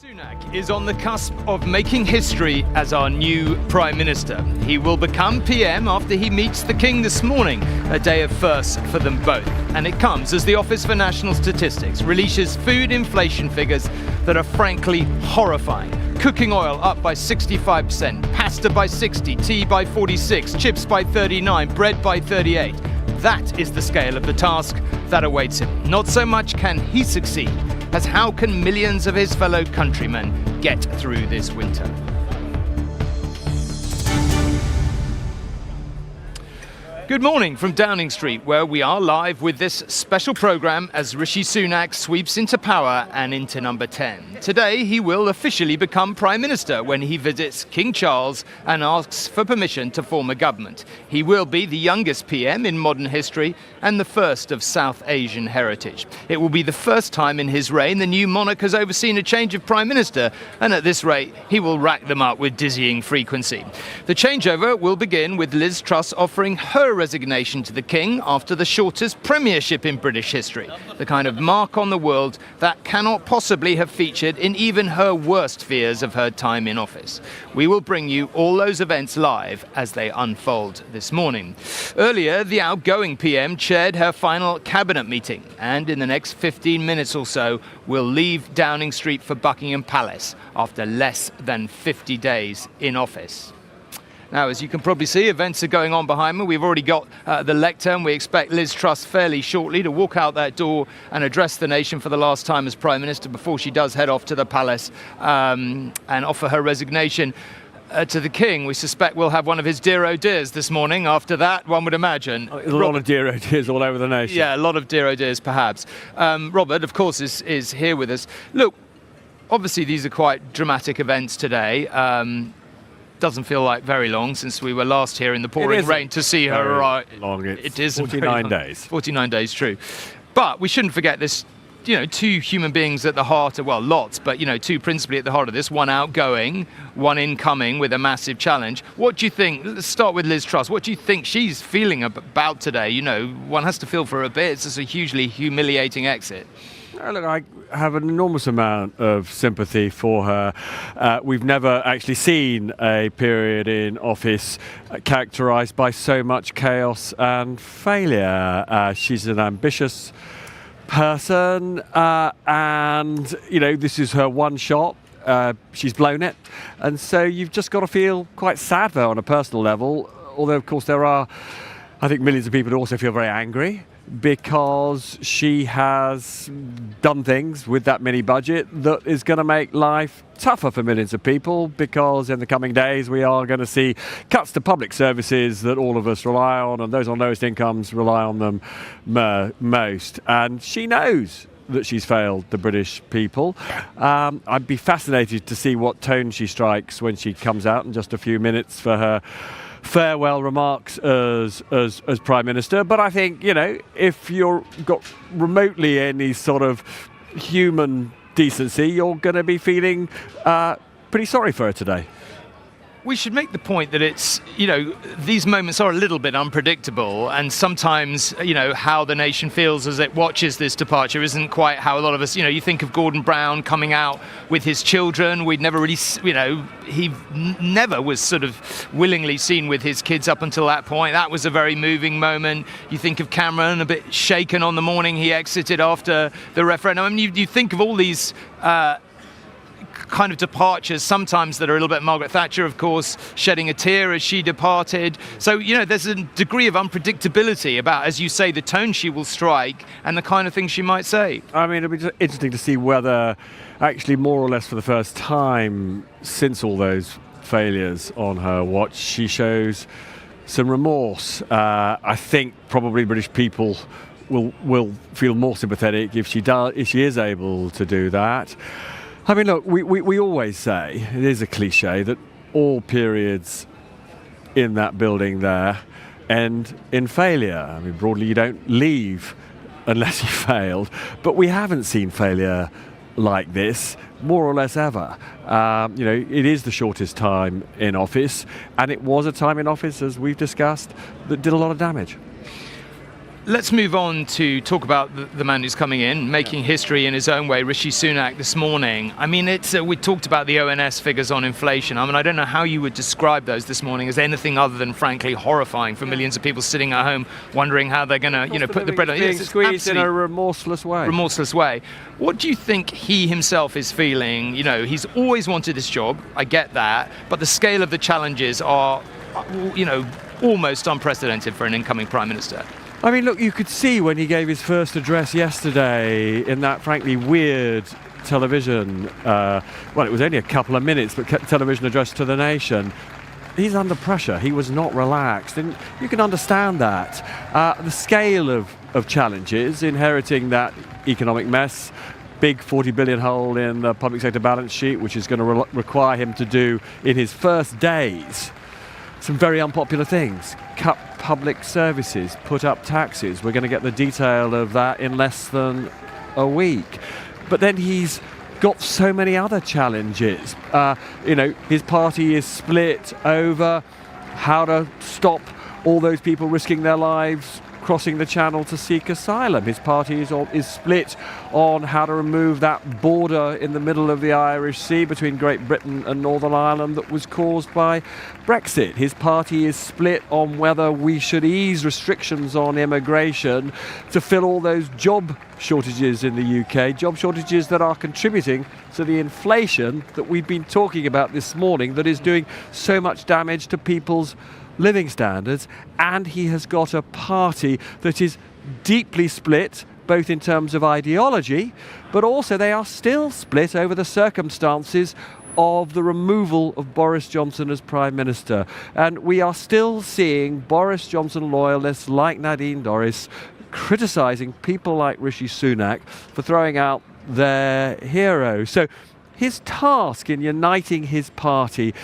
Sunak is on the cusp of making history as our new Prime Minister. He will become PM after he meets the King this morning, a day of firsts for them both. And it comes as the Office for National Statistics releases food inflation figures that are frankly horrifying. Cooking oil up by 65%, pasta by 60%, tea by 46%, chips by 39%, bread by 38%. That is the scale of the task that awaits him. Not so much can he succeed, as how can millions of his fellow countrymen get through this winter? Good morning from Downing Street, where we are live with this special programme as Rishi Sunak sweeps into power and into number 10. Today he will officially become Prime Minister when he visits King Charles and asks for permission to form a government. He will be the youngest PM in modern history and the first of South Asian heritage. It will be the first time in his reign the new monarch has overseen a change of Prime Minister, and at this rate he will rack them up with dizzying frequency. The changeover will begin with Liz Truss offering her resignation to the King after the shortest premiership in British history, the kind of mark on the world that cannot possibly have featured in even her worst fears of her time in office. We will bring you all those events live as they unfold this morning. Earlier, the outgoing PM chaired her final cabinet meeting, and in the next 15 minutes or so will leave Downing Street for Buckingham Palace after less than 50 days in office. Now, as you can probably see, events are going on behind me. We've already got the lectern. We expect Liz Truss fairly shortly to walk out that door and address the nation for the last time as Prime Minister before she does head off to the palace and offer her resignation to the King. We suspect we'll have one of his dear oh dears this morning after that, one would imagine. A lot of dear oh dears all over the nation. Yeah, a lot of dear oh dears perhaps. Robert, of course, is here with us. Look, obviously these are quite dramatic events today. Doesn't feel like very long since we were last here in the pouring rain to see her arrive. Long. It is 49 days. 49 days, true. But we shouldn't forget this, two human beings at the heart of, well, lots, but, two principally at the heart of this, one outgoing, one incoming with a massive challenge. What do you think? Let's start with Liz Truss. What do you think she's feeling about today? One has to feel for her a bit. It's just a hugely humiliating exit. Look, I have an enormous amount of sympathy for her. We've never actually seen a period in office characterised by so much chaos and failure. She's an ambitious person, and this is her one shot. She's blown it, and so you've just got to feel quite sad for her on a personal level. Although, of course, there are, I think, millions of people who also feel very angry, because she has done things with that mini budget that is going to make life tougher for millions of people, because in the coming days we are going to see cuts to public services that all of us rely on, and those on lowest incomes rely on them most. And she knows that she's failed the British people. I'd be fascinated to see what tone she strikes when she comes out in just a few minutes for her farewell remarks as Prime Minister. But I think, if you've got remotely any sort of human decency, you're going to be feeling pretty sorry for her today. We should make the point that it's, these moments are a little bit unpredictable, and sometimes, how the nation feels as it watches this departure isn't quite how a lot of us, you think of Gordon Brown coming out with his children. We'd never really, he never was sort of willingly seen with his kids up until that point. That was a very moving moment. You think of Cameron, a bit shaken on the morning he exited after the referendum. I mean, you think of all these kind of departures sometimes that are a little bit. Margaret Thatcher, of course, shedding a tear as she departed. So, there's a degree of unpredictability about, as you say, the tone she will strike and the kind of things she might say. I mean, it'll be interesting to see whether actually more or less for the first time since all those failures on her watch, she shows some remorse. I think probably British people will feel more sympathetic if she is able to do that. I mean, look, we always say, it is a cliche, that all periods in that building there end in failure. I mean, broadly, you don't leave unless you failed. But we haven't seen failure like this, more or less ever. It is the shortest time in office, and it was a time in office, as we've discussed, that did a lot of damage. Let's move on to talk about the man who's coming in, making history in his own way, Rishi Sunak, this morning. I mean, we talked about the ONS figures on inflation. I mean, I don't know how you would describe those this morning as anything other than, frankly, horrifying for millions of people sitting at home wondering how they're going to, put the bread on. Being squeezed in a remorseless way. What do you think he himself is feeling? He's always wanted this job. I get that, but the scale of the challenges are, almost unprecedented for an incoming Prime Minister. I mean, look, you could see when he gave his first address yesterday in that frankly weird television, it was only a couple of minutes, but television address to the nation. He's under pressure. He was not relaxed, and you can understand that. The scale of challenges, inheriting that economic mess, big 40 billion hole in the public sector balance sheet, which is going to require him to do in his first days some very unpopular things. Cut public services, put up taxes. We're going to get the detail of that in less than a week. But then he's got so many other challenges. His party is split over how to stop all those people risking their lives crossing the channel to seek asylum. His party is split on how to remove that border in the middle of the Irish Sea between Great Britain and Northern Ireland that was caused by Brexit. His party is split on whether we should ease restrictions on immigration to fill all those job shortages in the UK, job shortages that are contributing to the inflation that we've been talking about this morning that is doing so much damage to people's living standards. And he has got a party that is deeply split, both in terms of ideology, but also they are still split over the circumstances of the removal of Boris Johnson as Prime Minister. And we are still seeing Boris Johnson loyalists like Nadine Dorries criticising people like Rishi Sunak for throwing out their hero. So his task in uniting his party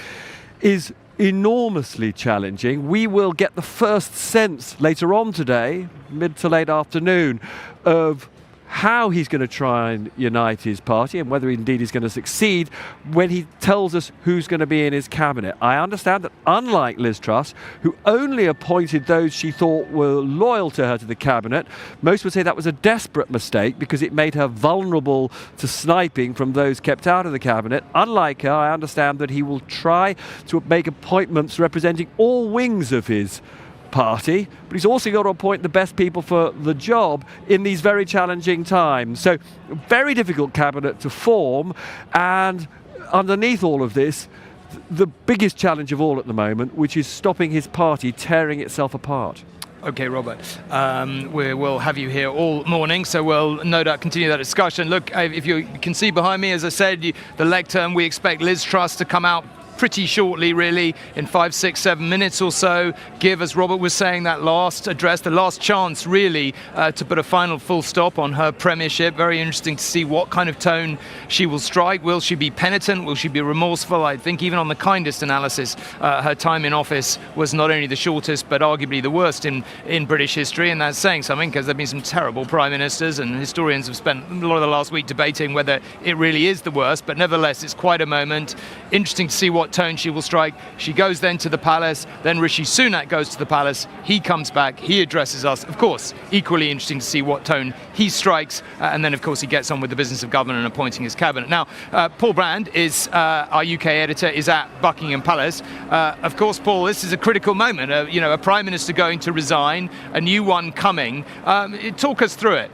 is enormously challenging. We will get the first sense later on today, mid to late afternoon, of how he's going to try and unite his party and whether indeed he's going to succeed when he tells us who's going to be in his cabinet. I understand that unlike Liz Truss, who only appointed those she thought were loyal to her to the cabinet, most would say that was a desperate mistake because it made her vulnerable to sniping from those kept out of the cabinet. Unlike her, I understand that he will try to make appointments representing all wings of his party, but he's also got to appoint the best people for the job in these very challenging times. So, very difficult cabinet to form, and underneath all of this, the biggest challenge of all at the moment, which is stopping his party tearing itself apart. Okay, Robert, we will have you here all morning, so we'll no doubt continue that discussion. Look, if you can see behind me, as I said, the lectern, we expect Liz Truss to come out pretty shortly, really, in 5, 6, 7 minutes or so, give, as Robert was saying, that last address, the last chance, really, to put a final full stop on her premiership. Very interesting to see what kind of tone she will strike. Will she be penitent? Will she be remorseful? I think even on the kindest analysis, her time in office was not only the shortest, but arguably the worst in British history, and that's saying something because there have been some terrible prime ministers, and historians have spent a lot of the last week debating whether it really is the worst, but nevertheless, it's quite a moment. Interesting to see what tone she will strike. She goes then to the palace, then Rishi Sunak goes to the palace, he comes back, he addresses us. Of course, equally interesting to see what tone he strikes, and then of course he gets on with the business of government and appointing his cabinet. Now, Paul Brand is our UK editor, is at Buckingham Palace. Of course, Paul, this is a critical moment. A Prime Minister going to resign, a new one coming. Talk us through it.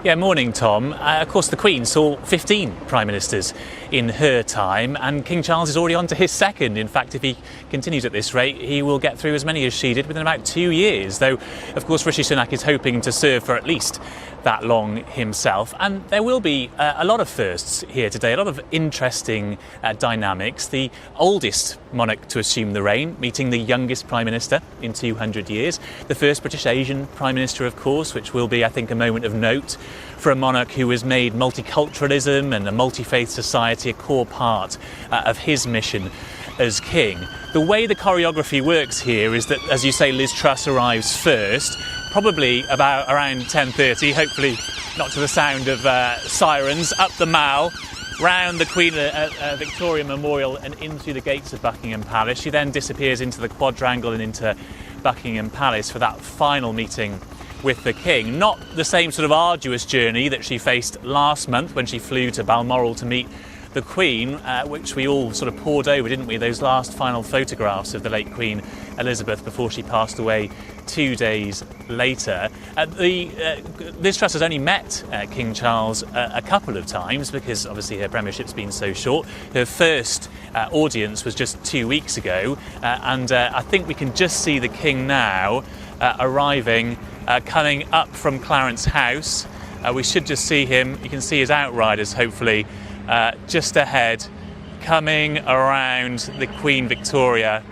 Yeah, morning, Tom. Of course, the Queen saw 15 Prime Ministers in her time, and King Charles is already on to his second. In fact, if he continues at this rate, he will get through as many as she did within about 2 years, though, of course, Rishi Sunak is hoping to serve for at least that long himself. And there will be a lot of firsts here today, a lot of interesting dynamics. The oldest monarch to assume the reign, meeting the youngest Prime Minister in 200 years. The first British Asian Prime Minister, of course, which will be, I think, a moment of note for a monarch who has made multiculturalism and a multi-faith society a core part of his mission as king. The way the choreography works here is that, as you say, Liz Truss arrives first, probably about around 10:30, hopefully not to the sound of sirens, up the Mall, round the Queen Victoria Memorial and into the gates of Buckingham Palace. She then disappears into the quadrangle and into Buckingham Palace for that final meeting with the King. Not the same sort of arduous journey that she faced last month when she flew to Balmoral to meet the Queen, which we all sort of poured over, didn't we? Those last final photographs of the late Queen Elizabeth before she passed away 2 days later. Liz Truss has only met King Charles a couple of times because obviously her premiership's been so short. Her first audience was just 2 weeks ago, and I think we can just see the King now arriving, coming up from Clarence House. We should just see him. You can see his outriders, hopefully, just ahead, coming around the Queen Victoria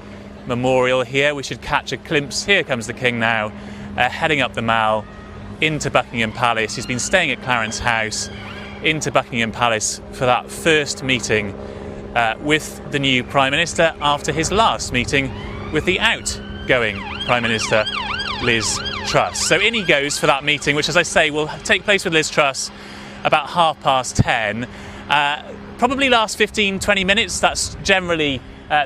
Memorial here. We should catch a glimpse. Here comes the King now, heading up the Mall into Buckingham Palace. He's been staying at Clarence House, into Buckingham Palace for that first meeting with the new Prime Minister after his last meeting with the outgoing Prime Minister, Liz Truss. So in he goes for that meeting, which, as I say, will take place with Liz Truss about 10:30. Probably last 15-20 minutes. That's generally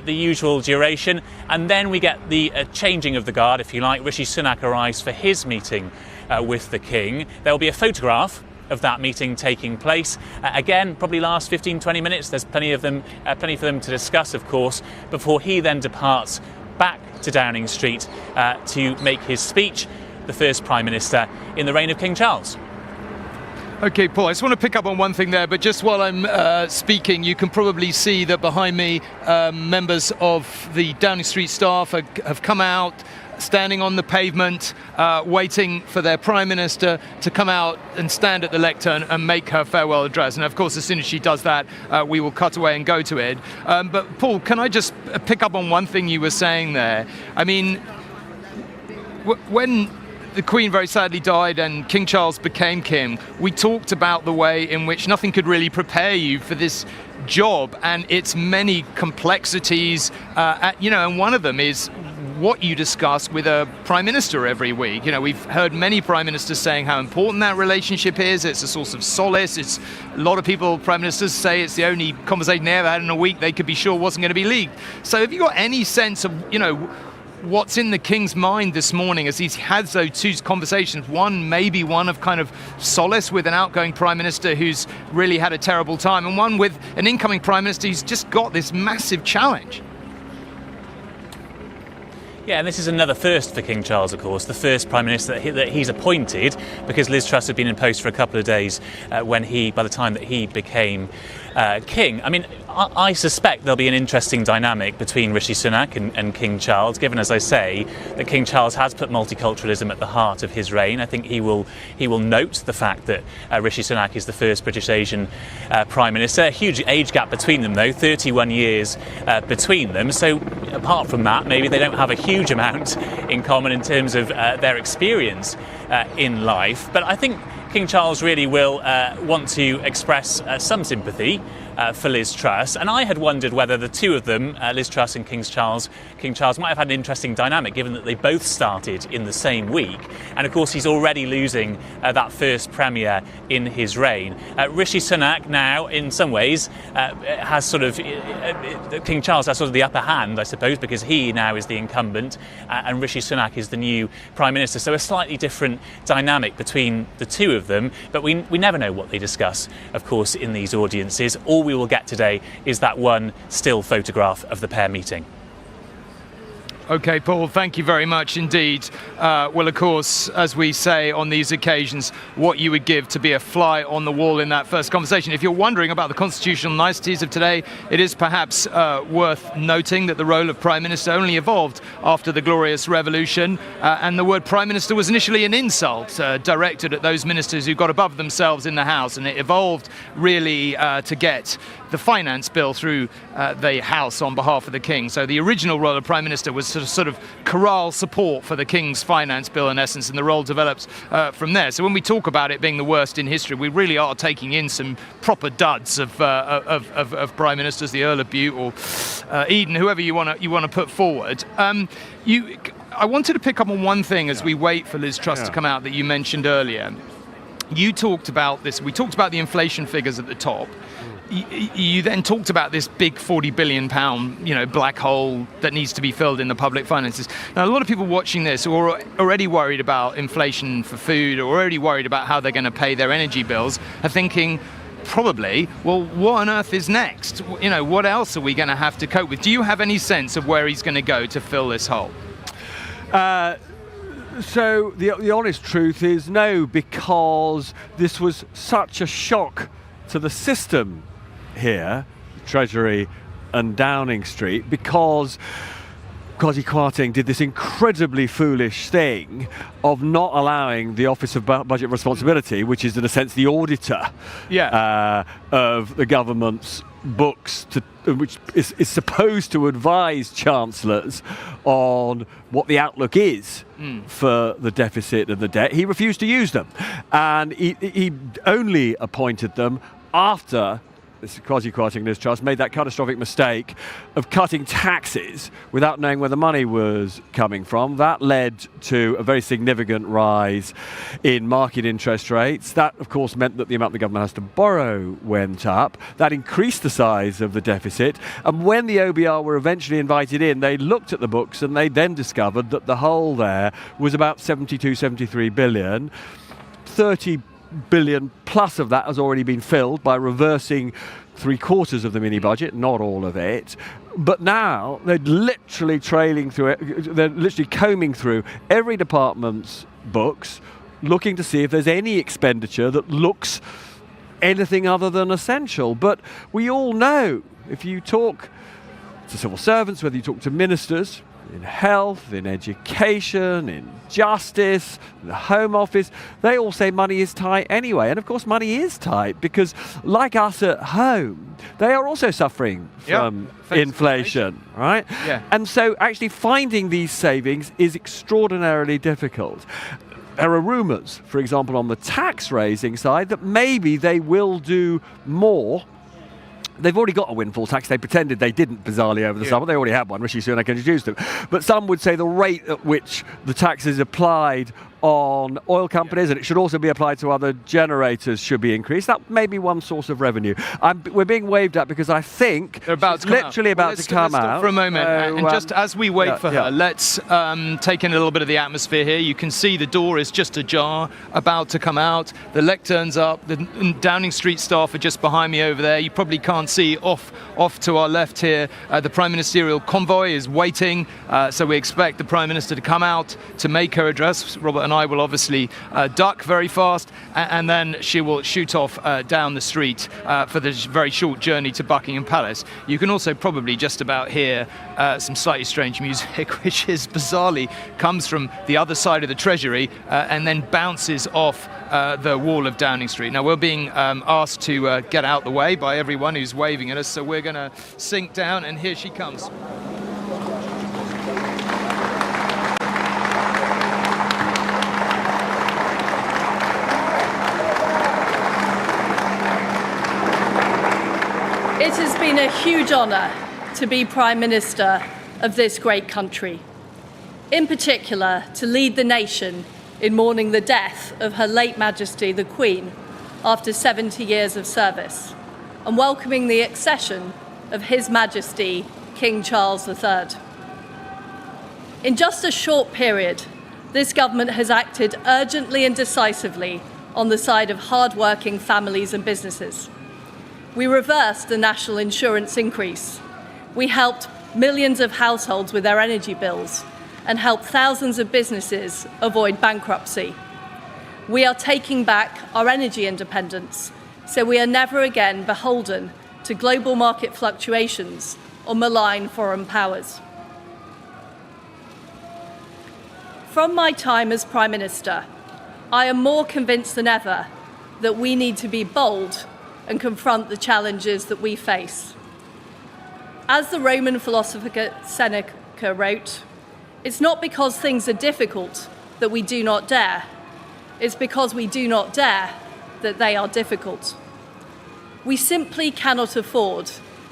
the usual duration. And then we get the changing of the guard, if you like. Rishi Sunak arrives for his meeting with the King. There will be a photograph of that meeting taking place. Again, probably last 15-20 minutes. There's plenty for them to discuss, of course, before he then departs back to Downing Street to make his speech, the first Prime Minister in the reign of King Charles. Okay, Paul, I just want to pick up on one thing there, but just while I'm speaking, you can probably see that behind me, members of the Downing Street staff have come out, standing on the pavement, waiting for their Prime Minister to come out and stand at the lectern and make her farewell address. And of course, as soon as she does that, we will cut away and go to it. But Paul, can I just pick up on one thing you were saying there? I mean, when the Queen very sadly died and King Charles became king, we talked about the way in which nothing could really prepare you for this job and its many complexities, and one of them is what you discuss with a Prime Minister every week. You know, we've heard many Prime Ministers saying how important that relationship is. It's a source of solace. It's a lot of people, Prime Ministers, say it's the only conversation they ever had in a week they could be sure wasn't going to be leaked. So have you got any sense of, what's in the King's mind this morning as he has those two conversations? One, maybe one of kind of solace with an outgoing Prime Minister who's really had a terrible time, and one with an incoming Prime Minister who's just got this massive challenge. Yeah, and this is another first for King Charles, of course, the first Prime Minister that he's appointed, because Liz Truss had been in post for a couple of days by the time that he became king. I mean, I suspect there'll be an interesting dynamic between Rishi Sunak and King Charles, given, as I say, that King Charles has put multiculturalism at the heart of his reign. I think he will note the fact that Rishi Sunak is the first British Asian Prime Minister. A huge age gap between them, though, 31 years between them. So apart from that, maybe they don't have a huge amount in common in terms of their experience in life. But I think King Charles really will want to express some sympathy for Liz Truss, and I had wondered whether the two of them, Liz Truss and King Charles, might have had an interesting dynamic, given that they both started in the same week, and of course he's already losing that first premier in his reign. Rishi Sunak now, in some ways, has sort of King Charles has sort of the upper hand, I suppose, because he now is the incumbent, and Rishi Sunak is the new Prime Minister. So a slightly different dynamic between the two of them, but we never know what they discuss, of course, in these audiences. All we will get today is that one still photograph of the pair meeting. Okay, Paul, thank you very much indeed. Well, of course, as we say on these occasions, what you would give to be a fly on the wall in that first conversation. If you're wondering about the constitutional niceties of today, it is perhaps worth noting that the role of Prime Minister only evolved after the Glorious Revolution, and the word Prime Minister was initially an insult directed at those ministers who got above themselves in the House, and it evolved really to get the finance bill through the House on behalf of the King. So the original role of Prime Minister was sort of corral support for the King's finance bill, in essence, and the role develops from there. So when we talk about it being the worst in history, we really are taking in some proper duds of Prime Ministers, the Earl of Bute or Eden, whoever you want to put forward. I wanted to pick up on one thing as we wait for Liz Truss to come out that you mentioned earlier. You talked about this. We talked about the inflation figures at the top. You then talked about this big £40 billion, black hole that needs to be filled in the public finances. Now, a lot of people watching this who are already worried about inflation for food, or already worried about how they're going to pay their energy bills, are thinking, probably, well, what on earth is next? What else are we going to have to cope with? Do you have any sense of where he's going to go to fill this hole? So the honest truth is no, because this was such a shock to the system here, Treasury and Downing Street, because Kwasi Kwarteng did this incredibly foolish thing of not allowing the Office of Budget Responsibility, which is in a sense the auditor of the government's books, which is supposed to advise chancellors on what the outlook is for the deficit and the debt. He refused to use them, and he only appointed them after Kwasi Kwarteng and his trust made that catastrophic mistake of cutting taxes without knowing where the money was coming from. That led to a very significant rise in market interest rates. That, of course, meant that the amount the government has to borrow went up. That increased the size of the deficit. And when the OBR were eventually invited in, they looked at the books and they then discovered that the hole there was about 72, 73 billion. 30 billion plus of that has already been filled by reversing 3/4 of the mini budget, not all of it. But now they're literally trailing through it. They're literally combing through every department's books, looking to see if there's any expenditure that looks anything other than essential. But we all know, if you talk to civil servants, whether you talk to ministers, in health, in education, in justice, in the Home Office, they all say money is tight anyway. And of course money is tight because, like us at home, they are also suffering from inflation, right? Yeah. And so actually finding these savings is extraordinarily difficult. There are rumours, for example, on the tax raising side, that maybe they will do more. They've already got a windfall tax. They pretended they didn't, bizarrely, over the summer. They already had one. Rishi Sunak introduced them. But some would say the rate at which the tax is applied on oil companies, and it should also be applied to other generators, should be increased. That may be one source of revenue. We're being waved at because I think they're about it's literally about to come let's out. Stop for a moment, and just as we wait for her, yeah. let's take in a little bit of the atmosphere here. You can see the door is just ajar, about to come out. The lectern's up. The Downing Street staff are just behind me over there. You probably can't see off to our left here. The Prime Ministerial convoy is waiting, so we expect the Prime Minister to come out to make her address. Robert and I will obviously duck very fast, and then she will shoot off down the street for the very short journey to Buckingham Palace. You can also probably just about hear some slightly strange music, which is bizarrely comes from the other side of the Treasury and then bounces off the wall of Downing Street. Now, we're being asked to get out the way by everyone who's waving at us, so we're going to sink down, and here she comes. It has been a huge honour to be Prime Minister of this great country, in particular to lead the nation in mourning the death of Her late Majesty the Queen after 70 years of service, and welcoming the accession of His Majesty King Charles III. In just a short period, this government has acted urgently and decisively on the side of hard-working families and businesses. We reversed the national insurance increase. We helped millions of households with their energy bills and helped thousands of businesses avoid bankruptcy. We are taking back our energy independence, so we are never again beholden to global market fluctuations or malign foreign powers. From my time as Prime Minister, I am more convinced than ever that we need to be bold and confront the challenges that we face. As the Roman philosopher Seneca wrote, it's not because things are difficult that we do not dare. It's because we do not dare that they are difficult. We simply cannot afford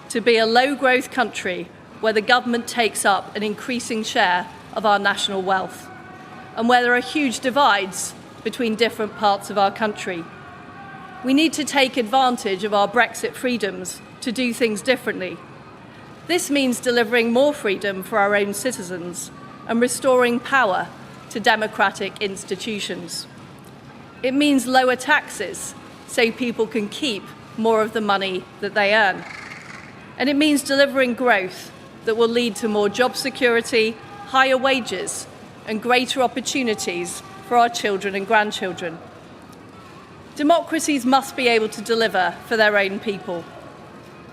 to be a low-growth country where the government takes up an increasing share of our national wealth and where there are huge divides between different parts of our country. We need to take advantage of our Brexit freedoms to do things differently. This means delivering more freedom for our own citizens and restoring power to democratic institutions. It means lower taxes so people can keep more of the money that they earn. And it means delivering growth that will lead to more job security, higher wages, and greater opportunities for our children and grandchildren. Democracies must be able to deliver for their own people.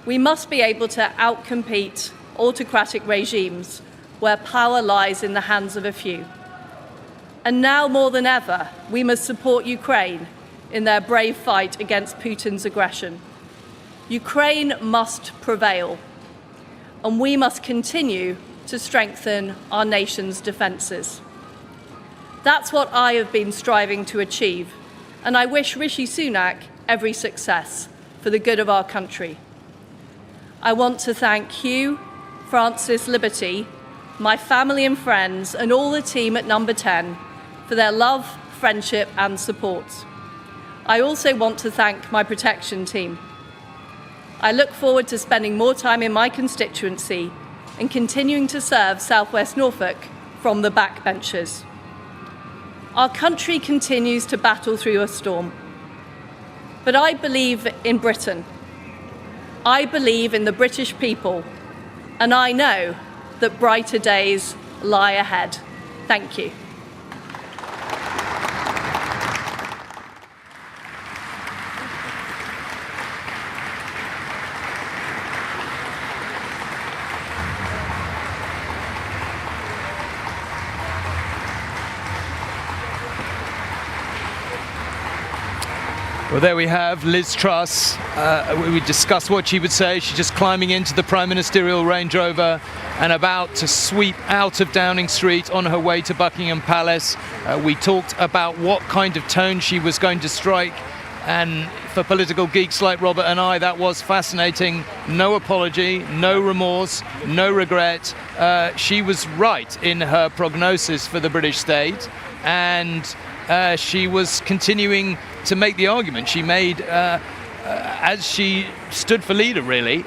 We must be able to outcompete autocratic regimes where power lies in the hands of a few. And now more than ever, we must support Ukraine in their brave fight against Putin's aggression. Ukraine must prevail, and we must continue to strengthen our nation's defences. That's what I have been striving to achieve, and I wish Rishi Sunak every success for the good of our country. I want to thank Hugh, Francis, Liberty, my family and friends, and all the team at Number 10 for their love, friendship and support. I also want to thank my protection team. I look forward to spending more time in my constituency and continuing to serve South West Norfolk from the backbenches. Our country continues to battle through a storm. But I believe in Britain. I believe in the British people, and I know that brighter days lie ahead. Thank you. Well, there we have Liz Truss. We discussed what she would say. She's just climbing into the Prime Ministerial Range Rover and about to sweep out of Downing Street on her way to Buckingham Palace. We talked about what kind of tone she was going to strike, and for political geeks like Robert and I, that was fascinating. No apology, no remorse, no regret. She was right in her prognosis for the British state, and she was continuing to make the argument she made as she stood for leader, really.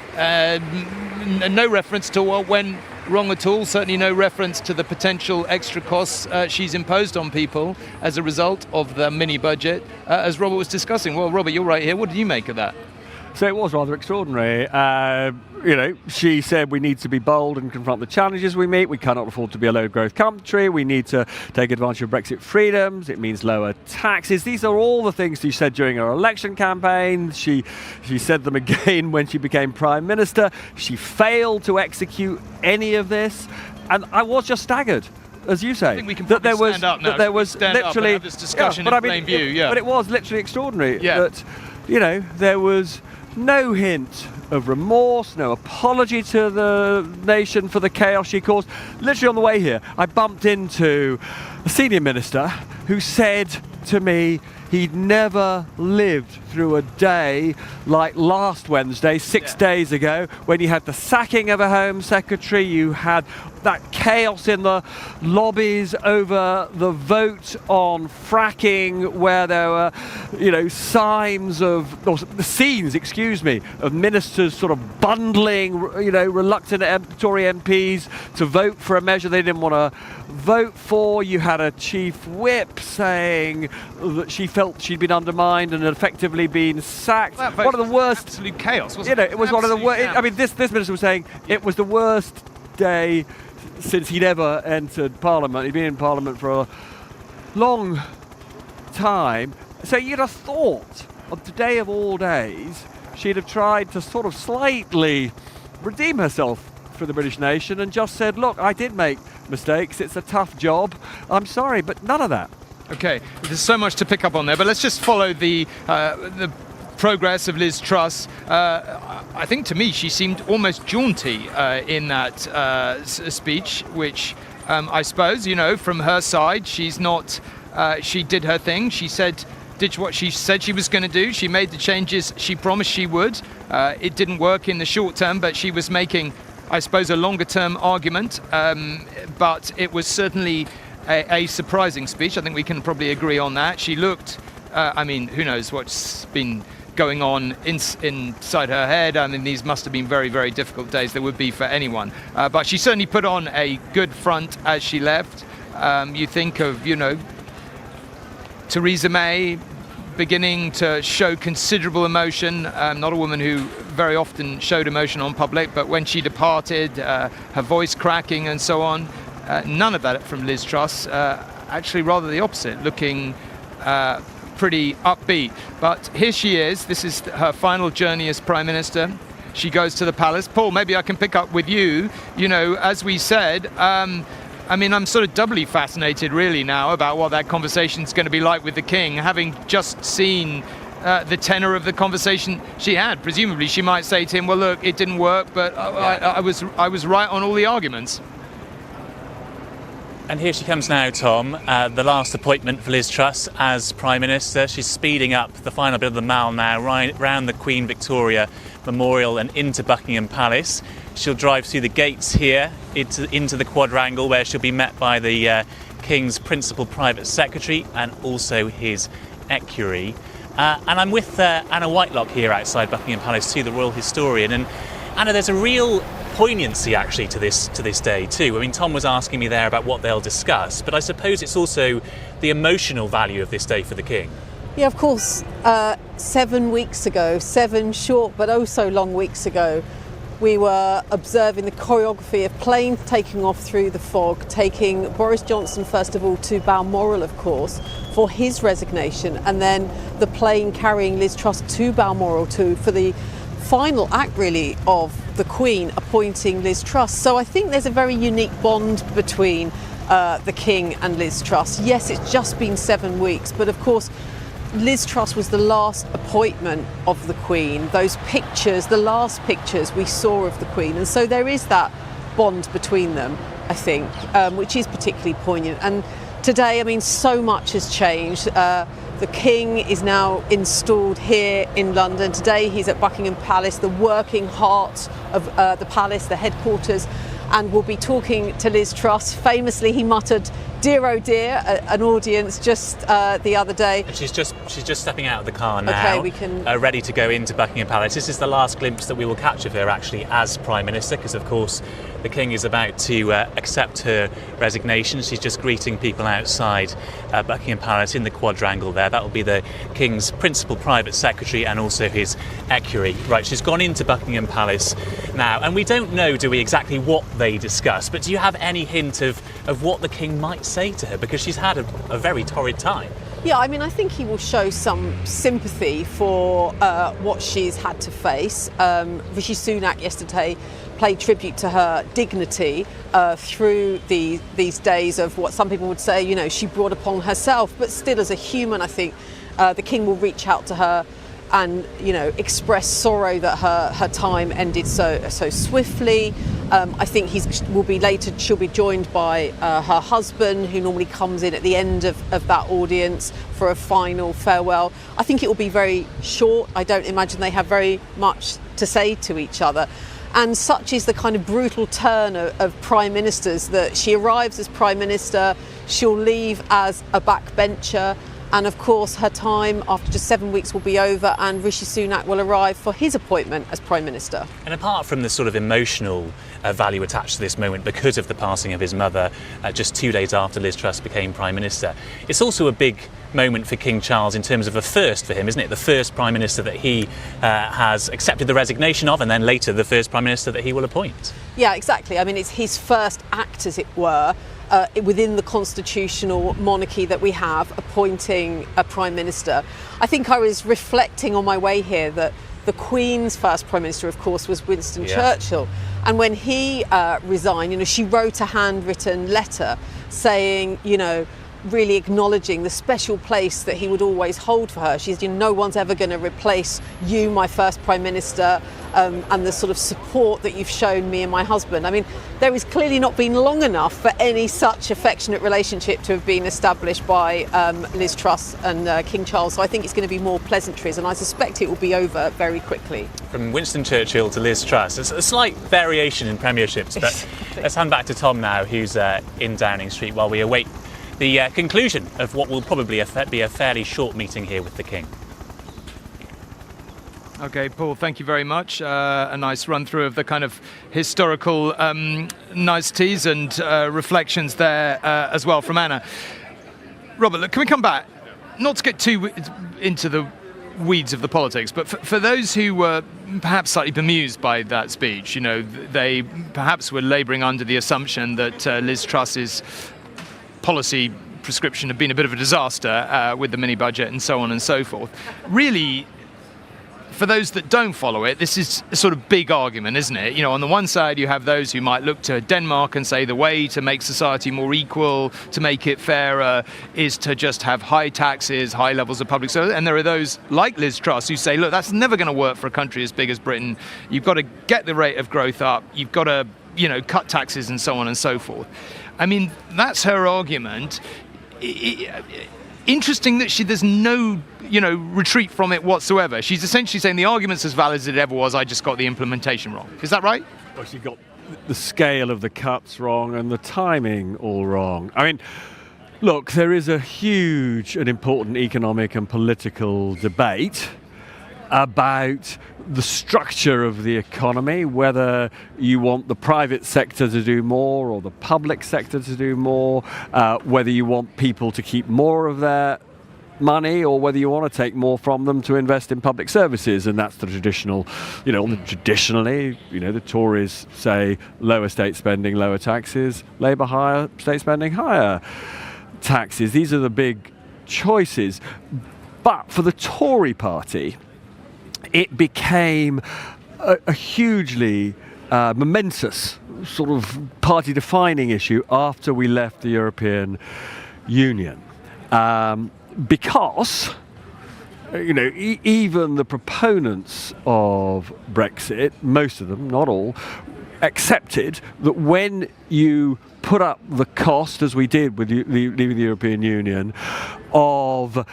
No reference to what went wrong at all, certainly no reference to the potential extra costs she's imposed on people as a result of the mini budget, as Robert was discussing. Well, Robert, you're right here. What did you make of that? So it was rather extraordinary. She said we need to be bold and confront the challenges we meet. We cannot afford to be a low-growth country. We need to take advantage of Brexit freedoms. It means lower taxes. These are all the things she said during her election campaign. She said them again when she became Prime Minister. She failed to execute any of this. And I was just staggered, as you say, I think we can probably stand up now. That there was stand literally up and have this discussion in plain view. But it was literally extraordinary Yeah. that, there was no hint of remorse, no apology to the nation for the chaos she caused. Literally on the way here, I bumped into a senior minister who said to me he'd never lived through a day like last Wednesday, 6 days ago, when you had the sacking of a Home Secretary, you had that chaos in the lobbies over the vote on fracking, where there were, scenes of ministers sort of bundling, reluctant Tory MPs to vote for a measure they didn't want to vote for. You had a chief whip saying that she felt she'd been undermined and had effectively been sacked. Well, one of the worst. Absolute chaos, wasn't It was one of the worst. Absolute chaos. This minister was saying it was the worst day since he'd ever entered Parliament. He'd been in Parliament for a long time. So you'd have thought, on today of all days, she'd have tried to sort of slightly redeem herself for the British nation and just said, look, I did make mistakes. It's a tough job. I'm sorry, but none of that. Okay, there's so much to pick up on there, but let's just follow the progress of Liz Truss. I think to me she seemed almost jaunty in that speech, which I suppose, from her side, she's not. She did her thing. She did what she said she was going to do. She made the changes she promised she would. It didn't work in the short term, but she was making, I suppose, a longer term argument. But it was certainly a surprising speech. I think we can probably agree on that. She looked I mean, who knows what's been going on inside her head. I mean, these must have been very, very difficult days. There would be for anyone. But she certainly put on a good front as she left. You think of, Theresa May beginning to show considerable emotion. Not a woman who very often showed emotion on public, but when she departed, her voice cracking and so on. None of that from Liz Truss. Actually, rather the opposite, looking pretty upbeat. But here she is. This is her final journey as Prime Minister. She goes to the palace. Paul, maybe I can pick up with you. As we said, I'm sort of doubly fascinated really now about what that conversation's going to be like with the King, having just seen the tenor of the conversation she had. Presumably she might say to him, well, look, it didn't work, but I was right on all the arguments. And here she comes now, Tom, the last appointment for Liz Truss as Prime Minister. She's speeding up the final bit of the Mall now, right round the Queen Victoria Memorial and into Buckingham Palace. She'll drive through the gates here into the quadrangle, where she'll be met by the King's principal private secretary and also his equerry. And I'm with Anna Whitelock here outside Buckingham Palace too, the royal historian. And Anna, there's a real poignancy actually to this day too. I mean, Tom was asking me there about what they'll discuss, but I suppose it's also the emotional value of this day for the King. Yeah, of course. 7 weeks ago, 7 short but oh so long weeks ago, we were observing the choreography of planes taking off through the fog, taking Boris Johnson first of all to Balmoral, of course, for his resignation, and then the plane carrying Liz Truss to Balmoral for the final act really of the Queen appointing Liz Truss. So I think there's a very unique bond between the King and Liz Truss. Yes, it's just been 7 weeks, but of course Liz Truss was the last appointment of the Queen. Those pictures, the last pictures we saw of the Queen, and so there is that bond between them, I think, which is particularly poignant. And today, I mean, so much has changed. The King is now installed here in London. Today he's at Buckingham Palace, the working heart of the palace, the headquarters, and we'll be talking to Liz Truss. Famously, he muttered, "Dear oh dear," an audience just the other day. And she's just stepping out of the car now, okay, we can... ready to go into Buckingham Palace. This is the last glimpse that we will catch of her actually as Prime Minister, because of course the King is about to accept her resignation. She's just greeting people outside Buckingham Palace in the quadrangle there. That will be the King's principal private secretary and also his equerry. Right, she's gone into Buckingham Palace now, and we don't know, do we, exactly what they discuss, but do you have any hint of what the King might say to her, because she's had a very torrid time? Yeah, I mean, I think he will show some sympathy for what she's had to face. Rishi Sunak yesterday paid tribute to her dignity through these days of what some people would say, she brought upon herself. But still, as a human, I think the King will reach out to her and express sorrow that her time ended so swiftly. I think she'll be joined by her husband, who normally comes in at the end of that audience for a final farewell. I think it will be very short. I don't imagine they have very much to say to each other. And such is the kind of brutal turn of prime ministers, that she arrives as Prime Minister, she'll leave as a backbencher, and of course her time after just 7 weeks will be over, and Rishi Sunak will arrive for his appointment as Prime Minister. And apart from the sort of emotional value attached to this moment because of the passing of his mother just 2 days after Liz Truss became Prime Minister, it's also a big moment for King Charles in terms of a first for him, isn't it? The first Prime Minister that he has accepted the resignation of, and then later the first Prime Minister that he will appoint. Yeah, exactly. I mean, it's his first act, as it were, within the constitutional monarchy that we have, appointing a Prime Minister. I think I was reflecting on my way here that the Queen's first Prime Minister, of course, was Winston Churchill. And when he resigned, she wrote a handwritten letter saying, really acknowledging the special place that he would always hold for her. She said, no one's ever going to replace you, my first Prime Minister, and the sort of support that you've shown me and my husband. I mean, there has clearly not been long enough for any such affectionate relationship to have been established by Liz Truss and King Charles. So I think it's going to be more pleasantries, and I suspect it will be over very quickly. From Winston Churchill to Liz Truss, it's a slight variation in premierships, but let's hand back to Tom now, who's in Downing Street while we await the conclusion of what will probably be a fairly short meeting here with the King. Okay, Paul, thank you very much. A nice run through of the kind of historical niceties and reflections there as well from Anna. Robert, look, can we come back? Not to get too into the weeds of the politics, but for those who were perhaps slightly bemused by that speech, you know, they perhaps were labouring under the assumption that Liz Truss's policy prescription had been a bit of a disaster with the mini budget and so on and so forth. Really, for those that don't follow it, this is a sort of big argument, isn't it? You know, on the one side, you have those who might look to Denmark and say the way to make society more equal, to make it fairer, is to just have high taxes, high levels of public service. And there are those like Liz Truss who say, look, that's never going to work for a country as big as Britain. You've got to get the rate of growth up. You've got to, you know, cut taxes and so on and so forth. I mean, that's her argument. Interesting that there's no, you know, retreat from it whatsoever. She's essentially saying the argument's as valid as it ever was, I just got the implementation wrong. Is that right? Well, she got the scale of the cuts wrong and the timing all wrong. I mean, look, there is a huge and important economic and political debate about the structure of the economy, whether you want the private sector to do more or the public sector to do more, whether you want people to keep more of their money or whether you want to take more from them to invest in public services. And that's the traditional, you know, traditionally, you know, the Tories say lower state spending, lower taxes, Labour higher state spending, higher taxes. These are the big choices. But for the Tory party, it became a hugely momentous sort of party-defining issue after we left the European Union. Because, you know, even the proponents of Brexit, most of them, not all, accepted that when you put up the cost, as we did with leaving the European Union, of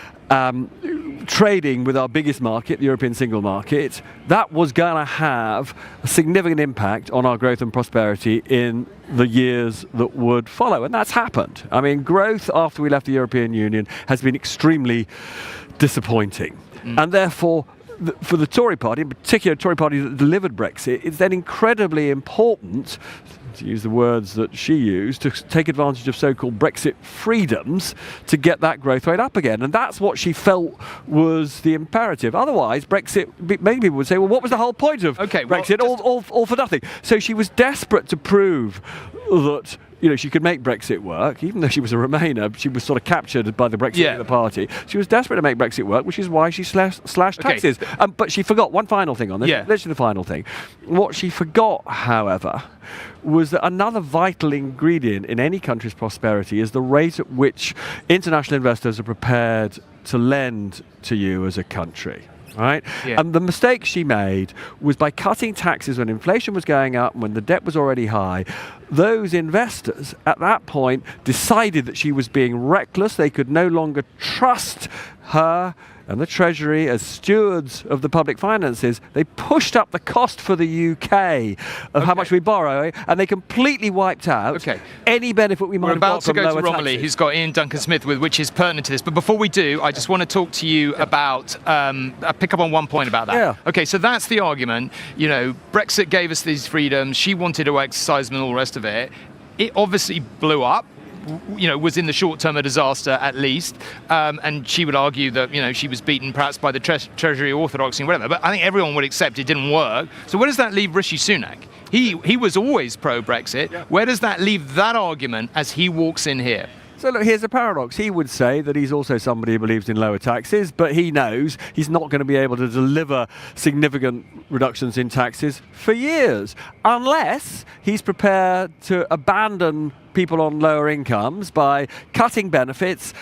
trading with our biggest market, the European single market, that was going to have a significant impact on our growth and prosperity in the years that would follow. And that's happened. I mean, growth after we left the European Union has been extremely disappointing. And therefore, for the Tory party, in particular the Tory party that delivered Brexit, it's then incredibly important, to use the words that she used, to take advantage of so-called Brexit freedoms to get that growth rate up again. And that's what she felt was the imperative. Otherwise, Brexit, many people would say, well, what was the whole point of Brexit? All for nothing. So she was desperate to prove that, you know, she could make Brexit work. Even though she was a Remainer, she was sort of captured by the Brexit of the party. She was desperate to make Brexit work, which is why she slashed taxes. But she forgot one final thing on this. Literally the final thing. What she forgot, however, was that another vital ingredient in any country's prosperity is the rate at which international investors are prepared to lend to you as a country. Right? And the mistake she made was by cutting taxes when inflation was going up and when the debt was already high. Those investors at that point decided that she was being reckless. They could no longer trust her and the Treasury as stewards of the public finances. They pushed up the cost for the UK of how much we borrow, and they completely wiped out any benefit we might have got from lower taxes. We're about to go to Romilly, who's got Ian Duncan-Smith with, which is pertinent to this. But before we do, I just want to talk to you about, pick up on one point about that. Yeah. Okay, so that's the argument. You know, Brexit gave us these freedoms. She wanted to exercise them and all the rest of it. It obviously blew up. You know, was in the short term a disaster at least, and she would argue that, you know, she was beaten perhaps by the Treasury orthodoxy and whatever, but I think everyone would accept it didn't work. So where does that leave Rishi Sunak? He was always pro-Brexit. Where does that leave that argument as he walks in here? So look, here's a paradox. He would say that he's also somebody who believes in lower taxes, but he knows he's not going to be able to deliver significant reductions in taxes for years, unless he's prepared to abandon people on lower incomes by cutting benefits,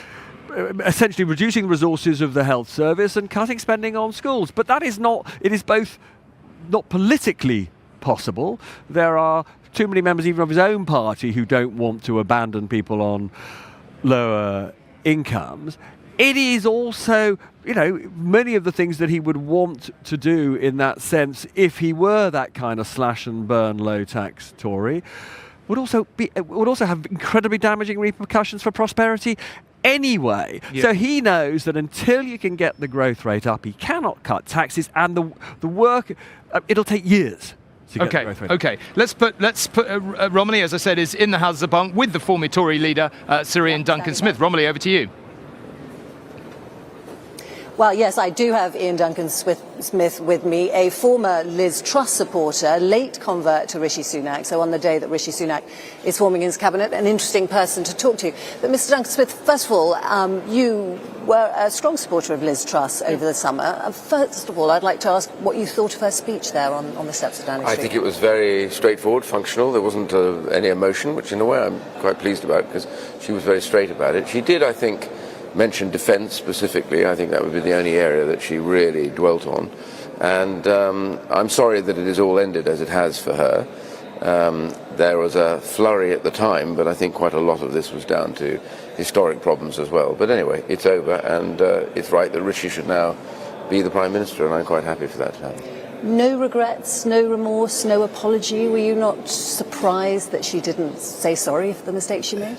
essentially reducing resources of the health service and cutting spending on schools. But that is not, it is both not politically possible. There are too many members even of his own party who don't want to abandon people on lower incomes. It is also, you know, many of the things that he would want to do in that sense if he were that kind of slash and burn low tax Tory would also have incredibly damaging repercussions for prosperity anyway. Yeah. So he knows that until you can get the growth rate up, he cannot cut taxes, and the work, it'll take years. Okay. Let's put Romilly, as I said, is in the House of Parliament with the former Tory leader, Sir Duncan Smith. Romilly, over to you. Well, yes, I do have Ian Duncan Smith with me, a former Liz Truss supporter, late convert to Rishi Sunak, so on the day that Rishi Sunak is forming his cabinet, an interesting person to talk to. But Mr Duncan Smith, first of all, you were a strong supporter of Liz Truss over the summer. First of all, I'd like to ask what you thought of her speech there on the steps of Downing Street. I think it was very straightforward, functional. There wasn't any emotion, which in a way I'm quite pleased about, because she was very straight about it. She did, I think, mention defence specifically. I think that would be the only area that she really dwelt on. And I'm sorry that it has all ended as it has for her. There was a flurry at the time, but I think quite a lot of this was down to historic problems as well. But anyway, it's over, and it's right that Rishi should now be the Prime Minister, and I'm quite happy for that to happen. No regrets, no remorse, no apology? Were you not surprised that she didn't say sorry for the mistake she made?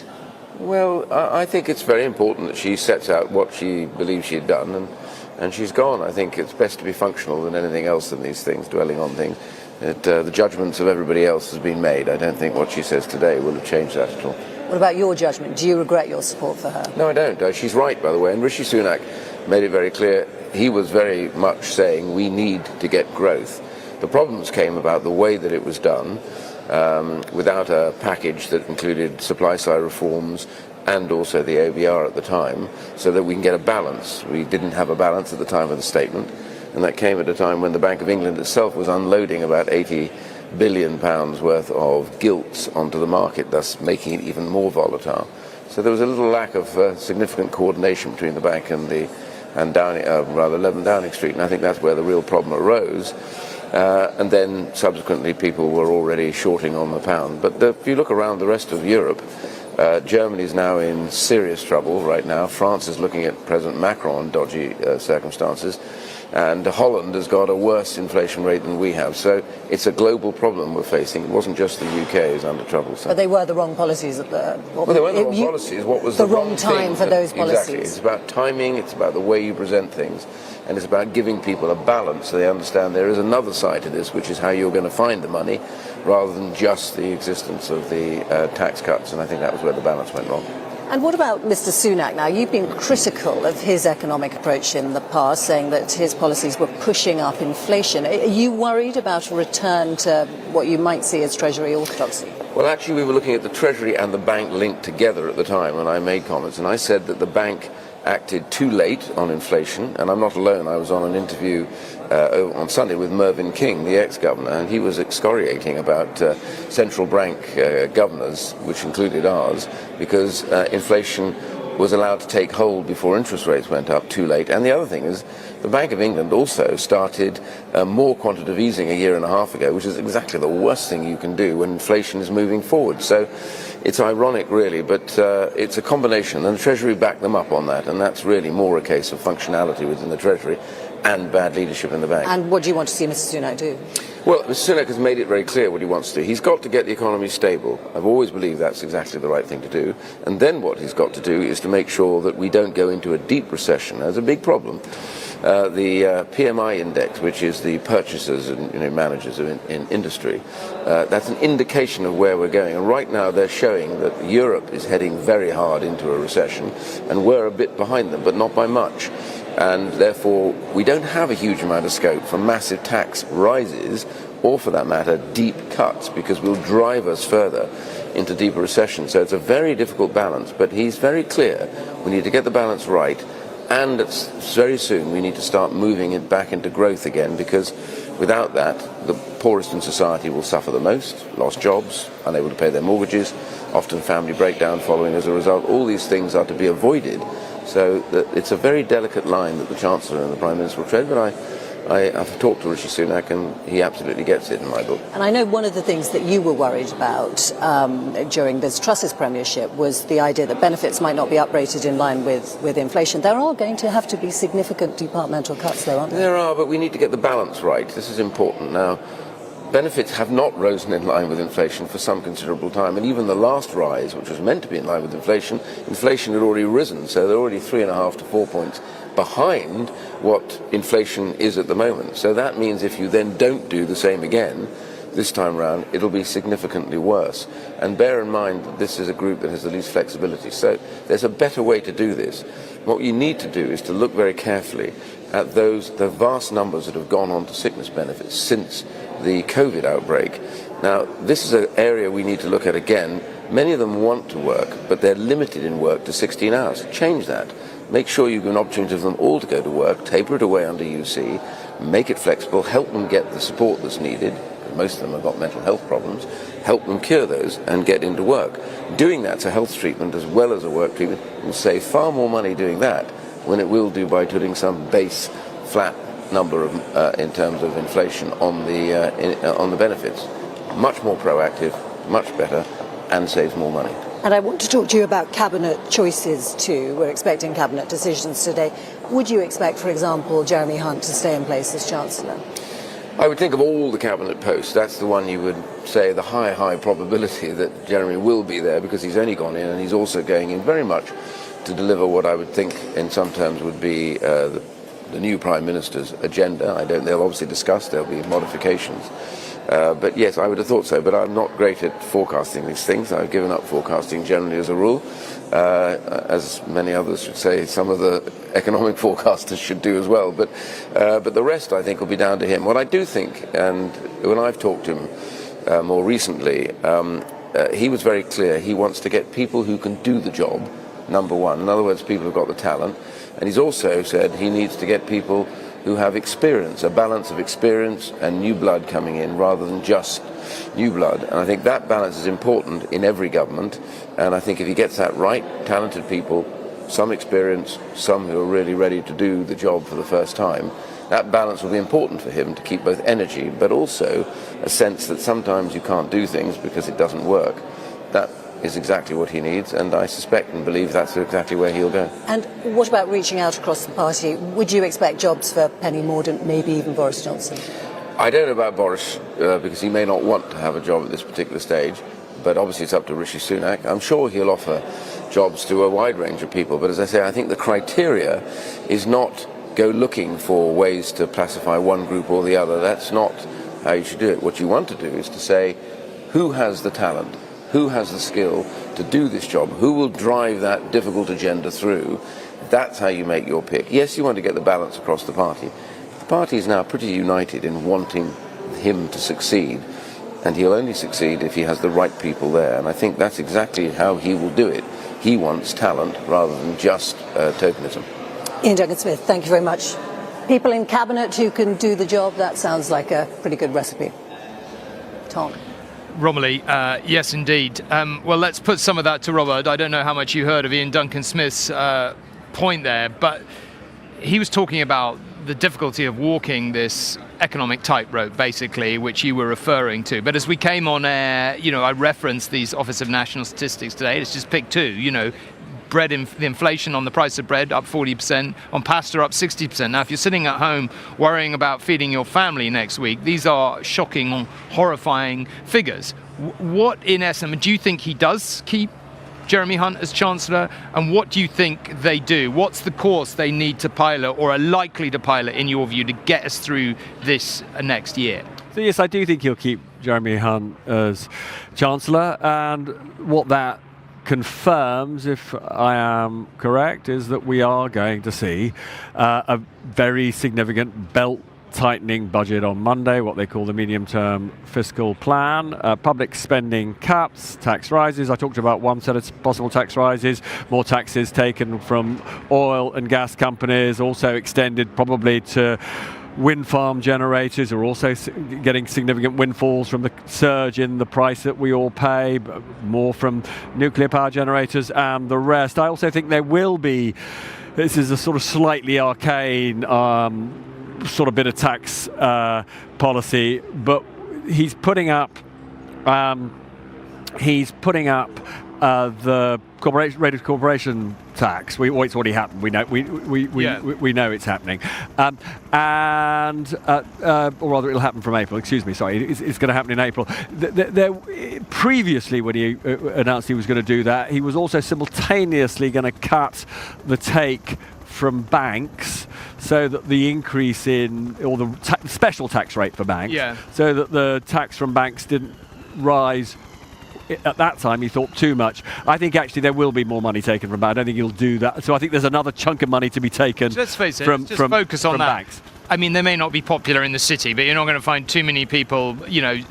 Well, I think it's very important that she sets out what she believes she had done, and she's gone. I think it's best to be functional than anything else in these things, dwelling on things. The judgments of everybody else has been made. I don't think what she says today will have changed that at all. What about your judgment? Do you regret your support for her? No, I don't. She's right, by the way, and Rishi Sunak made it very clear. He was very much saying we need to get growth. The problems came about the way that it was done. Without a package that included supply-side reforms and also the OBR at the time, so that we can get a balance. We didn't have a balance at the time of the statement, and that came at a time when the Bank of England itself was unloading about £80 billion worth of gilts onto the market, thus making it even more volatile. So there was a little lack of significant coordination between the bank and 11 Downing Street, and I think that's where the real problem arose. And then subsequently people were already shorting on the pound. But if you look around the rest of Europe, Germany is now in serious trouble right now. France is looking at President Macron in dodgy circumstances. And Holland has got a worse inflation rate than we have. So it's a global problem we're facing. It wasn't just the UK who's under trouble. So. But they were the wrong policies at the... Well, they weren't the wrong policies. What was the wrong time for those policies? Exactly. It's about timing. It's about the way you present things. And it's about giving people a balance so they understand there is another side to this, which is how you're going to find the money, rather than just the existence of the tax cuts. And I think that was where the balance went wrong. And what about Mr Sunak now? You've been critical of his economic approach in the past, saying that his policies were pushing up inflation. Are you worried about a return to what you might see as Treasury orthodoxy? Well, actually, we were looking at the Treasury and the bank linked together at the time when I made comments, and I said that the bank acted too late on inflation, and I'm not alone. I was on an interview on Sunday with Mervyn King, the ex-governor, and he was excoriating about central bank governors, which included ours, because inflation was allowed to take hold before interest rates went up too late. And the other thing is, the Bank of England also started more quantitative easing a year and a half ago, which is exactly the worst thing you can do when inflation is moving forward. So it's ironic, really, but it's a combination, and the Treasury backed them up on that, and that's really more a case of functionality within the Treasury and bad leadership in the bank. And what do you want to see Mr Sunak do? Well, Mr Sunak has made it very clear what he wants to do. He's got to get the economy stable. I've always believed that's exactly the right thing to do. And then what he's got to do is to make sure that we don't go into a deep recession. There's a big problem. The PMI index, which is the purchasers and managers in industry, that's an indication of where we're going. And right now they're showing that Europe is heading very hard into a recession, and we're a bit behind them, but not by much. And therefore we don't have a huge amount of scope for massive tax rises, or for that matter deep cuts, because we'll drive us further into deeper recession. So it's a very difficult balance, but he's very clear we need to get the balance right, and very soon we need to start moving it back into growth again, because without that the poorest in society will suffer the most. Lost jobs, unable to pay their mortgages, often family breakdown following as a result. All these things are to be avoided. So it's a very delicate line that the Chancellor and the Prime Minister will tread, but I've talked to Rishi Sunak and he absolutely gets it in my book. And I know one of the things that you were worried about during Liz Truss's premiership was the idea that benefits might not be uprated in line with inflation. There are going to have to be significant departmental cuts there, aren't there? There are, but we need to get the balance right. This is important. Now, benefits have not risen in line with inflation for some considerable time, and even the last rise, which was meant to be in line with inflation, inflation had already risen, so they're already 3.5 to 4 points behind what inflation is at the moment. So that means if you then don't do the same again this time round, it'll be significantly worse. And bear in mind that this is a group that has the least flexibility, so there's a better way to do this. What you need to do is to look very carefully at the vast numbers that have gone on to sickness benefits since the COVID outbreak. Now, this is an area we need to look at again. Many of them want to work, but they're limited in work to 16 hours. Change that. Make sure you give an opportunity for them all to go to work, taper it away under UC, make it flexible, help them get the support that's needed. Most of them have got mental health problems. Help them cure those and get into work. Doing that's a health treatment as well as a work treatment will save far more money doing that than it will do by putting some base flat number of, in terms of inflation on the benefits. Much more proactive, much better, and saves more money. And I want to talk to you about cabinet choices too. We're expecting cabinet decisions today. Would you expect, for example, Jeremy Hunt to stay in place as Chancellor? I would think of all the cabinet posts, that's the one you would say the high probability that Jeremy will be there, because he's only gone in and he's also going in very much to deliver what I would think in some terms would be the new Prime Minister's agenda. They'll obviously discuss, there'll be modifications. But yes, I would have thought so, but I'm not great at forecasting these things. I've given up forecasting generally as a rule. As many others should say, some of the economic forecasters should do as well. But the rest, I think, will be down to him. What I do think, and when I've talked to him more recently, he was very clear. He wants to get people who can do the job, number one. In other words, people who've got the talent. And he's also said he needs to get people who have experience, a balance of experience and new blood coming in rather than just new blood. And I think that balance is important in every government. And I think if he gets that right, talented people, some experience, some who are really ready to do the job for the first time, that balance will be important for him to keep both energy but also a sense that sometimes you can't do things because it doesn't work. That is exactly what he needs, and I suspect and believe that's exactly where he'll go. And what about reaching out across the party? Would you expect jobs for Penny Mordaunt, maybe even Boris Johnson? I don't know about Boris, because he may not want to have a job at this particular stage, but obviously it's up to Rishi Sunak. I'm sure he'll offer jobs to a wide range of people, but as I say, I think the criteria is not go looking for ways to classify one group or the other. That's not how you should do it. What you want to do is to say, who has the talent? Who has the skill to do this job? Who will drive that difficult agenda through? That's how you make your pick. Yes, you want to get the balance across the party. The party is now pretty united in wanting him to succeed, and he'll only succeed if he has the right people there. And I think that's exactly how he will do it. He wants talent rather than just tokenism. Ian Duncan-Smith, thank you very much. People in cabinet who can do the job, that sounds like a pretty good recipe. Tom. Romilly, yes, indeed. Well, let's put some of that to Robert. I don't know how much you heard of Ian Duncan-Smith's point there, but he was talking about the difficulty of walking this economic tightrope, basically, which you were referring to. But as we came on air, I referenced these Office of National Statistics today. Let's just pick two, bread, the inflation on the price of bread up 40%, on pasta up 60%. Now, if you're sitting at home worrying about feeding your family next week, these are shocking, horrifying figures. What, in essence, do you think he does keep Jeremy Hunt as Chancellor, and what do you think they do? What's the course they need to pilot or are likely to pilot, in your view, to get us through this next year? So yes, I do think he'll keep Jeremy Hunt as Chancellor, and what that confirms, if I am correct, is that we are going to see a very significant belt tightening budget on Monday, what they call the medium-term fiscal plan, public spending cuts, tax rises. I talked about one set of possible tax rises, more taxes taken from oil and gas companies, also extended probably to wind farm generators are also getting significant windfalls from the surge in the price that we all pay, more from nuclear power generators and the rest. I also think there will be, this is a sort of slightly arcane sort of bit of tax policy, but he's putting up the rate of corporation tax. It's already happened. We know it's happening, or rather, it'll happen from April. Excuse me. Sorry, it's going to happen in April. Previously, when he announced he was going to do that, he was also simultaneously going to cut the take from banks, so that the increase in, or the special tax rate for banks, so that the tax from banks didn't rise. At that time, he thought too much. I think actually there will be more money taken from banks. I don't think he'll do that. So I think there's another chunk of money to be taken. Let's face it, from focus on that. Banks. I mean, they may not be popular in the city, but you're not going to find too many people,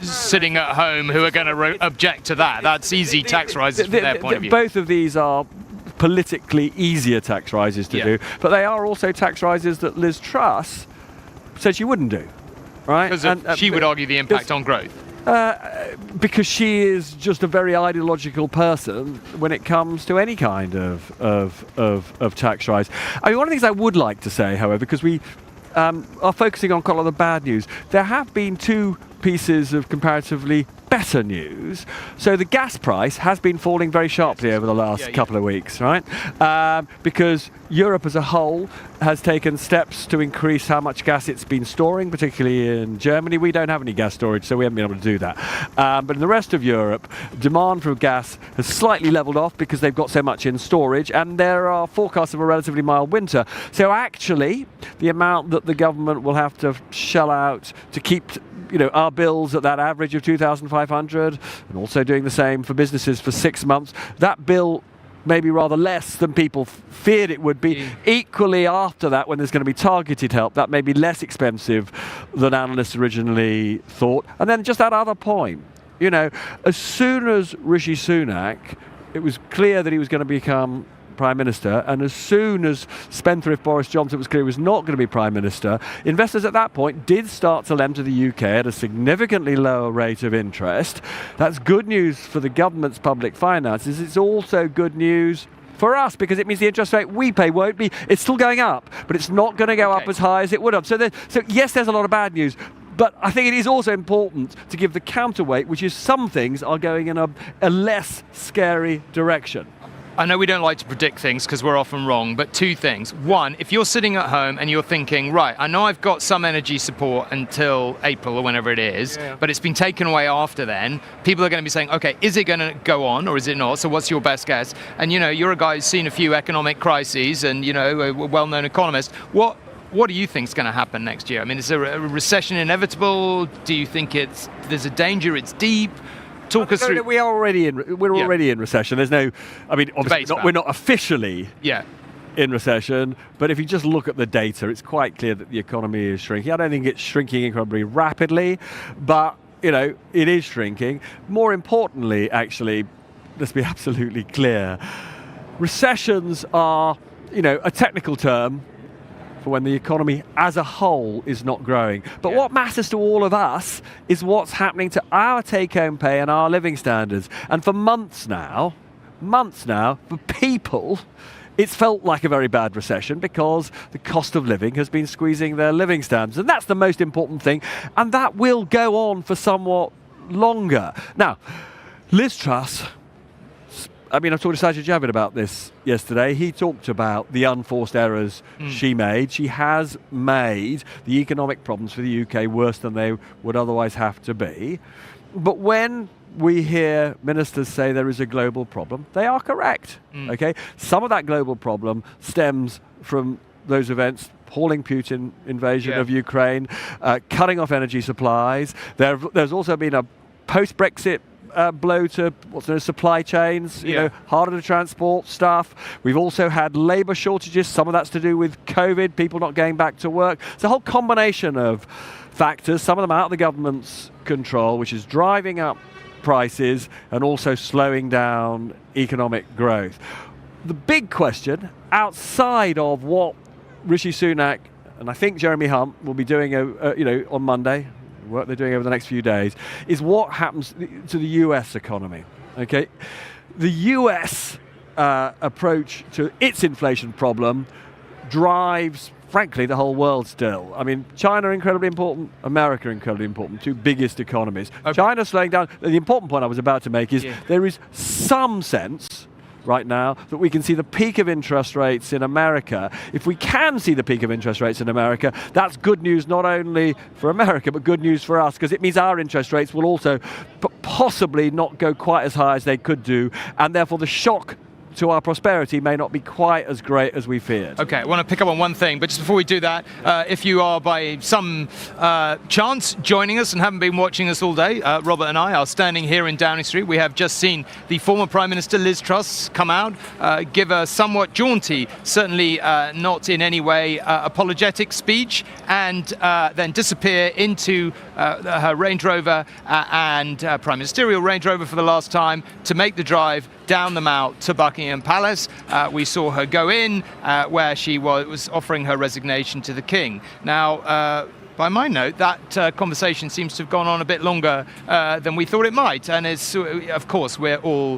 sitting at home who are going to object to that. That's easy tax rises from their point of view. Both of these are politically easier tax rises to do, but they are also tax rises that Liz Truss said she wouldn't do, right? Because she would argue the impact on growth. Because she is just a very ideological person when it comes to any kind of tax rise. I mean, one of the things I would like to say, however, because we are focusing on quite a lot of bad news, there have been two pieces of comparatively better news. So the gas price has been falling very sharply over the last couple of weeks, right? Because Europe as a whole has taken steps to increase how much gas it's been storing, particularly in Germany. We don't have any gas storage, so we haven't been able to do that. But in the rest of Europe, demand for gas has slightly leveled off because they've got so much in storage, and there are forecasts of a relatively mild winter. So actually, the amount that the government will have to shell out to keep our bills at that average of 2,500, and also doing the same for businesses for 6 months, that bill may be rather less than people feared it would be. Equally, after that, when there's going to be targeted help, that may be less expensive than analysts originally thought. And then just that other point, as soon as Rishi Sunak, it was clear that he was going to become Prime Minister, and as soon as spendthrift Boris Johnson was clear he was not going to be Prime Minister, investors at that point did start to lend to the UK at a significantly lower rate of interest. That's good news for the government's public finances. It's also good news for us, because it means the interest rate we pay won't be, it's still going up, but it's not going to go up as high as it would have. So yes, there's a lot of bad news, but I think it is also important to give the counterweight, which is some things are going in a less scary direction. I know we don't like to predict things because we're often wrong, but two things. One, if you're sitting at home and you're thinking, right, I know I've got some energy support until April or whenever it is, but it's been taken away after then, people are going to be saying, okay, is it going to go on or is it not? So what's your best guess? And you're a guy who's seen a few economic crises and, a well-known economist. What do you think is going to happen next year? I mean, is a recession inevitable? Do you think there's a danger it's deep? Talk us through. We're already in recession. There's no, I mean, obviously we're not officially in recession, but if you just look at the data, it's quite clear that the economy is shrinking. I don't think it's shrinking incredibly rapidly, but it is shrinking. More importantly, actually, let's be absolutely clear, recessions are, a technical term for when the economy as a whole is not growing. But what matters to all of us is what's happening to our take-home pay and our living standards. And for months now, for people, it's felt like a very bad recession because the cost of living has been squeezing their living standards. And that's the most important thing. And that will go on for somewhat longer. Now, Liz Truss, I mean, I talked to Sajid Javid about this yesterday. He talked about the unforced errors she made. She has made the economic problems for the UK worse than they would otherwise have to be. But when we hear ministers say there is a global problem, they are correct. Okay, some of that global problem stems from those events, appalling Putin invasion of Ukraine, cutting off energy supplies. There's also been a post-Brexit blow to what's known as supply chains, harder to transport stuff. We've also had labour shortages. Some of that's to do with COVID, people not going back to work. It's a whole combination of factors, some of them out of the government's control, which is driving up prices and also slowing down economic growth. The big question, outside of what Rishi Sunak and I think Jeremy Hunt will be doing on Monday, work they're doing over the next few days, is what happens to the US economy. Okay, the US approach to its inflation problem drives, frankly, the whole world still. I mean, China incredibly important, America incredibly important, two biggest economies. Okay. China slowing down. The important point I was about to make is there is some sense right now that we can see the peak of interest rates in America. If we can see the peak of interest rates in America, that's good news not only for America, but good news for us, because it means our interest rates will also possibly not go quite as high as they could do, and therefore the shock to our prosperity may not be quite as great as we feared. Okay, I want to pick up on one thing, but just before we do that, if you are by some chance joining us and haven't been watching us all day, Robert and I are standing here in Downing Street. We have just seen the former Prime Minister Liz Truss come out, give a somewhat jaunty, certainly not in any way apologetic speech, and then disappear into her Range Rover and Prime Ministerial Range Rover for the last time to make the drive down the Mall to Buckingham Palace. We saw her go in where she was offering her resignation to the King. Now, by my note, that conversation seems to have gone on a bit longer than we thought it might. And it's, of course, we're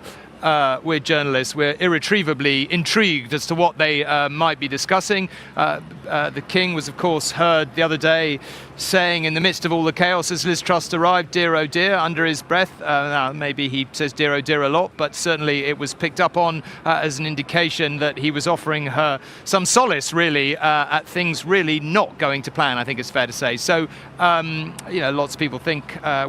journalists. We're irretrievably intrigued as to what they might be discussing. The King was, of course, heard the other day saying in the midst of all the chaos as Liz Truss arrived, "Dear, oh dear," under his breath. Now, maybe he says "dear, oh dear" a lot, but certainly it was picked up on as an indication that he was offering her some solace, really, at things really not going to plan, I think it's fair to say. So, lots of people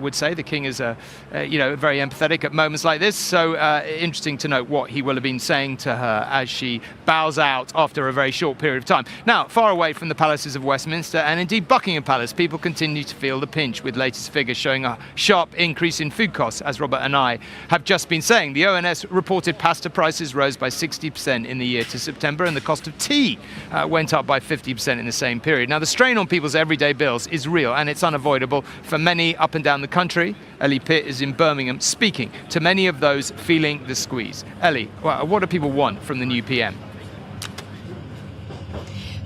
would say the King is very empathetic at moments like this. So interesting to note what he will have been saying to her as she bows out after a very short period of time. Now, far away from the palaces of Westminster and indeed Buckingham Palace, people continue to feel the pinch, with latest figures showing a sharp increase in food costs, as Robert and I have just been saying. The ONS reported pasta prices rose by 60% in the year to September, and the cost of tea went up by 50% in the same period. Now, the strain on people's everyday bills is real, and it's unavoidable for many up and down the country. Ellie Pitt is in Birmingham speaking to many of those feeling the squeeze. Ellie, what do people want from the new PM?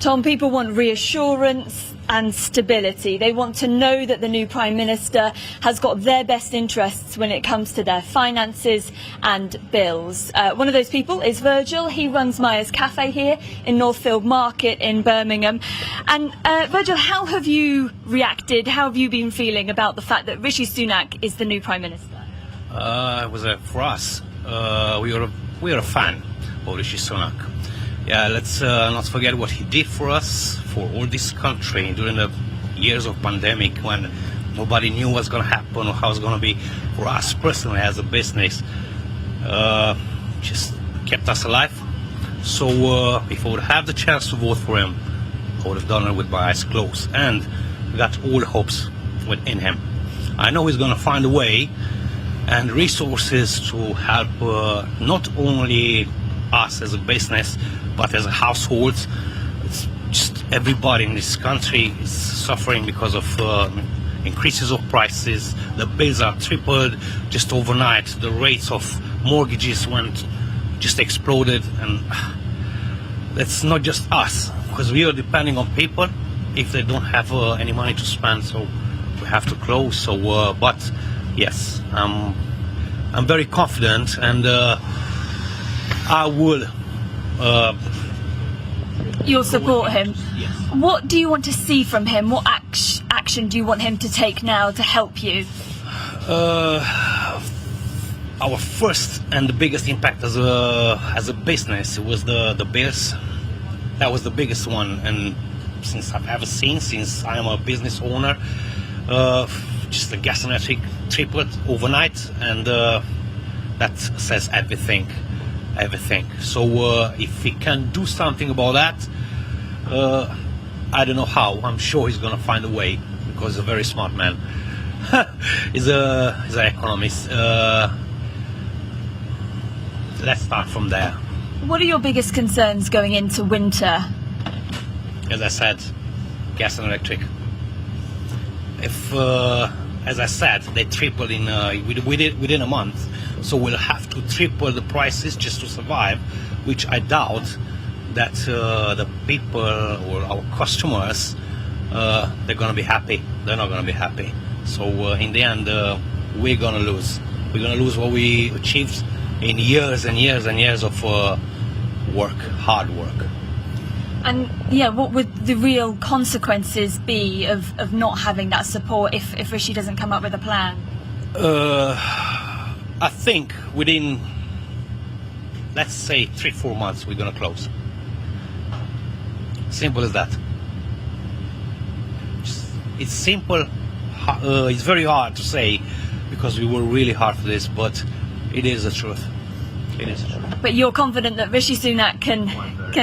Tom, people want reassurance and stability. They want to know that the new Prime Minister has got their best interests when it comes to their finances and bills. One of those people is Virgil. He runs Myers Cafe here in Northfield Market in Birmingham. And Virgil, how have you reacted? How have you been feeling about the fact that Rishi Sunak is the new Prime Minister? It was for us. We are a fan of Rishi Sunak. Yeah, let's not forget what he did for us, for all this country during the years of pandemic when nobody knew what's going to happen or how it's going to be. For us personally as a business, just kept us alive. So if I would have the chance to vote for him, I would have done it with my eyes closed, and got all the hopes within him. I know he's going to find a way and resources to help not only us as a business, but as a household. It's just everybody in this country is suffering because of increases of prices. The bills are tripled just overnight. The rates of mortgages just exploded, and that's not just us, because we are depending on people if they don't have any money to spend, so we have to close. So, but yes, I'm very confident, and I will. You'll support him? Yes. What do you want to see from him? What action do you want him to take now to help you? Our first and the biggest impact as a business was the bills. That was the biggest one, and since I've ever seen, since I am a business owner, just the gas and electric tripled overnight, and that says everything. So if he can do something about that, I don't know how. I'm sure he's going to find a way, because he's a very smart man. he's an economist. Let's start from there. What are your biggest concerns going into winter? As I said, gas and electric. If, as I said, they tripled within a month, so we'll have to triple the prices just to survive, which I doubt that the people or our customers, they're going to be happy. They're not going to be happy. So in the end, we're going to lose. We're going to lose what we achieved in years and years and years of work, hard work. And yeah, what would the real consequences be of not having that support if Rishi doesn't come up with a plan? I think within let's say 3-4 months, we're going to close. Simple as that. It's simple. It's very hard to say because we were really hard for this, but it is the truth. It is the truth. But you're confident that Rishi Sunak can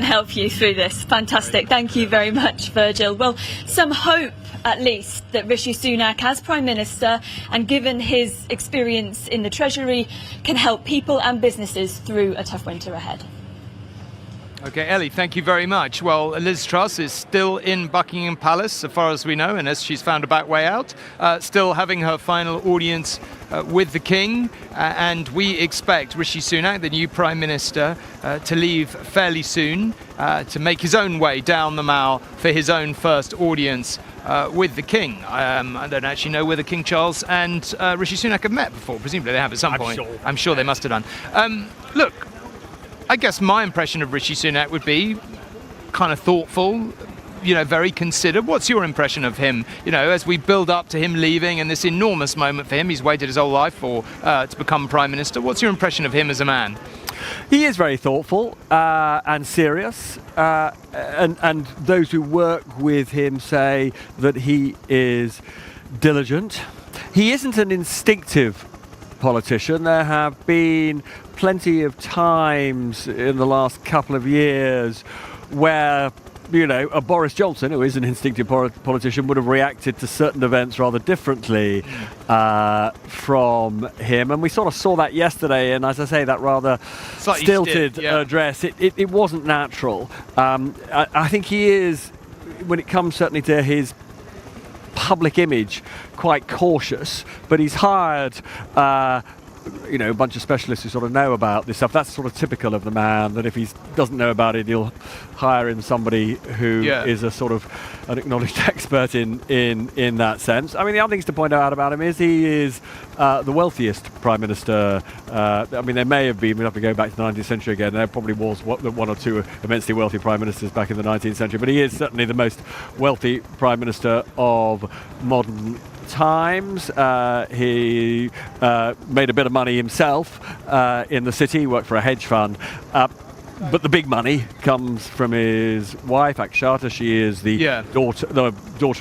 help you through this. Fantastic. Thank you very much, Virgil. Well, some hope at least that Rishi Sunak as Prime Minister, and given his experience in the Treasury, can help people and businesses through a tough winter ahead. Okay, Ellie, thank you very much. Well, Liz Truss is still in Buckingham Palace, so far as we know, unless she's found a back way out, still having her final audience with the King, and we expect Rishi Sunak, the new Prime Minister, to leave fairly soon to make his own way down the Mall for his own first audience with the King. I don't actually know whether King Charles and Rishi Sunak have met before. Presumably they have at some point. I'm sure they must have done. Look, I guess my impression of Rishi Sunak would be kind of thoughtful, very considered. What's your impression of him, as we build up to him leaving and this enormous moment for him? He's waited his whole life for to become Prime Minister. What's your impression of him as a man? He is very thoughtful and serious, and those who work with him say that he is diligent. He isn't an instinctive politician. There have been plenty of times in the last couple of years where a Boris Johnson, who is an instinctive politician, would have reacted to certain events rather differently from him. And we sort of saw that yesterday, and as I say, that rather slightly stilted address. It wasn't natural. I think he is, when it comes certainly to his public image, quite cautious, but he's hired a bunch of specialists who sort of know about this stuff. That's sort of typical of the man, that if he doesn't know about it, he'll hire in somebody who is a sort of an acknowledged expert in that sense. I mean, the other things to point out about him is he is the wealthiest Prime Minister. There may have been, we'd have to go back to the 19th century again, there probably was one or two immensely wealthy Prime Ministers back in the 19th century, but he is certainly the most wealthy Prime Minister of modern times. He made a bit of money himself in the city. He worked for a hedge fund. But the big money comes from his wife, Akshata. She is the daughter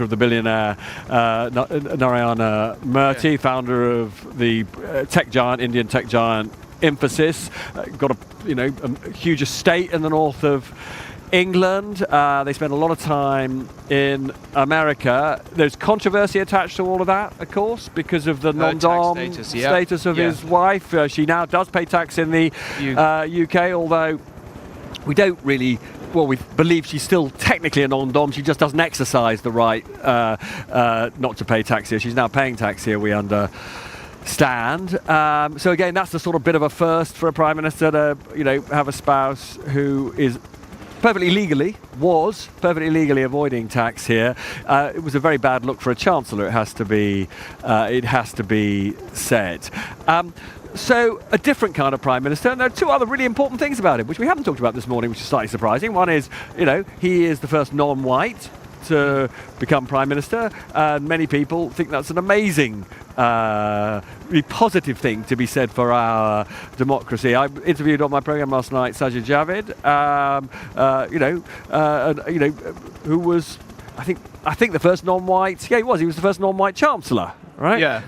of the billionaire Narayana Murthy, founder of the Indian tech giant Infosys. Got a huge estate in the north of England. They spend a lot of time in America. There's controversy attached to all of that, of course, because of the non-dom status of his wife. She now does pay tax in the UK, although we don't really, we believe she's still technically a non-dom. She just doesn't exercise the right not to pay tax here. She's now paying tax here, we understand. So again, that's the sort of bit of a first for a Prime Minister to, have a spouse who is perfectly legally avoiding tax here. It was a very bad look for a Chancellor, it has to be said. So a different kind of Prime Minister, and there are two other really important things about him, which we haven't talked about this morning, which is slightly surprising. One is, he is the first non-white to become Prime Minister, and many people think that's an amazing, really positive thing to be said for our democracy. I interviewed on my programme last night Sajid Javid, who was, I think the first non-white. He was the first non-white Chancellor. Right? Yeah.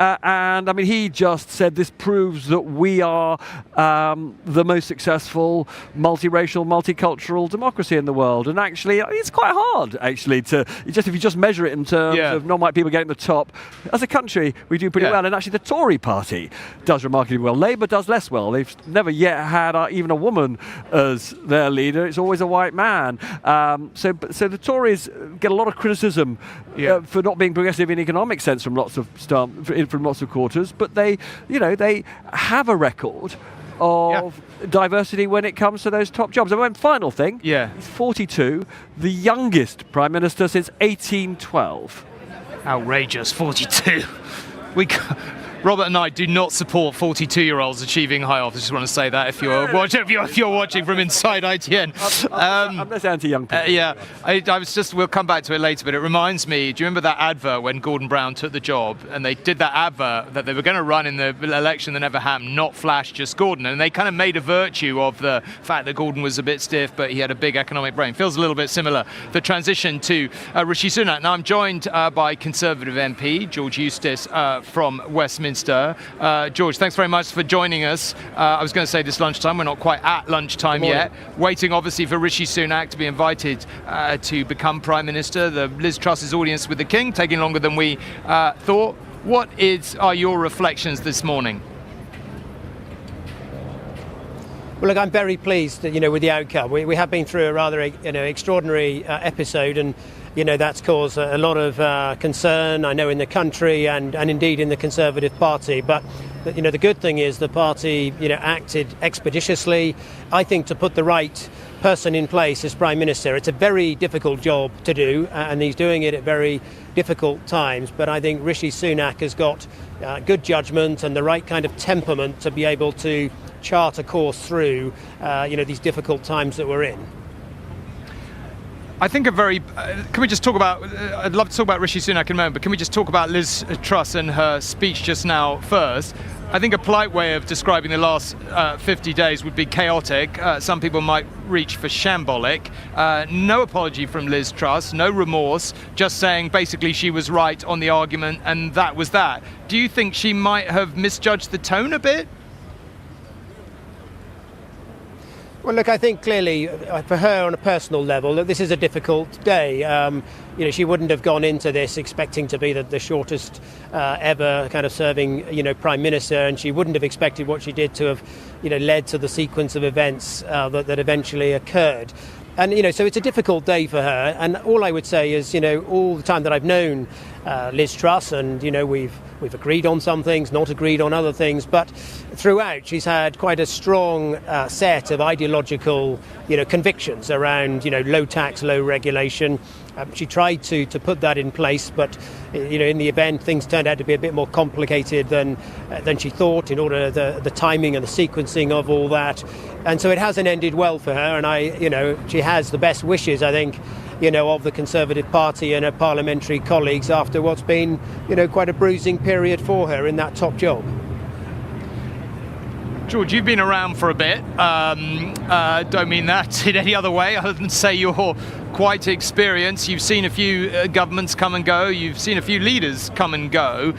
And I mean, he just said this proves that we are the most successful multiracial, multicultural democracy in the world. And actually, it's quite hard, actually, if you just measure it in terms of non-white people getting the top. As a country, we do pretty well. And actually, the Tory party does remarkably well. Labour does less well. They've never yet had even a woman as their leader. It's always a white man. So the Tories get a lot of criticism for not being progressive in economic sense from lots of quarters, but they have a record of diversity when it comes to those top jobs. And one final thing, he's 42, the youngest Prime Minister since 1812. Outrageous, 42. Robert and I do not support 42-year-olds achieving high office. I just want to say that if you're watching from inside ITN. I'm less anti-young people. Yeah, I was just. We'll come back to it later, but it reminds me. Do you remember that advert when Gordon Brown took the job, and they did that advert that they were going to run in the election that never happened, not Flash, just Gordon, and they kind of made a virtue of the fact that Gordon was a bit stiff, but he had a big economic brain. Feels a little bit similar. The transition to Rishi Sunak. Now I'm joined by Conservative MP George Eustice from Westminster. George, thanks very much for joining us. I was going to say this lunchtime. We're not quite at lunchtime yet. Waiting, obviously, for Rishi Sunak to be invited to become Prime Minister. The Liz Truss's audience with the King taking longer than we thought. What are your reflections this morning? Well, look, I'm very pleased, with the outcome. We have been through a rather, extraordinary episode, and that's caused a lot of concern, I know, in the country and indeed in the Conservative Party. But the good thing is the party, acted expeditiously, I think, to put the right person in place as Prime Minister. It's a very difficult job to do, and he's doing it at very difficult times. But I think Rishi Sunak has got good judgment and the right kind of temperament to be able to chart a course through, these difficult times that we're in. I think can we just talk about, I'd love to talk about Rishi Sunak in a moment, but can we just talk about Liz Truss and her speech just now first? I think a polite way of describing the last 50 days would be chaotic. Some people might reach for shambolic. No apology from Liz Truss, no remorse, just saying basically she was right on the argument and that was that. Do you think she might have misjudged the tone a bit? Well, look, I think clearly for her on a personal level, look, this is a difficult day. She wouldn't have gone into this expecting to be the shortest ever kind of serving, Prime Minister, and she wouldn't have expected what she did to have, led to the sequence of events that eventually occurred. And, so it's a difficult day for her. And all I would say is, all the time that I've known Liz Truss, and, we've agreed on some things, not agreed on other things, but throughout she's had quite a strong set of ideological, convictions around, low tax, low regulation. She tried to put that in place, but in the event things turned out to be a bit more complicated than she thought in order the timing and the sequencing of all that, and so it hasn't ended well for her. And she has the best wishes, I think, of the Conservative Party and her parliamentary colleagues after what's been quite a bruising period for her in that top job. George, you've been around for a bit. Don't mean that in any other way other than say you're quite experienced. You've seen a few governments come and go. You've seen a few leaders come and go.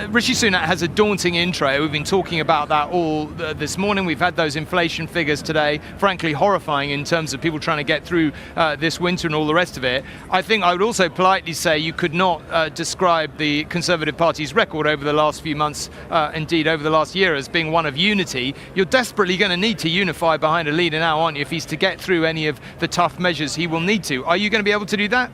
Rishi Sunak has a daunting intro. We've been talking about that all this morning. We've had those inflation figures today, frankly horrifying in terms of people trying to get through this winter and all the rest of it. I think I would also politely say you could not describe the Conservative Party's record over the last few months, indeed over the last year, as being one of unity. You're desperately going to need to unify behind a leader now, aren't you, if he's to get through any of the tough measures he will need to. Are you going to be able to do that?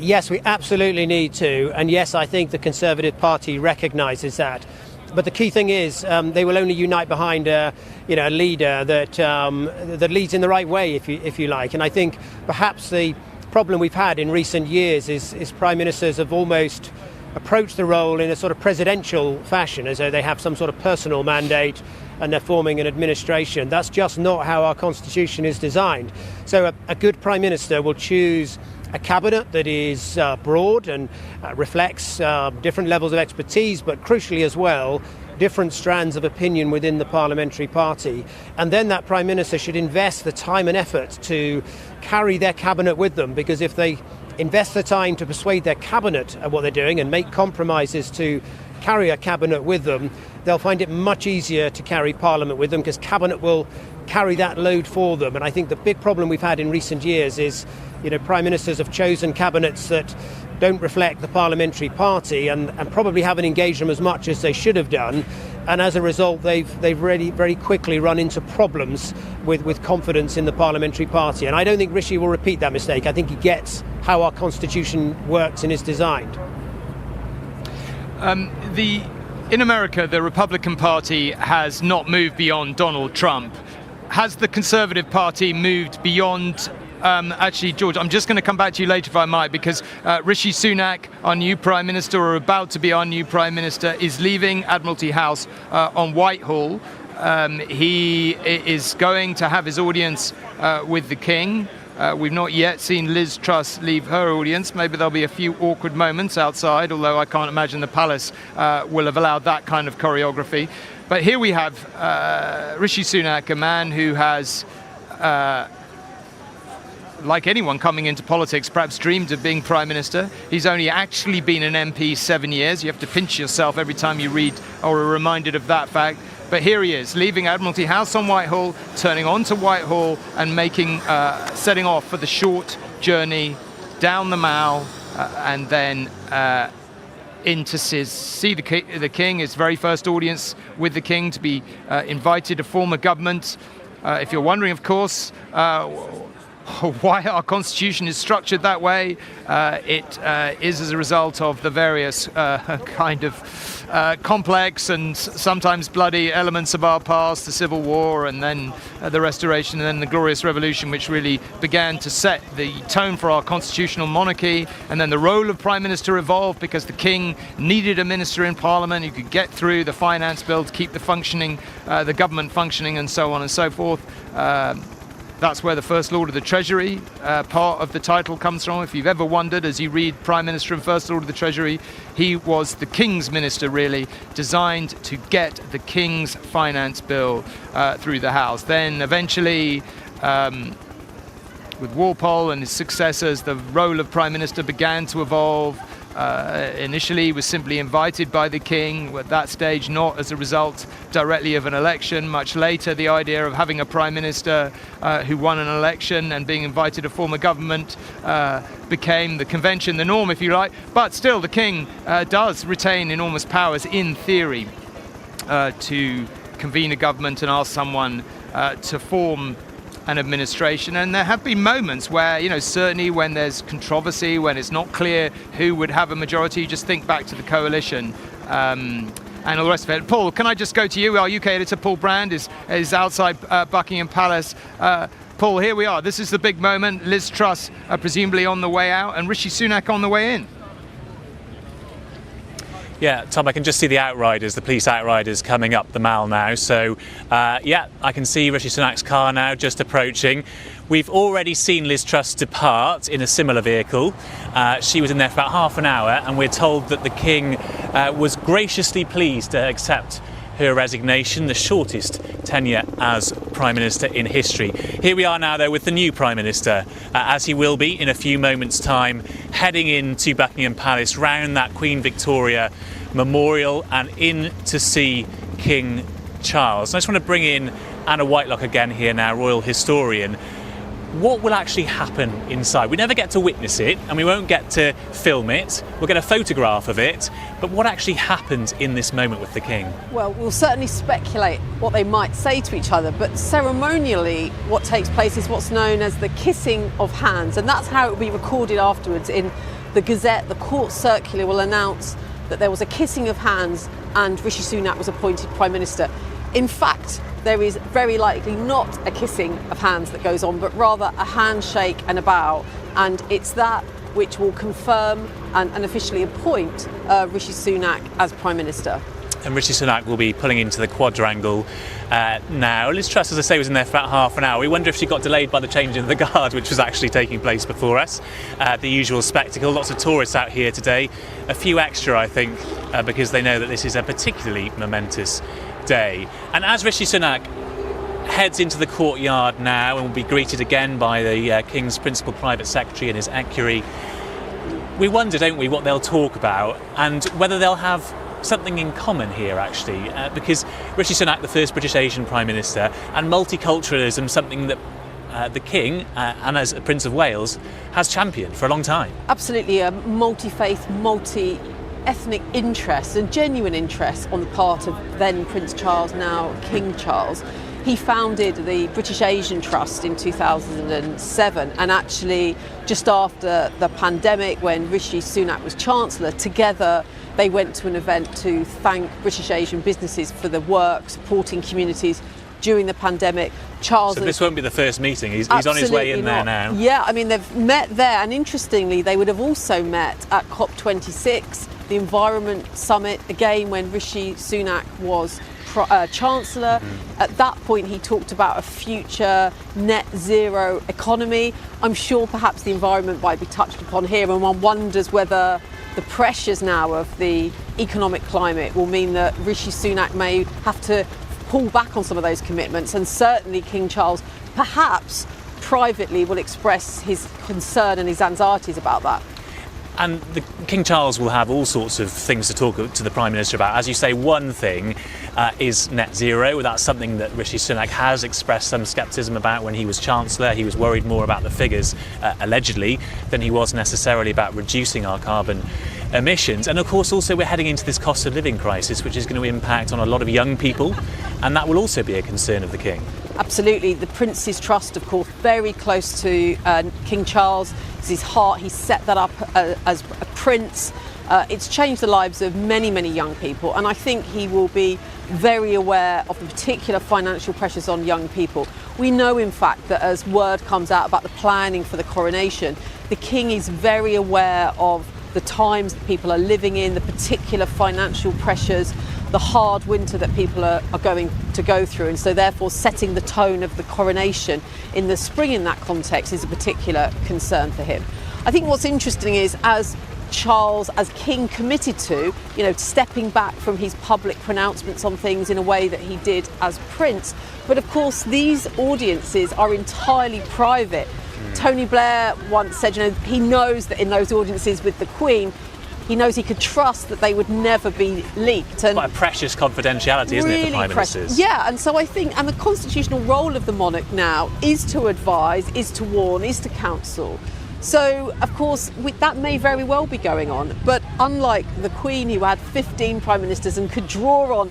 Yes, we absolutely need to. And yes, I think the Conservative Party recognises that. But the key thing is they will only unite behind a leader that leads in the right way, if you like. And I think perhaps the problem we've had in recent years is Prime Ministers have almost approached the role in a sort of presidential fashion, as though they have some sort of personal mandate and they're forming an administration. That's just not how our constitution is designed. So a good Prime Minister will choose a cabinet that is broad and reflects different levels of expertise, but crucially as well, different strands of opinion within the parliamentary party. And then that Prime Minister should invest the time and effort to carry their cabinet with them, because if they invest the time to persuade their cabinet of what they're doing and make compromises to carry a cabinet with them, they'll find it much easier to carry Parliament with them, because cabinet will carry that load for them. And I think the big problem we've had in recent years is, Prime Ministers have chosen cabinets that don't reflect the parliamentary party and probably haven't engaged them as much as they should have done. And as a result, they've really very quickly run into problems with confidence in the parliamentary party. And I don't think Rishi will repeat that mistake. I think he gets how our constitution works and is designed. In America, the Republican Party has not moved beyond Donald Trump. Has the Conservative Party moved beyond Actually, George, I'm just going to come back to you later if I might, because Rishi Sunak, our new Prime Minister, or about to be our new Prime Minister, is leaving Admiralty House on Whitehall. He is going to have his audience with the King. We've not yet seen Liz Truss leave her audience. Maybe there'll be a few awkward moments outside, although I can't imagine the palace will have allowed that kind of choreography. But here we have Rishi Sunak, a man who has, like anyone coming into politics, perhaps dreamed of being Prime Minister. He's only actually been an MP 7 years. You have to pinch yourself every time you read or are reminded of that fact. But here he is, leaving Admiralty House on Whitehall, turning onto Whitehall and setting off for the short journey down the Mall and then in to see the King, his very first audience with the King, to be invited to form a government. If you're wondering, of course, why our constitution is structured that way, it is as a result of the various kind of complex and sometimes bloody elements of our past, the Civil War and then the Restoration and then the Glorious Revolution, which really began to set the tone for our constitutional monarchy. And then the role of Prime Minister evolved because the King needed a minister in Parliament who could get through the finance bill to keep the government functioning and so on and so forth. That's where the First Lord of the Treasury part of the title comes from. If you've ever wondered, as you read Prime Minister and First Lord of the Treasury, he was the King's minister, really, designed to get the King's finance bill through the House. Then eventually, with Walpole and his successors, the role of Prime Minister began to evolve. Initially he was simply invited by the King, at that stage not as a result directly of an election. Much later, the idea of having a Prime Minister who won an election and being invited to form a government became the convention, the norm, if you like. But still, the King does retain enormous powers in theory to convene a government and ask someone to form an administration. And there have been moments where, certainly when there's controversy, when it's not clear who would have a majority, just think back to the coalition and all the rest of it. Paul, can I just go to you? Our UK editor, Paul Brand, is outside Buckingham Palace. Paul, here we are. This is the big moment. Liz Truss presumably on the way out and Rishi Sunak on the way in. Yeah, Tom, I can just see the outriders, the police outriders coming up the Mall now. So, yeah, I can see Rishi Sunak's car now just approaching. We've already seen Liz Truss depart in a similar vehicle. She was in there for about half an hour, and we're told that the King was graciously pleased to accept her resignation, the shortest tenure as Prime Minister in history. Here we are now, though, with the new Prime Minister, as he will be in a few moments' time, heading into Buckingham Palace, round that Queen Victoria Memorial and in to see King Charles. And I just want to bring in Anna Whitelock again here now, royal historian. What will actually happen inside? We never get to witness it and we won't get to film it. We'll get a photograph of it. But what actually happens in this moment with the King? Well, we'll certainly speculate what they might say to each other, but ceremonially what takes place is what's known as the kissing of hands, and that's how it will be recorded afterwards. In the Gazette, the court circular will announce that there was a kissing of hands and Rishi Sunak was appointed Prime Minister. In fact, there is very likely not a kissing of hands that goes on, but rather a handshake and a bow. And it's that which will confirm and officially appoint Rishi Sunak as Prime Minister. And Rishi Sunak will be pulling into the quadrangle now. Liz Truss, as I say, was in there for about half an hour. We wonder if she got delayed by the change in the guard, which was actually taking place before us. The usual spectacle. Lots of tourists out here today. A few extra, I think, because they know that this is a particularly momentous day. And as Rishi Sunak heads into the courtyard now and will be greeted again by the King's principal private secretary and his equerry, we wonder, don't we, what they'll talk about and whether they'll have something in common here, actually, because Rishi Sunak, the first British Asian Prime Minister, and multiculturalism, something that the King, and as Prince of Wales, has championed for a long time. Absolutely, a multi-faith, multi-ethnic interest and genuine interest on the part of then Prince Charles, now King Charles. He founded the British Asian Trust in 2007, and actually just after the pandemic, when Rishi Sunak was Chancellor, together they went to an event to thank British Asian businesses for the work, supporting communities during the pandemic. Charles. So this won't be the first meeting. He's on his way in there now. Yeah, I mean, they've met there, and interestingly, they would have also met at COP26, the Environment Summit, again when Rishi Sunak was Chancellor. At that point, he talked about a future net zero economy. I'm sure perhaps the environment might be touched upon here, and one wonders whether the pressures now of the economic climate will mean that Rishi Sunak may have to pull back on some of those commitments, and certainly King Charles perhaps privately will express his concern and his anxieties about that. And King Charles will have all sorts of things to talk to the Prime Minister about. As you say, one thing is net zero. That's something that Rishi Sunak has expressed some scepticism about when he was Chancellor. He was worried more about the figures, allegedly, than he was necessarily about reducing our carbon emissions. And of course, also we're heading into this cost of living crisis, which is going to impact on a lot of young people, and that will also be a concern of the King. Absolutely. The Prince's Trust, of course, very close to King Charles. It's his heart. He set that up as a prince. It's changed the lives of many, many young people, and I think he will be very aware of the particular financial pressures on young people. We know, in fact, that as word comes out about the planning for the coronation, the King is very aware of the times that people are living in, the particular financial pressures, the hard winter that people are going to go through, and so therefore setting the tone of the coronation in the spring in that context is a particular concern for him. I think what's interesting is, as Charles, as King, committed to, stepping back from his public pronouncements on things in a way that he did as Prince, but of course these audiences are entirely private. Tony Blair once said, he knows that in those audiences with the Queen, he knows he could trust that they would never be leaked. And quite a precious confidentiality, isn't it, for Prime Ministers? Yeah, and so I think, and the constitutional role of the monarch now is to advise, is to warn, is to counsel. So, of course, that may very well be going on. But unlike the Queen, who had 15 Prime Ministers and could draw on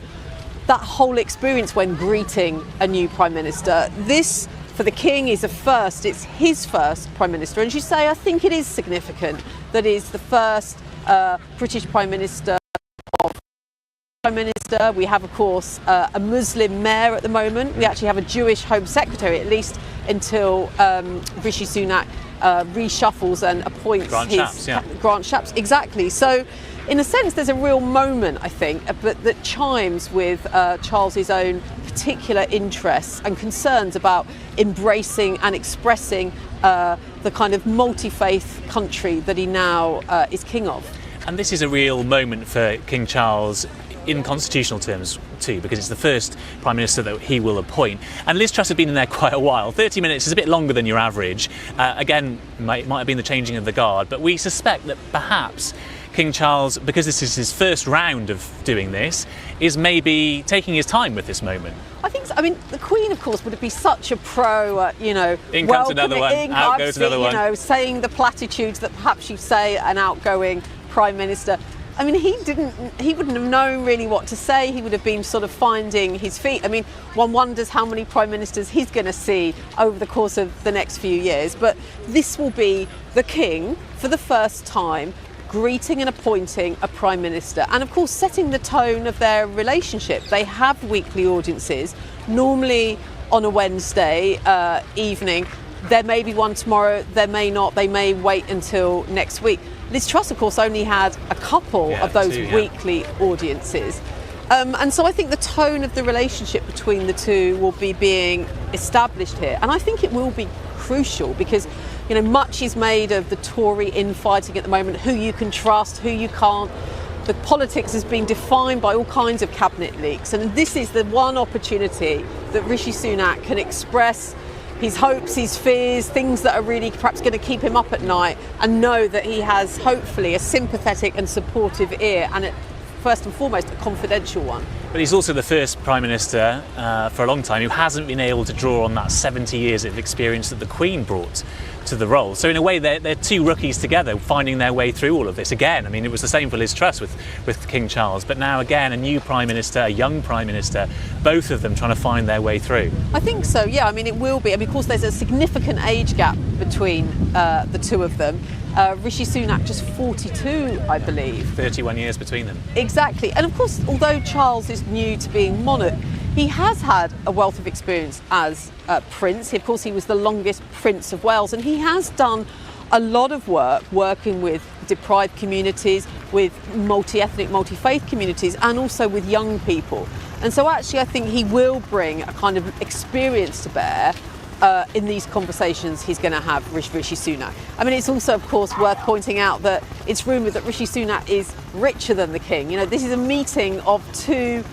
that whole experience when greeting a new Prime Minister, this, for the King, is a first. It's his first Prime Minister. And as you say, I think it is significant that he's the first British Prime Minister of Prime Minister. We have, of course, a Muslim mayor at the moment. We actually have a Jewish Home Secretary, at least until Rishi Sunak reshuffles and appoints Grant Shapps. Exactly. So, in a sense, there's a real moment, I think, but that chimes with Charles's own particular interests and concerns about embracing and expressing the kind of multi-faith country that he now is king of. And this is a real moment for King Charles in constitutional terms too, because it's the first Prime Minister that he will appoint. And Liz Truss has been in there quite a while. 30 minutes is a bit longer than your average. Again, might have been the changing of the guard, but we suspect that perhaps King Charles, because this is his first round of doing this, is maybe taking his time with this moment. I think so. I mean, the Queen, of course, would be such a pro, in comes another one, out goes another one. Saying the platitudes that perhaps you say an outgoing Prime Minister. I mean, he wouldn't have known really what to say. He would have been sort of finding his feet. I mean, one wonders how many Prime Ministers he's going to see over the course of the next few years. But this will be the King, for the first time, greeting and appointing a Prime Minister, and of course setting the tone of their relationship. They have weekly audiences, normally on a Wednesday evening. There may be one tomorrow, there may not, they may wait until next week. Liz Truss, of course, only had a couple of those weekly audiences. And so I think the tone of the relationship between the two will be being established here. And I think it will be crucial because, much is made of the Tory infighting at the moment, who you can trust, who you can't. The politics has been defined by all kinds of cabinet leaks. And this is the one opportunity that Rishi Sunak can express his hopes, his fears, things that are really perhaps going to keep him up at night, and know that he has hopefully a sympathetic and supportive ear, and first and foremost a confidential one. But he's also the first Prime Minister for a long time who hasn't been able to draw on that 70 years of experience that the Queen brought to the role. So in a way they're two rookies together finding their way through all of this. Again, I mean, it was the same for Liz Truss with King Charles, but now again a new Prime Minister, a young Prime Minister, both of them trying to find their way through. I think so, yeah. I mean, it will be. I mean, of course there's a significant age gap between the two of them. Rishi Sunak just 42, I believe. 31 years between them. Exactly. And of course, although Charles is new to being monarch, He has had a wealth of experience as prince. Of course, he was the longest Prince of Wales, and he has done a lot of work working with deprived communities, with multi-ethnic, multi-faith communities, and also with young people. And so actually I think he will bring a kind of experience to bear in these conversations he's going to have with Rishi Sunak. I mean, it's also, of course, worth pointing out that it's rumoured that Rishi Sunak is richer than the king. You know, this is a meeting of two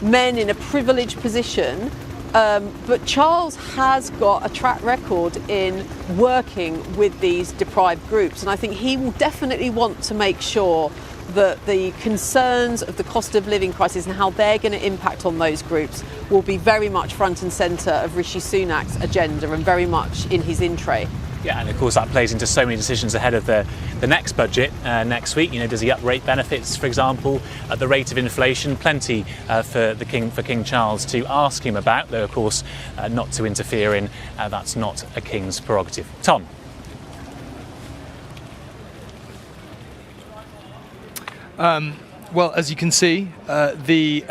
men in a privileged position, but Charles has got a track record in working with these deprived groups, and I think he will definitely want to make sure that the concerns of the cost of living crisis and how they're going to impact on those groups will be very much front and centre of Rishi Sunak's agenda and very much in his in tray. Yeah, and of course that plays into so many decisions ahead of the next budget next week. You know, does he uprate benefits, for example, at the rate of inflation? Plenty for King Charles to ask him about, though of course not to interfere in. That's not a king's prerogative. Tom. Well, as you can see, the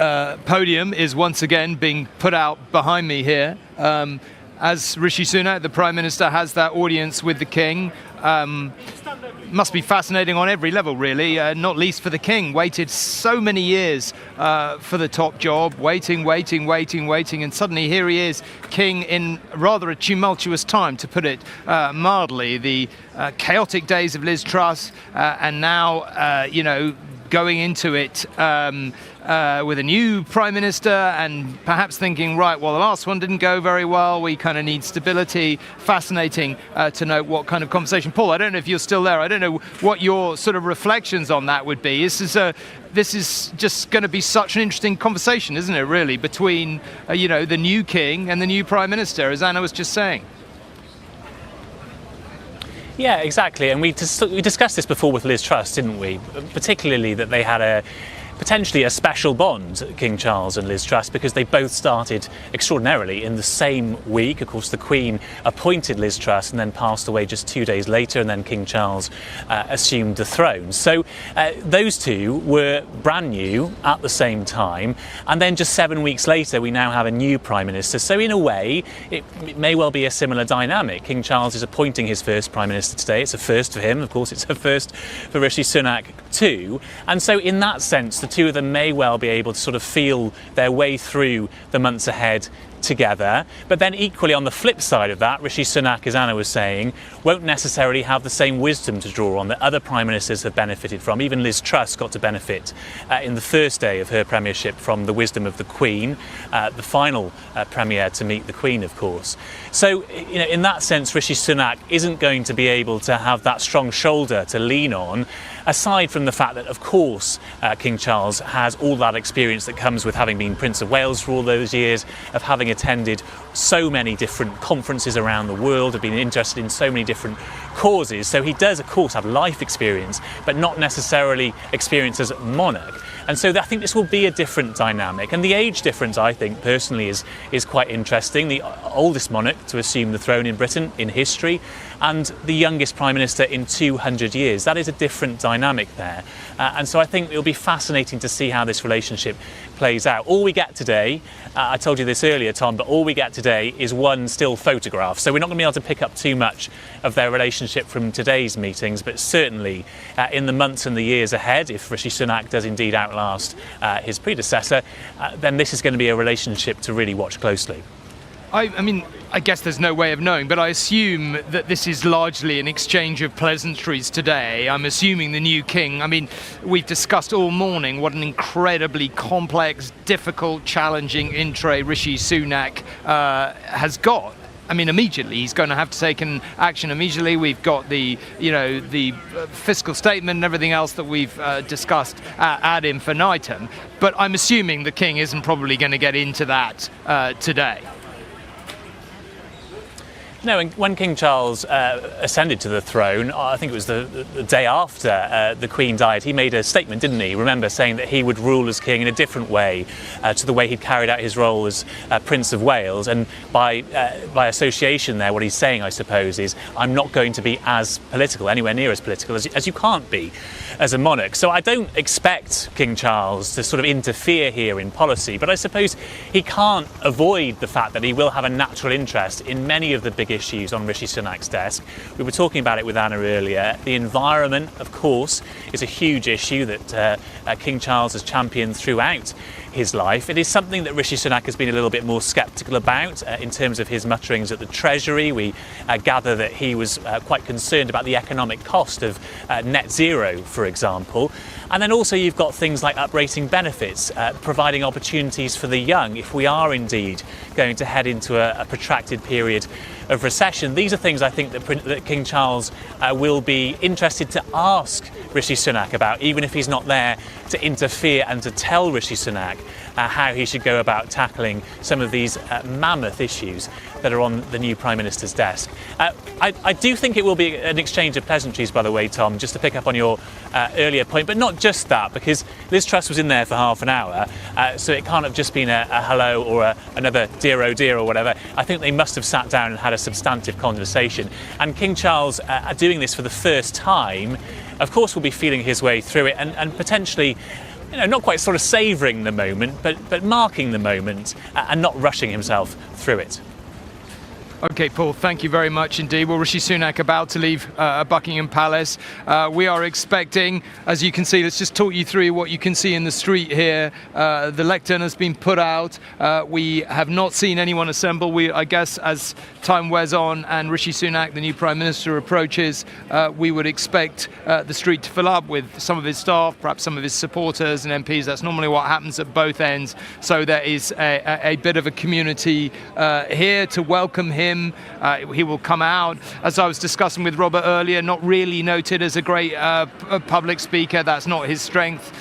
podium is once again being put out behind me here. As Rishi Sunak, the Prime Minister, has that audience with the King. Must be fascinating on every level, really, not least for the King. Waited so many years for the top job, waiting, and suddenly here he is, King, in rather a tumultuous time, to put it mildly. The chaotic days of Liz Truss, and now, going into it with a new Prime Minister and perhaps thinking, right, well, the last one didn't go very well, we kind of need stability. Fascinating to note what kind of conversation. Paul, I don't know if you're still there. I don't know what your sort of reflections on that would be. This is just going to be such an interesting conversation, isn't it, really, between, the new King and the new Prime Minister, as Anna was just saying. Yeah, exactly. And we discussed this before with Liz Truss, didn't we? Particularly that they had potentially a special bond, King Charles and Liz Truss, because they both started extraordinarily in the same week. Of course, the Queen appointed Liz Truss and then passed away just 2 days later, and then King Charles assumed the throne. So those two were brand new at the same time, and then just 7 weeks later we now have a new Prime Minister. So in a way it may well be a similar dynamic. King Charles is appointing his first Prime Minister today. It's a first for him. Of course, it's a first for Rishi Sunak too. And so in that sense, the two of them may well be able to sort of feel their way through the months ahead together. But then equally on the flip side of that, Rishi Sunak, as Anna was saying, won't necessarily have the same wisdom to draw on that other Prime Ministers have benefited from. Even Liz Truss got to benefit in the first day of her premiership from the wisdom of the Queen, the final Premier to meet the Queen, of course. So, in that sense, Rishi Sunak isn't going to be able to have that strong shoulder to lean on, aside from the fact that, of course, King Charles has all that experience that comes with having been Prince of Wales for all those years, of having attended so many different conferences around the world, have been interested in so many different causes. So he does, of course, have life experience, but not necessarily experience as monarch. And so I think this will be a different dynamic. And the age difference, I think, personally, is quite interesting. The oldest monarch to assume the throne in Britain in history, and the youngest Prime Minister in 200 years. That is a different dynamic there. And so I think it'll be fascinating to see how this relationship plays out. All we get today, I told you this earlier, Tom, but all we get today is one still photograph. So we're not going to be able to pick up too much of their relationship from today's meetings, but certainly in the months and the years ahead, if Rishi Sunak does indeed outlast his predecessor, then this is going to be a relationship to really watch closely. I mean, I guess there's no way of knowing, but I assume that this is largely an exchange of pleasantries today. I'm assuming the new King, I mean, we've discussed all morning what an incredibly complex, difficult, challenging in-tray Rishi Sunak has got. I mean, immediately he's going to have to take an action immediately. We've got the fiscal statement and everything else that we've discussed ad infinitum. But I'm assuming the King isn't probably going to get into that today. No, when King Charles ascended to the throne, I think it was the day after the Queen died, he made a statement, didn't he? Remember, saying that he would rule as king in a different way to the way he'd carried out his role as Prince of Wales. And by association there, what he's saying, I suppose, is I'm not going to be as political, anywhere near as political as you can't be as a monarch. So I don't expect King Charles to sort of interfere here in policy, but I suppose he can't avoid the fact that he will have a natural interest in many of the big issues on Rishi Sunak's desk. We were talking about it with Anna earlier. The environment, of course, is a huge issue that King Charles has championed throughout his life. It is something that Rishi Sunak has been a little bit more sceptical about in terms of his mutterings at the Treasury. We gather that he was quite concerned about the economic cost of net zero, for example. And then also you've got things like uprating benefits, providing opportunities for the young if we are indeed going to head into a protracted period of recession. These are things I think that King Charles will be interested to ask Rishi Sunak about, even if he's not there to interfere and to tell Rishi Sunak how he should go about tackling some of these mammoth issues that are on the new Prime Minister's desk. I do think it will be an exchange of pleasantries, by the way, Tom, just to pick up on your earlier point, but not just that, because Liz Truss was in there for half an hour, so it can't have just been a hello or another dear oh dear or whatever. I think they must have sat down and had a substantive conversation. And King Charles, doing this for the first time, of course will be feeling his way through it and potentially, you know, not quite sort of savouring the moment, but marking the moment and not rushing himself through it. OK, Paul, thank you very much indeed. Well, Rishi Sunak about to leave Buckingham Palace. We are expecting, as you can see, let's just talk you through what you can see in the street here. The lectern has been put out. We have not seen anyone assemble. I guess as time wears on and Rishi Sunak, the new Prime Minister, approaches, we would expect the street to fill up with some of his staff, perhaps some of his supporters and MPs. That's normally what happens at both ends. So there is a bit of a community here to welcome him. He will come out, as I was discussing with Robert earlier, not really noted as a great public speaker. That's not his strength.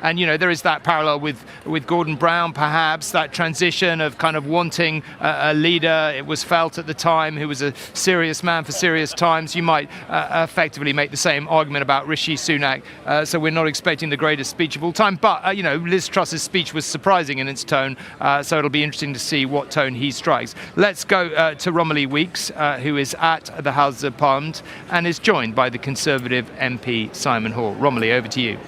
And, you know, there is that parallel with Gordon Brown, perhaps, that transition of kind of wanting a leader. It was felt at the time who was a serious man for serious times. You might effectively make the same argument about Rishi Sunak. So we're not expecting the greatest speech of all time. But, you know, Liz Truss's speech was surprising in its tone. So it'll be interesting to see what tone he strikes. Let's go to Romilly Weeks, who is at the Houses of Parliament and is joined by the Conservative MP Simon Hoare. Romilly, over to you.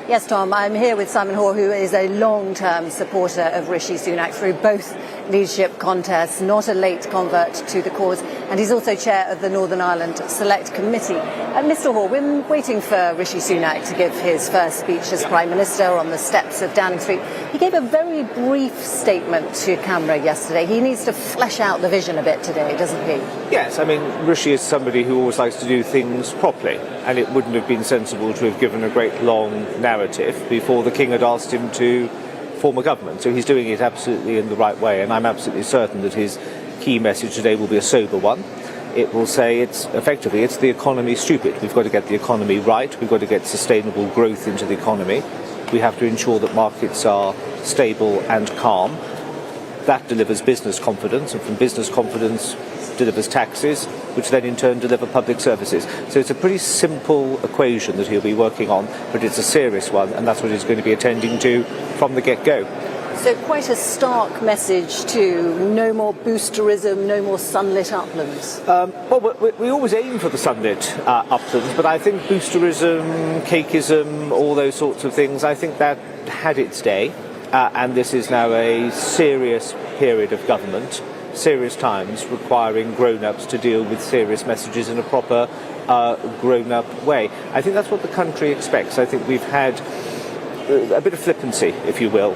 Yes, Tom, I'm here with Simon Hoare, who is a long-term supporter of Rishi Sunak through both leadership contests, not a late convert to the cause, and he's also chair of the Northern Ireland Select Committee. Mr. Hoare, we're waiting for Rishi Sunak to give his first speech as Prime Minister on the steps of Downing Street. He gave a very brief statement to camera yesterday. He needs to flesh out the vision a bit today, doesn't he? Yes, I mean, Rishi is somebody who always likes to do things properly, and it wouldn't have been sensible to have given a great long narrative before the King had asked him to form a government. So he's doing it absolutely in the right way, and I'm absolutely certain that his key message today will be a sober one. It will say it's the economy stupid. We've got to get the economy right. We've got to get sustainable growth into the economy. We have to ensure that markets are stable and calm. That delivers business confidence, and from business confidence delivers taxes, which then in turn deliver public services. So it's a pretty simple equation that he'll be working on, but it's a serious one, and that's what he's going to be attending to from the get-go. So quite a stark message to no more boosterism, no more sunlit uplands. We always aim for the sunlit uplands, but I think boosterism, cakeism, all those sorts of things, I think that had its day, and this is now a serious period of government, serious times requiring grown-ups to deal with serious messages in a proper grown-up way. I think that's what the country expects. I think we've had a bit of flippancy, if you will,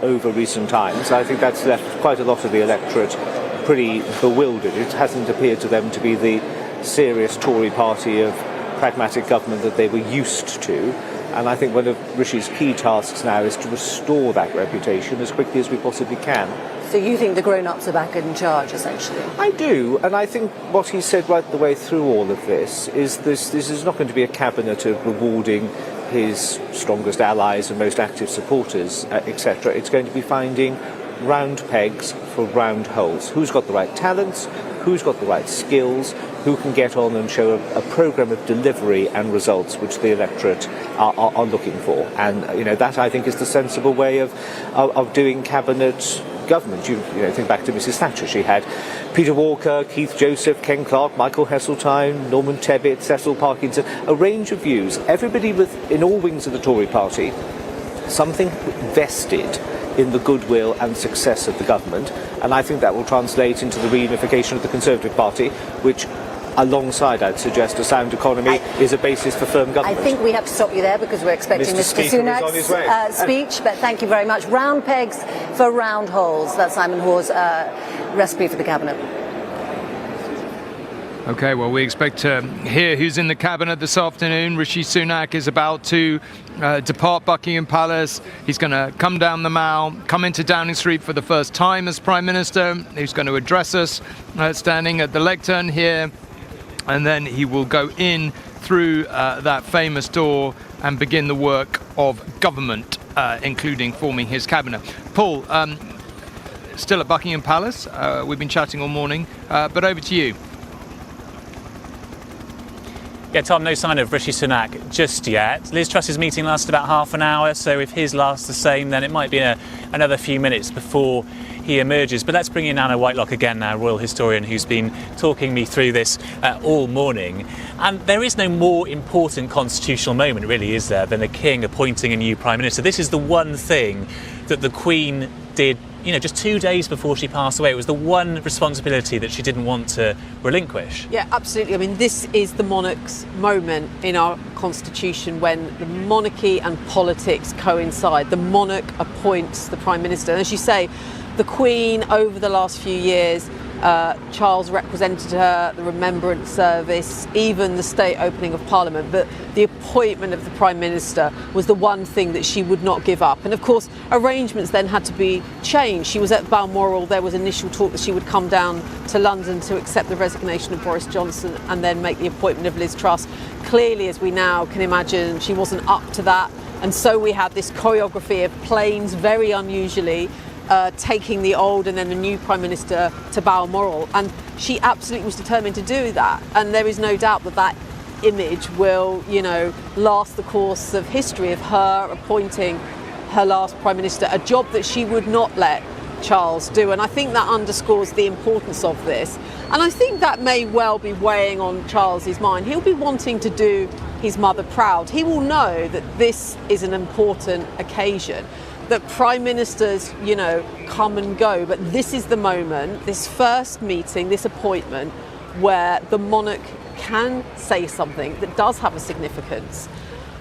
over recent times. I think that's left quite a lot of the electorate pretty bewildered. It hasn't appeared to them to be the serious Tory party of pragmatic government that they were used to. And I think one of Rishi's key tasks now is to restore that reputation as quickly as we possibly can. So you think the grown-ups are back in charge, essentially? I do, and I think what he said right the way through all of this is this is not going to be a cabinet of rewarding his strongest allies and most active supporters, etc. It's going to be finding round pegs for round holes. Who's got the right talents? Who's got the right skills? Who can get on and show a programme of delivery and results which the electorate are looking for? And that, I think, is the sensible way of doing cabinet government. You think back to Mrs Thatcher. She had Peter Walker, Keith Joseph, Ken Clarke, Michael Heseltine, Norman Tebbit, Cecil Parkinson, a range of views. Everybody in all wings of the Tory party, something vested in the goodwill and success of the government, and I think that will translate into the reunification of the Conservative Party, which, alongside, I'd suggest, a sound economy is a basis for firm government. I think we have to stop you there because we're expecting Mr. Sunak's speech, but thank you very much. Round pegs for round holes. That's Simon Hoare's recipe for the Cabinet. OK, well, we expect to hear who's in the Cabinet this afternoon. Rishi Sunak is about to depart Buckingham Palace. He's going to come down the Mall, come into Downing Street for the first time as Prime Minister. He's going to address us standing at the lectern here. And then he will go in through that famous door and begin the work of government, including forming his cabinet. Paul, still at Buckingham Palace. We've been chatting all morning, but over to you. Yeah, Tom, no sign of Rishi Sunak just yet. Liz Truss's meeting lasted about half an hour, so if his lasts the same, then it might be another few minutes before he emerges. But let's bring in Anna Whitelock again now, royal historian, who's been talking me through this all morning. And there is no more important constitutional moment, really, is there, than a king appointing a new Prime Minister. This is the one thing that the Queen did, just 2 days before she passed away. It was the one responsibility that she didn't want to relinquish. Yeah, absolutely. I mean, this is the monarch's moment in our constitution when the monarchy and politics coincide. The monarch appoints the Prime Minister. And as you say, the Queen, over the last few years, Charles represented her, the Remembrance Service, even the state opening of Parliament. But the appointment of the Prime Minister was the one thing that she would not give up. And of course, arrangements then had to be changed. She was at Balmoral. There was initial talk that she would come down to London to accept the resignation of Boris Johnson and then make the appointment of Liz Truss. Clearly, as we now can imagine, she wasn't up to that. And so we had this choreography of planes, very unusually, taking the old and then the new Prime Minister to Balmoral, and she absolutely was determined to do that, and there is no doubt that image will last the course of history of her appointing her last Prime Minister, a job that she would not let Charles do. And I think that underscores the importance of this, and I think that may well be weighing on Charles's mind. He'll be wanting to do his mother proud. He will know that this is an important occasion, that Prime Ministers, come and go, but this is the moment, this first meeting, this appointment, where the monarch can say something that does have a significance.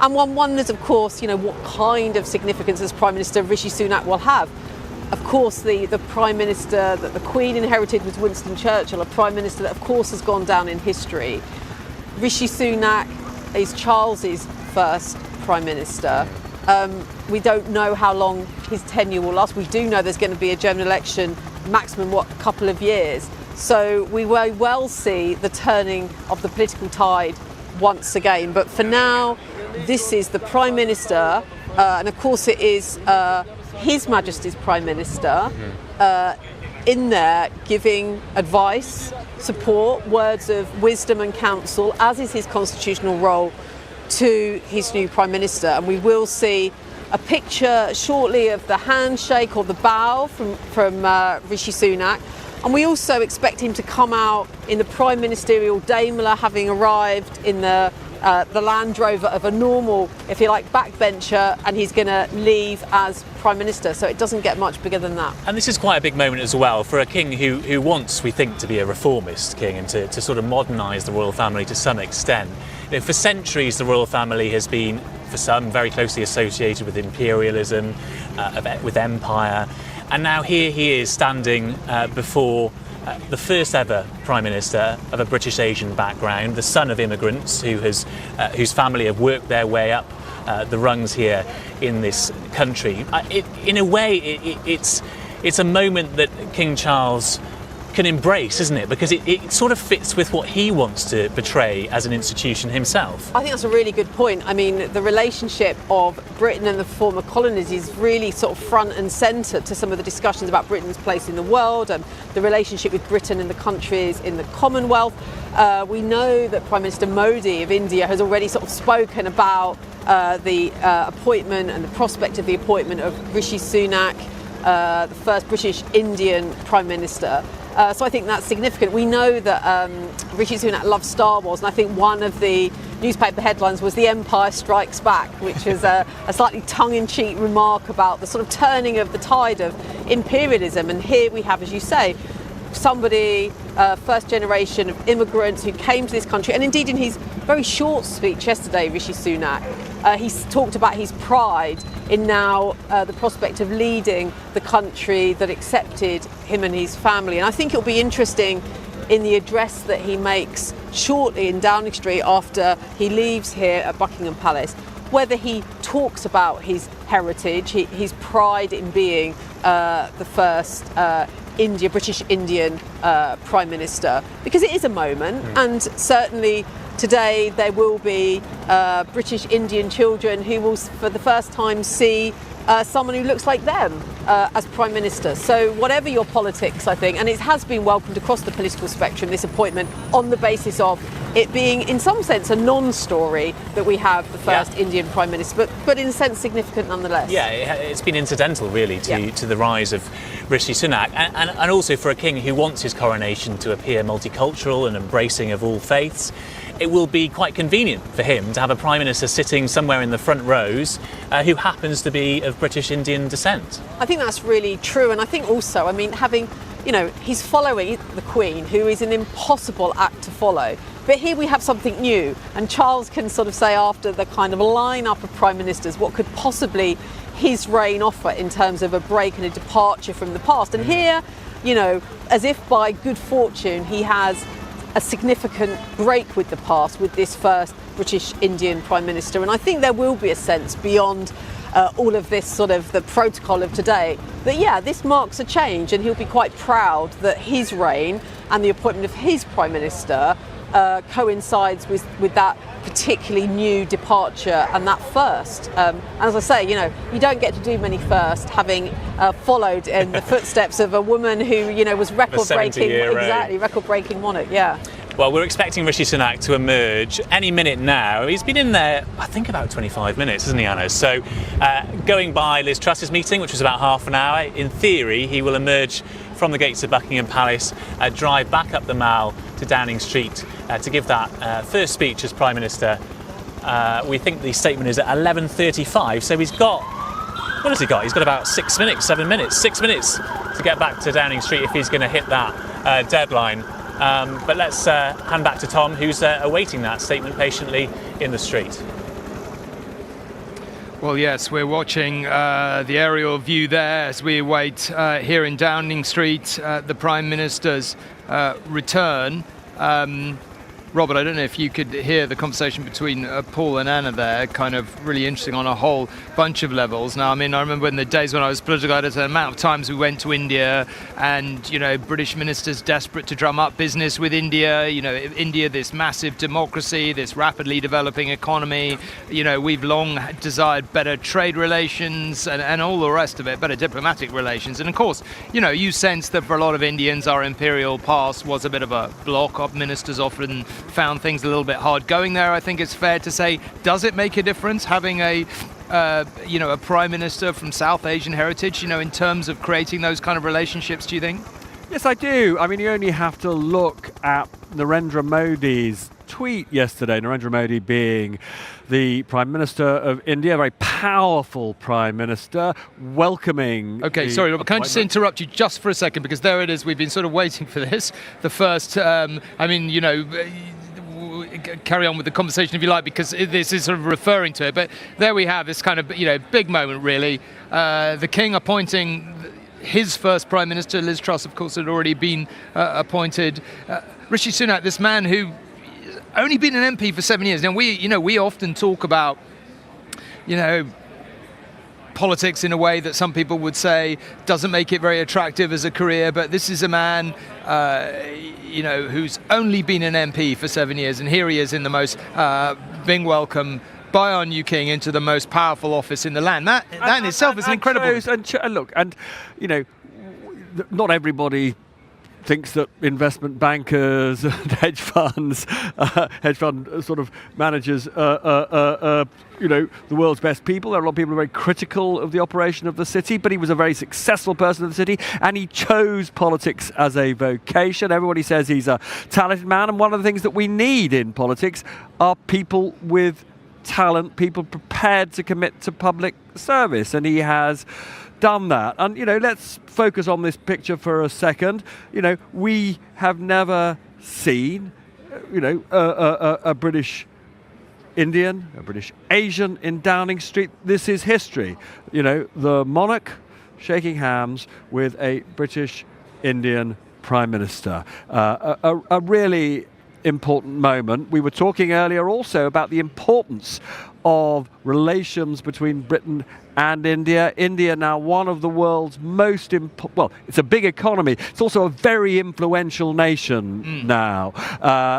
And one wonders, of course, what kind of significance as Prime Minister Rishi Sunak will have. Of course, the Prime Minister that the Queen inherited was Winston Churchill, a Prime Minister that, of course, has gone down in history. Rishi Sunak is Charles's first Prime Minister. We don't know how long his tenure will last. We do know there's going to be a general election, maximum, a couple of years. So we may well see the turning of the political tide once again. But for now, this is the Prime Minister, and of course it is His Majesty's Prime Minister, in there giving advice, support, words of wisdom and counsel, as is his constitutional role, to his new Prime Minister. And we will see a picture shortly of the handshake or the bow from Rishi Sunak. And we also expect him to come out in the Prime Ministerial Daimler, having arrived in the Land Rover of a normal, if you like, backbencher, and he's going to leave as Prime Minister. So it doesn't get much bigger than that. And this is quite a big moment as well for a king who wants, we think, to be a reformist king and to sort of modernise the royal family to some extent. For centuries, the royal family has been, for some, very closely associated with imperialism, with empire. And now here he is standing before the first ever Prime Minister of a British Asian background, the son of immigrants whose family have worked their way up the rungs here in this country. In a way, it's a moment that King Charles can embrace, isn't it? Because it sort of fits with what he wants to portray as an institution himself. I think that's a really good point. I mean, the relationship of Britain and the former colonies is really sort of front and centre to some of the discussions about Britain's place in the world and the relationship with Britain and the countries in the Commonwealth. We know that Prime Minister Modi of India has already sort of spoken about the appointment and the prospect of the appointment of Rishi Sunak, the first British Indian Prime Minister. So I think that's significant. We know that Rishi Sunak loves Star Wars, and I think one of the newspaper headlines was "The Empire Strikes Back," which was a slightly tongue-in-cheek remark about the sort of turning of the tide of imperialism. And here we have, as you say, somebody, first generation of immigrants who came to this country, and indeed in his very short speech yesterday, Rishi Sunak, he's talked about his pride in now the prospect of leading the country that accepted him and his family. And I think it'll be interesting in the address that he makes shortly in Downing Street after he leaves here at Buckingham Palace, whether he talks about his heritage, his pride in being the first British Indian Prime Minister, because it is a moment, and certainly today there will be British Indian children who will for the first time see someone who looks like them as Prime Minister. So whatever your politics, I think, and it has been welcomed across the political spectrum, this appointment, on the basis of it being in some sense a non-story that we have the first Indian Prime Minister, but in a sense significant nonetheless. Yeah, it's been incidental really to the rise of Rishi Sunak, and also for a king who wants his coronation to appear multicultural and embracing of all faiths. It will be quite convenient for him to have a Prime Minister sitting somewhere in the front rows who happens to be of British Indian descent. I think that's really true, and I think also, I mean, having, he's following the Queen, who is an impossible act to follow. But here we have something new, and Charles can sort of say after the kind of line-up of Prime Ministers what could possibly his reign offer in terms of a break and a departure from the past. And here, as if by good fortune, he has a significant break with the past with this first British Indian Prime Minister. And I think there will be a sense beyond all of this sort of the protocol of today that, this marks a change, and he'll be quite proud that his reign and the appointment of his Prime Minister coincides with that particularly new departure and that first. And as I say, you don't get to do many first, having followed in the footsteps of a woman who, was record-breaking monarch. Yeah. Well, we're expecting Rishi Sunak to emerge any minute now. He's been in there, I think, about 25 minutes, hasn't he, Anna? So, going by Liz Truss's meeting, which was about half an hour, in theory, he will emerge from the gates of Buckingham Palace, drive back up the Mall to Downing Street to give that first speech as Prime Minister. We think the statement is at 11:35, so he's got, what has he got? He's got about 6 minutes to get back to Downing Street if he's going to hit that deadline. But let's hand back to Tom, who's awaiting that statement patiently in the street. Well, yes, we're watching the aerial view there as we await here in Downing Street the Prime Minister's return. Robert, I don't know if you could hear the conversation between Paul and Anna there, kind of really interesting on a whole bunch of levels. Now, I mean, I remember in the days when I was political editor, the amount of times we went to India and, British ministers desperate to drum up business with India, India, this massive democracy, this rapidly developing economy, we've long desired better trade relations and all the rest of it, better diplomatic relations. And of course, you sense that for a lot of Indians, our imperial past was a bit of a block. Our ministers often found things a little bit hard going there, I think it's fair to say. Does it make a difference having a Prime Minister from South Asian heritage, in terms of creating those kind of relationships, do you think? Yes, I do. I mean, you only have to look at Narendra Modi's tweet yesterday, Narendra Modi being the Prime Minister of India, a very powerful Prime Minister, welcoming... Okay, sorry, Robert, can I just interrupt you just for a second, because there it is, we've been sort of waiting for this. The first, carry on with the conversation if you like, because this is sort of referring to it, but there we have this kind of, big moment really. The King appointing his first Prime Minister. Liz Truss, of course, had already been appointed. Rishi Sunak, this man who only been an MP for 7 years. Now, we often talk about, politics in a way that some people would say doesn't make it very attractive as a career, but this is a man who's only been an MP for 7 years, and here he is in the most being welcomed by our new king into the most powerful office in the land. That in itself is incredible. Not everybody thinks that investment bankers and hedge fund sort of managers are the world's best people. There are a lot of people who are very critical of the operation of the city, but he was a very successful person of the city, and he chose politics as a vocation. Everybody says he's a talented man, and one of the things that we need in politics are people with talent, people prepared to commit to public service, and he has done that. And let's focus on this picture for a second. We have never seen a British Indian, a British Asian in Downing Street. This is history. The monarch shaking hands with a British Indian Prime Minister. A really important moment. We were talking earlier also about the importance of relations between Britain and India. India now one of the world's most it's a big economy. It's also a very influential nation now.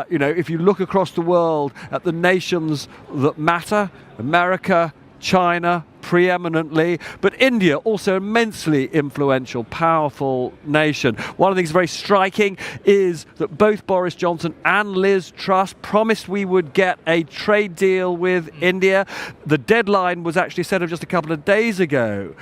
If you look across the world at the nations that matter, America, China preeminently, but India also immensely influential, powerful nation. One of the things very striking is that both Boris Johnson and Liz Truss promised we would get a trade deal with India. The deadline was actually set of just a couple of days ago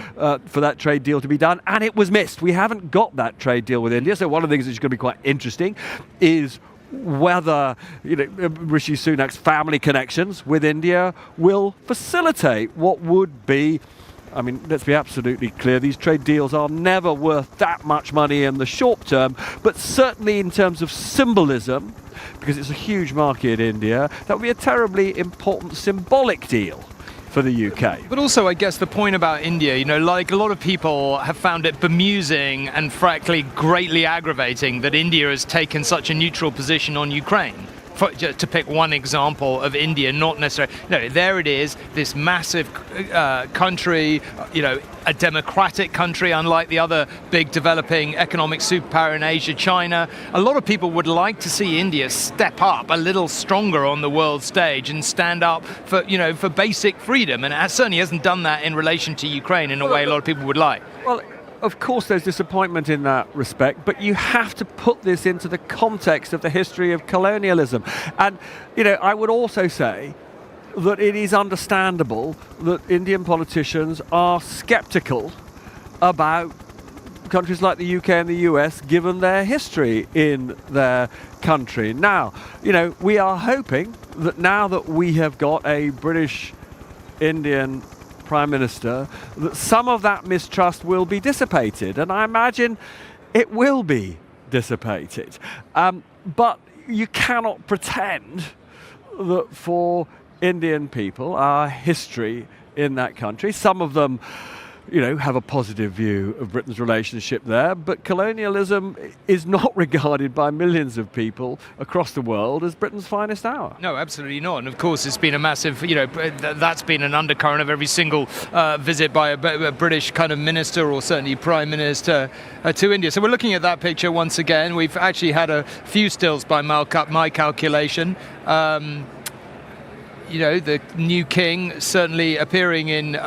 for that trade deal to be done, and it was missed. We haven't got that trade deal with India, so one of the things that's going to be quite interesting is whether Rishi Sunak's family connections with India will facilitate what would be, let's be absolutely clear, these trade deals are never worth that much money in the short term, but certainly in terms of symbolism, because it's a huge market in India, that would be a terribly important symbolic deal for the UK. But also, I guess the point about India, like a lot of people have found it bemusing and frankly greatly aggravating that India has taken such a neutral position on Ukraine. To pick one example of India, not necessarily. There it is, this massive country, a democratic country, unlike the other big developing economic superpower in Asia, China. A lot of people would like to see India step up a little stronger on the world stage and stand up for basic freedom, and it certainly hasn't done that in relation to Ukraine in a way a lot of people would like. Well, of course there's disappointment in that respect, but you have to put this into the context of the history of colonialism. And, I would also say that it is understandable that Indian politicians are sceptical about countries like the UK and the US, given their history in their country. Now, we are hoping that now that we have got a British Indian Prime Minister, that some of that mistrust will be dissipated, and I imagine it will be dissipated. But you cannot pretend that for Indian people, our history in that country, some of them have a positive view of Britain's relationship there, but colonialism is not regarded by millions of people across the world as Britain's finest hour. No, absolutely not. And of course, it's been a massive, that's been an undercurrent of every single visit by a British kind of minister or certainly Prime Minister to India. So we're looking at that picture once again. We've actually had a few stills by my calculation. The new king certainly appearing in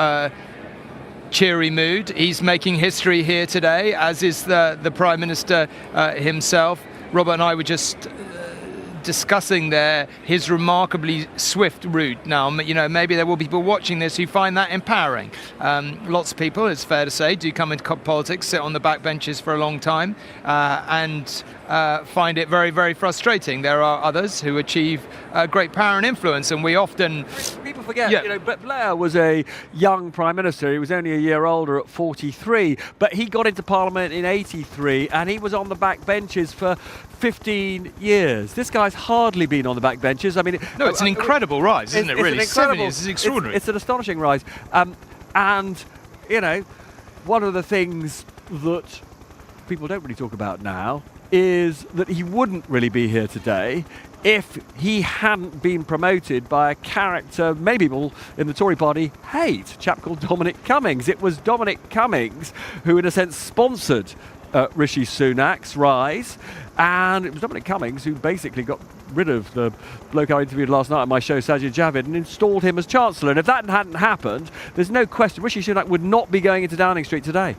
cheery mood. He's making history here today, as is the Prime Minister himself. Robert and I were just discussing there his remarkably swift route. Now, maybe there will be people watching this who find that empowering. Lots of people, it's fair to say, do come into politics, sit on the backbenches for a long time, and find it very, very frustrating. There are others who achieve great power and influence, and we often... People forget, Blair was a young Prime Minister. He was only a year older at 43, but he got into Parliament in 83, and he was on the backbenches for 15 years. This guy's hardly been on the backbenches. It's an incredible rise, isn't it, really? 7 years is extraordinary. It's an astonishing rise. And, one of the things that people don't really talk about now is that he wouldn't really be here today if he hadn't been promoted by a character many people in the Tory party hate, a chap called Dominic Cummings. It was Dominic Cummings who, in a sense, sponsored Rishi Sunak's rise, and it was Dominic Cummings who basically got rid of the bloke I interviewed last night on my show, Sajid Javid, and installed him as Chancellor. And if that hadn't happened, there's no question Rishi Sunak would not be going into Downing Street today.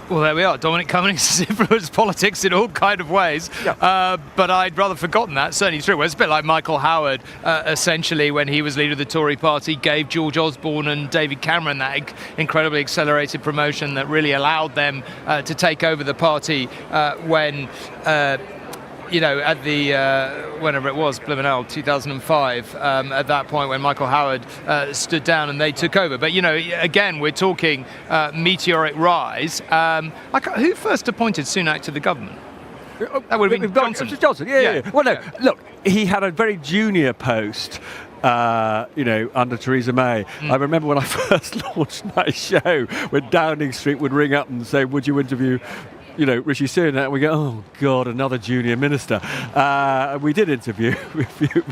Well, there we are. Dominic Cummings has influenced politics in all kind of ways. Yeah. But I'd rather forgotten that. Certainly true. Well, it's a bit like Michael Howard, essentially, when he was leader of the Tory party, gave George Osborne and David Cameron that incredibly accelerated promotion that really allowed them to take over the party when... at the, whenever it was, blimmin' hell, 2005, at that point when Michael Howard stood down and they took over. But, again, we're talking meteoric rise. Who first appointed Sunak to the government? That would have been Johnson. Johnson, yeah. Well, no, look, he had a very junior post. Under Theresa May. I remember when I first launched my show, when Downing Street would ring up and say, would you interview Rishi Sunak, we go, oh God, another junior minister. We did interview.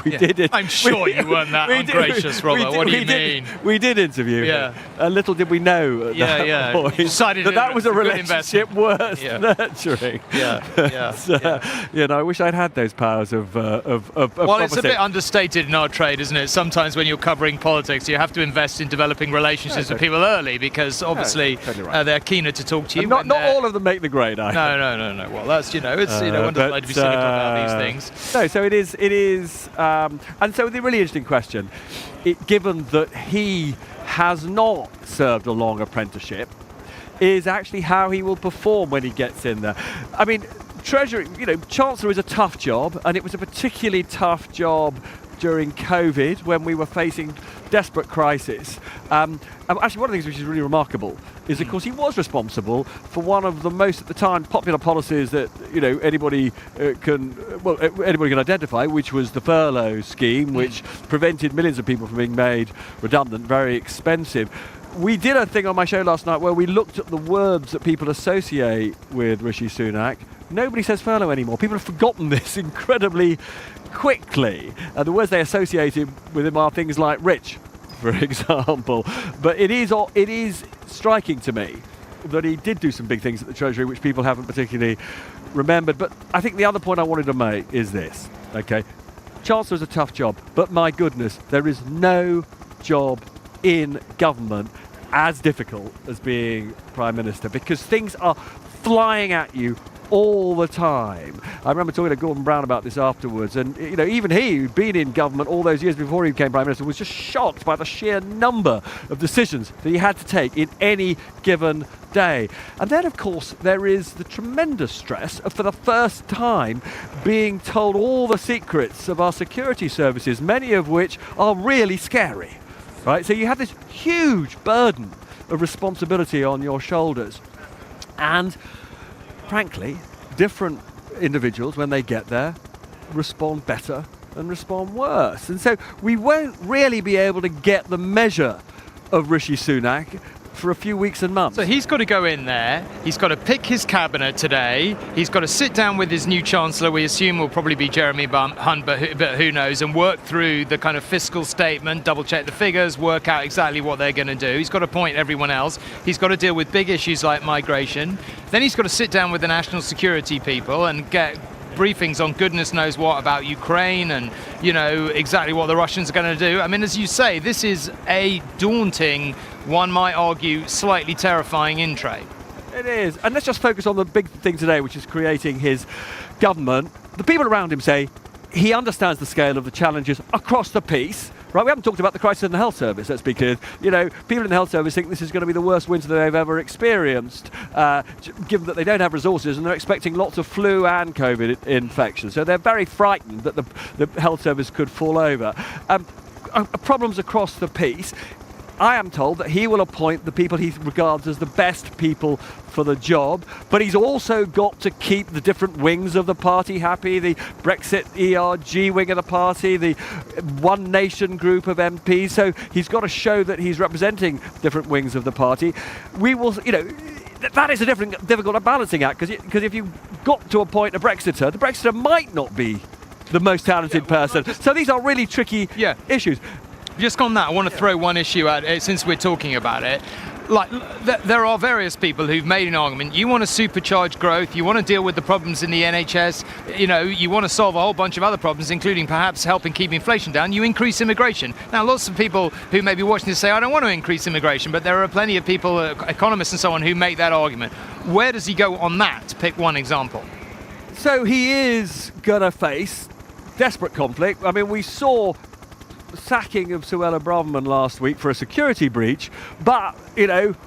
we did. I'm sure you weren't that ungracious, Robert. What do you mean? We did interview. Yeah. Little did we know at that point that was a relationship worth nurturing. I wish I'd had those powers of Well, it's a bit understated in our trade, isn't it? Sometimes when you're covering politics, you have to invest in developing relationships with people early, because obviously they're keener to talk to you. Not all of them make the grade. No. Well, that's one doesn't like to be cynical about these things. No, so it is, and so the really interesting question, given that he has not served a long apprenticeship, is actually how he will perform when he gets in there. I mean, Treasury, Chancellor is a tough job, and it was a particularly tough job during COVID when we were facing desperate crisis. Actually, one of the things which is really remarkable is, of course, he was responsible for one of the most, at the time, popular policies that anybody can identify, which was the furlough scheme, which prevented millions of people from being made redundant, very expensive. We did a thing on my show last night where we looked at the words that people associate with Rishi Sunak. Nobody says furlough anymore. People have forgotten this incredibly quickly. The words they associated with him are things like rich, for example. But it is striking to me that he did do some big things at the Treasury which people haven't particularly remembered. But I think the other point I wanted to make is this, okay? Chancellor's a tough job, but my goodness, there is no job in government as difficult as being Prime Minister, because things are flying at you all the time. I remember talking to Gordon Brown about this afterwards, and even he, who'd been in government all those years before he became Prime Minister, was just shocked by the sheer number of decisions that he had to take in any given day. And then, of course, there is the tremendous stress of, for the first time, being told all the secrets of our security services, many of which are really scary. Right? So you have this huge burden of responsibility on your shoulders. And frankly, different individuals, when they get there, respond better and respond worse. And so we won't really be able to get the measure of Rishi Sunak for a few weeks and months. So he's got to go in there, he's got to pick his cabinet today, he's got to sit down with his new Chancellor, we assume will probably be Jeremy Hunt, but who knows, and work through the kind of fiscal statement, double check the figures, work out exactly what they're going to do. He's got to appoint everyone else, he's got to deal with big issues like migration, then he's got to sit down with the national security people and get briefings on goodness knows what about Ukraine and, exactly what the Russians are going to do. I mean, as you say, this is a daunting, one might argue, slightly terrifying in-tray. It is. And let's just focus on the big thing today, which is creating his government. The people around him say he understands the scale of the challenges across the piece. Right, we haven't talked about the crisis in the health service, let's be clear. People in the health service think this is going to be the worst winter they've ever experienced, given that they don't have resources and they're expecting lots of flu and COVID infections. So they're very frightened that the health service could fall over. Problems across the piece. I am told that he will appoint the people he regards as the best people for the job, but he's also got to keep the different wings of the party happy, the Brexit ERG wing of the party, the One Nation group of MPs, so he's got to show that he's representing different wings of the party. We will, that is a difficult balancing act, because if you got to appoint a Brexiter, the Brexiter might not be the most talented person. So these are really tricky issues. Just on that, I want to throw one issue out, since we're talking about it. Like, there are various people who've made an argument. You want to supercharge growth, you want to deal with the problems in the NHS, you want to solve a whole bunch of other problems, including perhaps helping keep inflation down. You increase immigration. Now, lots of people who may be watching this say, I don't want to increase immigration, but there are plenty of people, economists and so on, who make that argument. Where does he go on that? Pick one example. So he is going to face desperate conflict. I mean, we saw the sacking of Suella Braverman last week for a security breach, but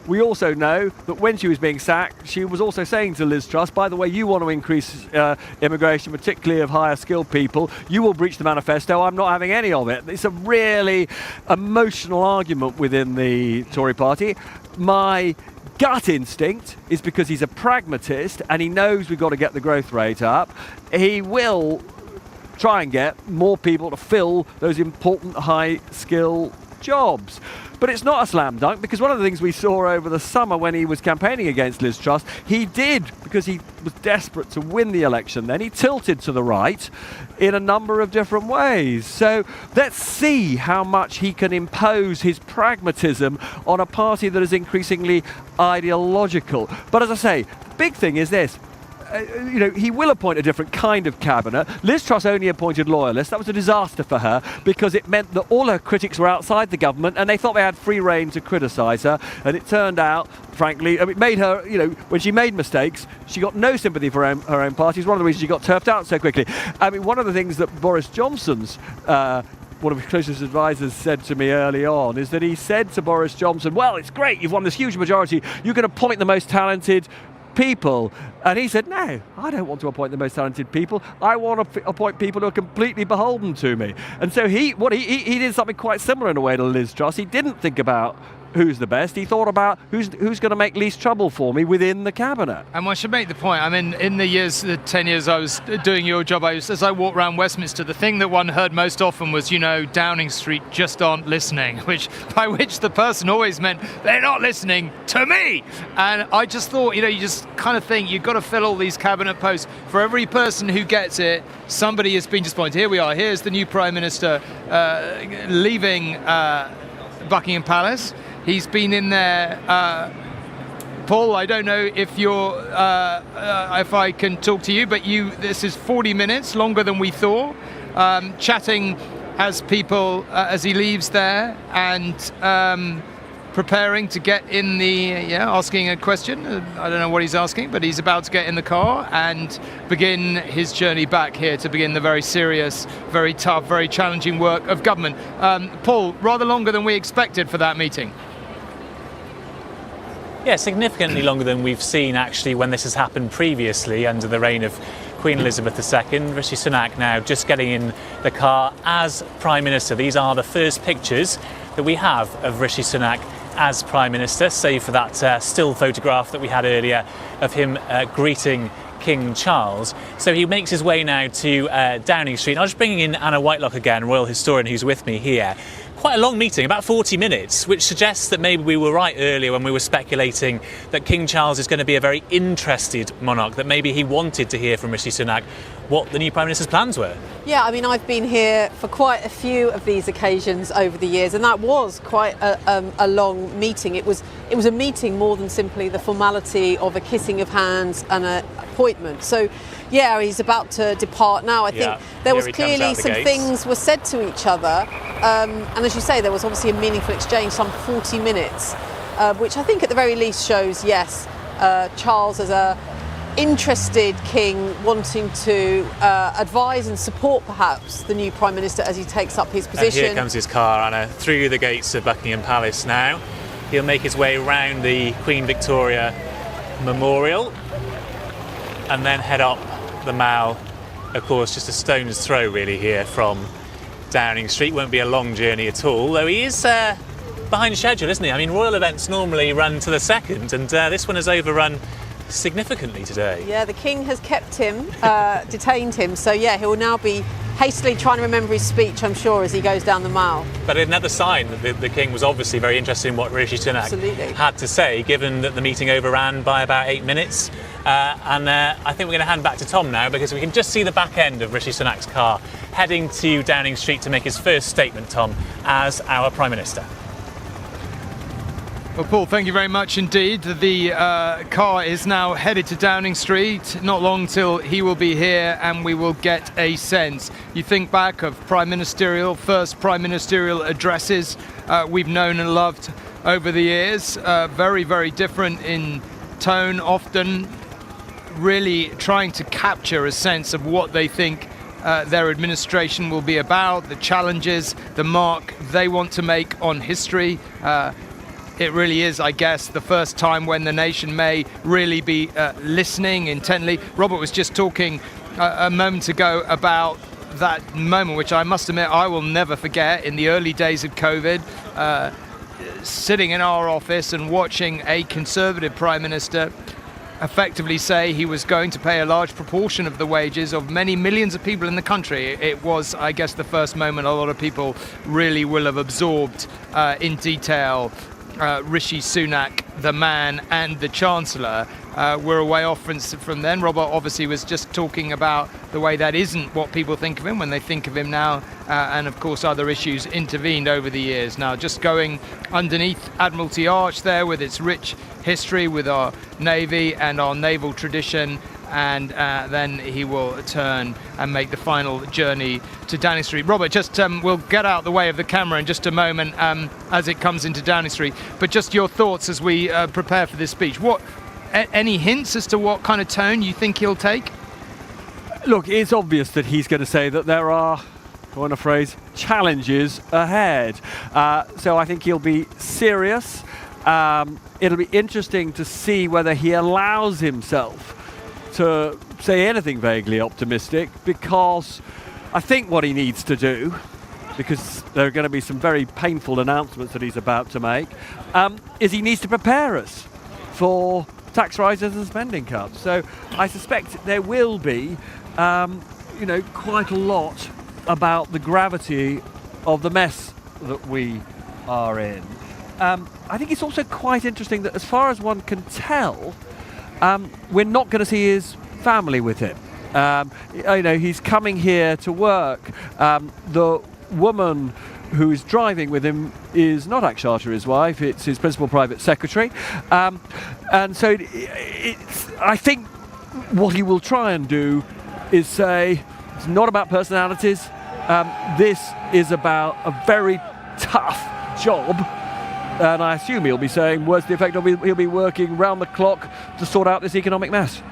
we also know that when she was being sacked, she was also saying to Liz Truss, by the way, you want to increase immigration, particularly of higher skilled people, you will breach the manifesto, I'm not having any of it. It's a really emotional argument within the Tory party. My gut instinct is, because he's a pragmatist and he knows we've got to get the growth rate up, he will try and get more people to fill those important high-skill jobs. But it's not a slam dunk, because one of the things we saw over the summer when he was campaigning against Liz Truss, he did, because he was desperate to win the election then, he tilted to the right in a number of different ways. So let's see how much he can impose his pragmatism on a party that is increasingly ideological. But as I say, the big thing is this. He will appoint a different kind of cabinet. Liz Truss only appointed loyalists. That was a disaster for her, because it meant that all her critics were outside the government and they thought they had free rein to criticise her. And it turned out, frankly, it made her, when she made mistakes, she got no sympathy for her own party. It's one of the reasons she got turfed out so quickly. I mean, one of the things that Boris Johnson's one of his closest advisors said to me early on is that he said to Boris Johnson, well, it's great, you've won this huge majority, you can appoint the most talented people. And he said, no, I don't want to appoint the most talented people. I want to appoint people who are completely beholden to me. And so he did something quite similar in a way to Liz Truss. He didn't think about who's the best. He thought about who's going to make least trouble for me within the cabinet. And I should make the point, I mean, in the 10 years I was doing your job, as I walked around Westminster, the thing that one heard most often was, Downing Street just aren't listening, by which the person always meant they're not listening to me. And I just thought, you just kind of think you've got to fill all these cabinet posts. For every person who gets it, somebody has been disappointed. Here we are. Here's the new Prime Minister leaving Buckingham Palace. He's been in there. Paul, I don't know if if I can talk to you, but this is 40 minutes, longer than we thought, chatting as people as he leaves there, and preparing to get in asking a question. I don't know what he's asking, but he's about to get in the car and begin his journey back here to begin the very serious, very tough, very challenging work of government. Paul, rather longer than we expected for that meeting. Yeah, significantly longer than we've seen actually when this has happened previously under the reign of Queen Elizabeth II. Rishi Sunak now just getting in the car as Prime Minister. These are the first pictures that we have of Rishi Sunak as Prime Minister, save for that still photograph that we had earlier of him greeting King Charles. So he makes his way now to Downing Street. I was bringing in Anna Whitelock again, royal historian, who's with me here. Quite a long meeting, about 40 minutes, which suggests that maybe we were right earlier when we were speculating that King Charles is going to be a very interested monarch, that maybe he wanted to hear from Rishi Sunak what the new Prime Minister's plans were. Yeah, I mean, I've been here for quite a few of these occasions over the years, and that was quite a long meeting. It was a meeting more than simply the formality of a kissing of hands and an appointment. So, yeah, he's about to depart now. I think there was clearly some things were said to each other, and as you say, there was obviously a meaningful exchange, some 40 minutes, which I think at the very least shows, yes, Charles as a interested king wanting to advise and support perhaps the new Prime Minister as he takes up his position. And here comes his car, Anna, through the gates of Buckingham Palace now. He'll make his way around the Queen Victoria Memorial and then head up the Mall, of course, just a stone's throw really here from Downing Street. Won't be a long journey at all, though he is behind schedule, isn't he? I mean, royal events normally run to the second, and this one has overrun significantly today. Yeah, the King has kept him, detained him, so yeah, he will now be hastily trying to remember his speech, I'm sure, as he goes down the mile. But another sign that the King was obviously very interested in what Rishi Sunak Absolutely. had to say, given that the meeting overran by about 8 minutes. I think we're going to hand back to Tom now, because we can just see the back end of Rishi Sunak's car heading to Downing Street to make his first statement, Tom, as our Prime Minister. Well, Paul, thank you very much indeed. The car is now headed to Downing Street. Not long till he will be here and we will get a sense. You think back of first prime ministerial addresses we've known and loved over the years. Very, very different in tone, often really trying to capture a sense of what they think their administration will be about, the challenges, the mark they want to make on history. It really is, I guess, the first time when the nation may really be listening intently. Robert was just talking a moment ago about that moment, which I must admit I will never forget, in the early days of COVID, sitting in our office and watching a Conservative Prime Minister effectively say he was going to pay a large proportion of the wages of many millions of people in the country. It was, I guess, the first moment a lot of people really will have absorbed in detail Rishi Sunak, the man, and the Chancellor. We're a way off from then. Robert obviously was just talking about the way that isn't what people think of him when they think of him now, and of course other issues intervened over the years. Now just going underneath Admiralty Arch there with its rich history with our Navy and our naval tradition, and then he will turn and make the final journey to Downing Street. Robert, just we'll get out the way of the camera in just a moment as it comes into Downing Street, but just your thoughts as we prepare for this speech. Any hints as to what kind of tone you think he'll take? Look, it's obvious that he's going to say that there are, on a phrase, challenges ahead. So I think he'll be serious. It'll be interesting to see whether he allows himself to say anything vaguely optimistic, because I think what he needs to do, because there are going to be some very painful announcements that he's about to make, is he needs to prepare us for tax rises and spending cuts. So I suspect there will be, quite a lot about the gravity of the mess that we are in. I think it's also quite interesting that, as far as one can tell, we're not going to see his family with him. He's coming here to work. The woman who is driving with him is not Akshata, his wife, it's his principal private secretary. And so I think what he will try and do is say, it's not about personalities. This is about a very tough job. And I assume he'll be saying, words to the effect of he'll be working round the clock to sort out this economic mess.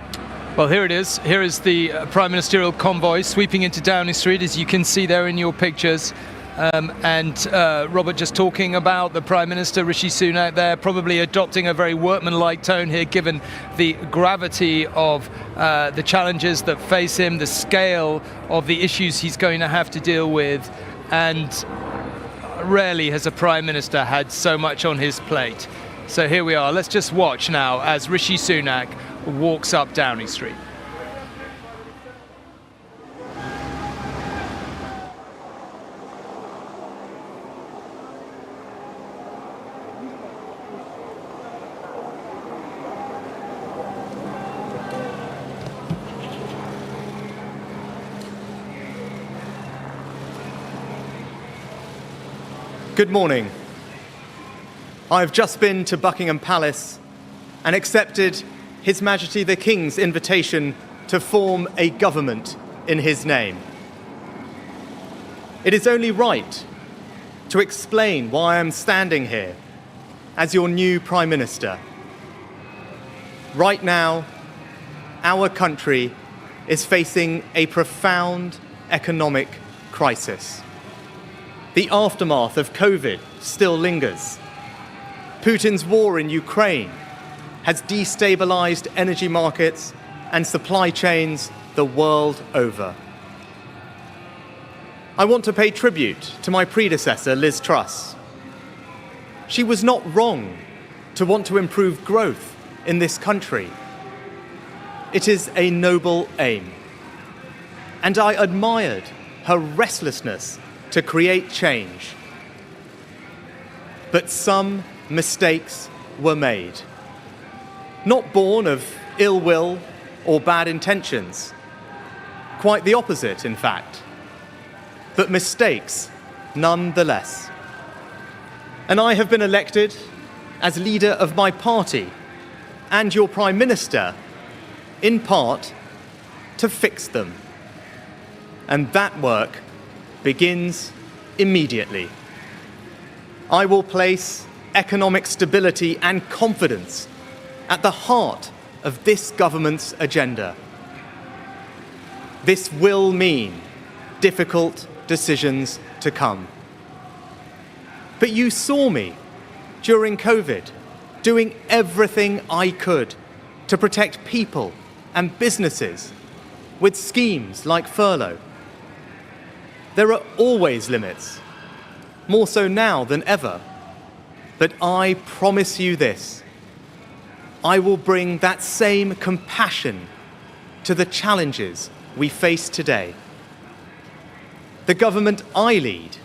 Well, here it is. Here is the Prime Ministerial convoy sweeping into Downing Street, as you can see there in your pictures. Robert just talking about the Prime Minister, Rishi Sunak, there, probably adopting a very workmanlike tone here, given the gravity of the challenges that face him, the scale of the issues he's going to have to deal with. And rarely has a Prime Minister had so much on his plate. So here we are. Let's just watch now as Rishi Sunak walks up Downing Street. Good morning. I've just been to Buckingham Palace and accepted His Majesty the King's invitation to form a government in his name. It is only right to explain why I'm standing here as your new Prime Minister. Right now, our country is facing a profound economic crisis. The aftermath of COVID still lingers. Putin's war in Ukraine has destabilized energy markets and supply chains the world over. I want to pay tribute to my predecessor, Liz Truss. She was not wrong to want to improve growth in this country. It is a noble aim. And I admired her restlessness to create change. But some mistakes were made. Not born of ill will or bad intentions. Quite the opposite, in fact. But mistakes nonetheless. And I have been elected as leader of my party and your Prime Minister, in part, to fix them. And that work begins immediately. I will place economic stability and confidence at the heart of this government's agenda. This will mean difficult decisions to come. But you saw me during COVID doing everything I could to protect people and businesses with schemes like furlough. There are always limits, more so now than ever. But I promise you this: I will bring that same compassion to the challenges we face today. The government I lead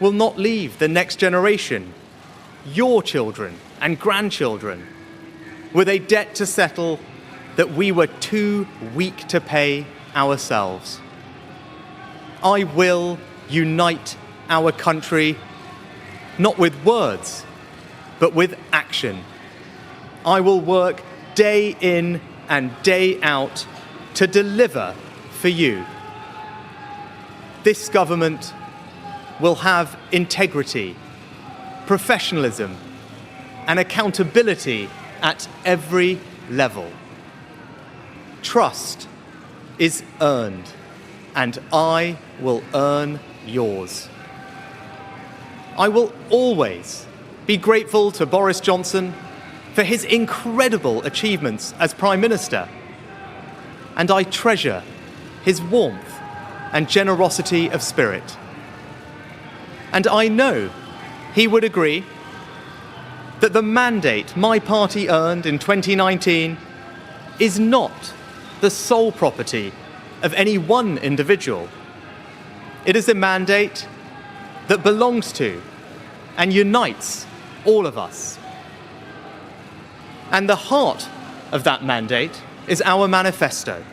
will not leave the next generation, your children and grandchildren, with a debt to settle that we were too weak to pay ourselves. I will unite our country, not with words, but with action. I will work day in and day out to deliver for you. This government will have integrity, professionalism, and accountability at every level. Trust is earned, and I will earn yours. I will always be grateful to Boris Johnson for his incredible achievements as Prime Minister, and I treasure his warmth and generosity of spirit. And I know he would agree that the mandate my party earned in 2019 is not the sole property of any one individual. It is a mandate that belongs to and unites all of us. And the heart of that mandate is our manifesto.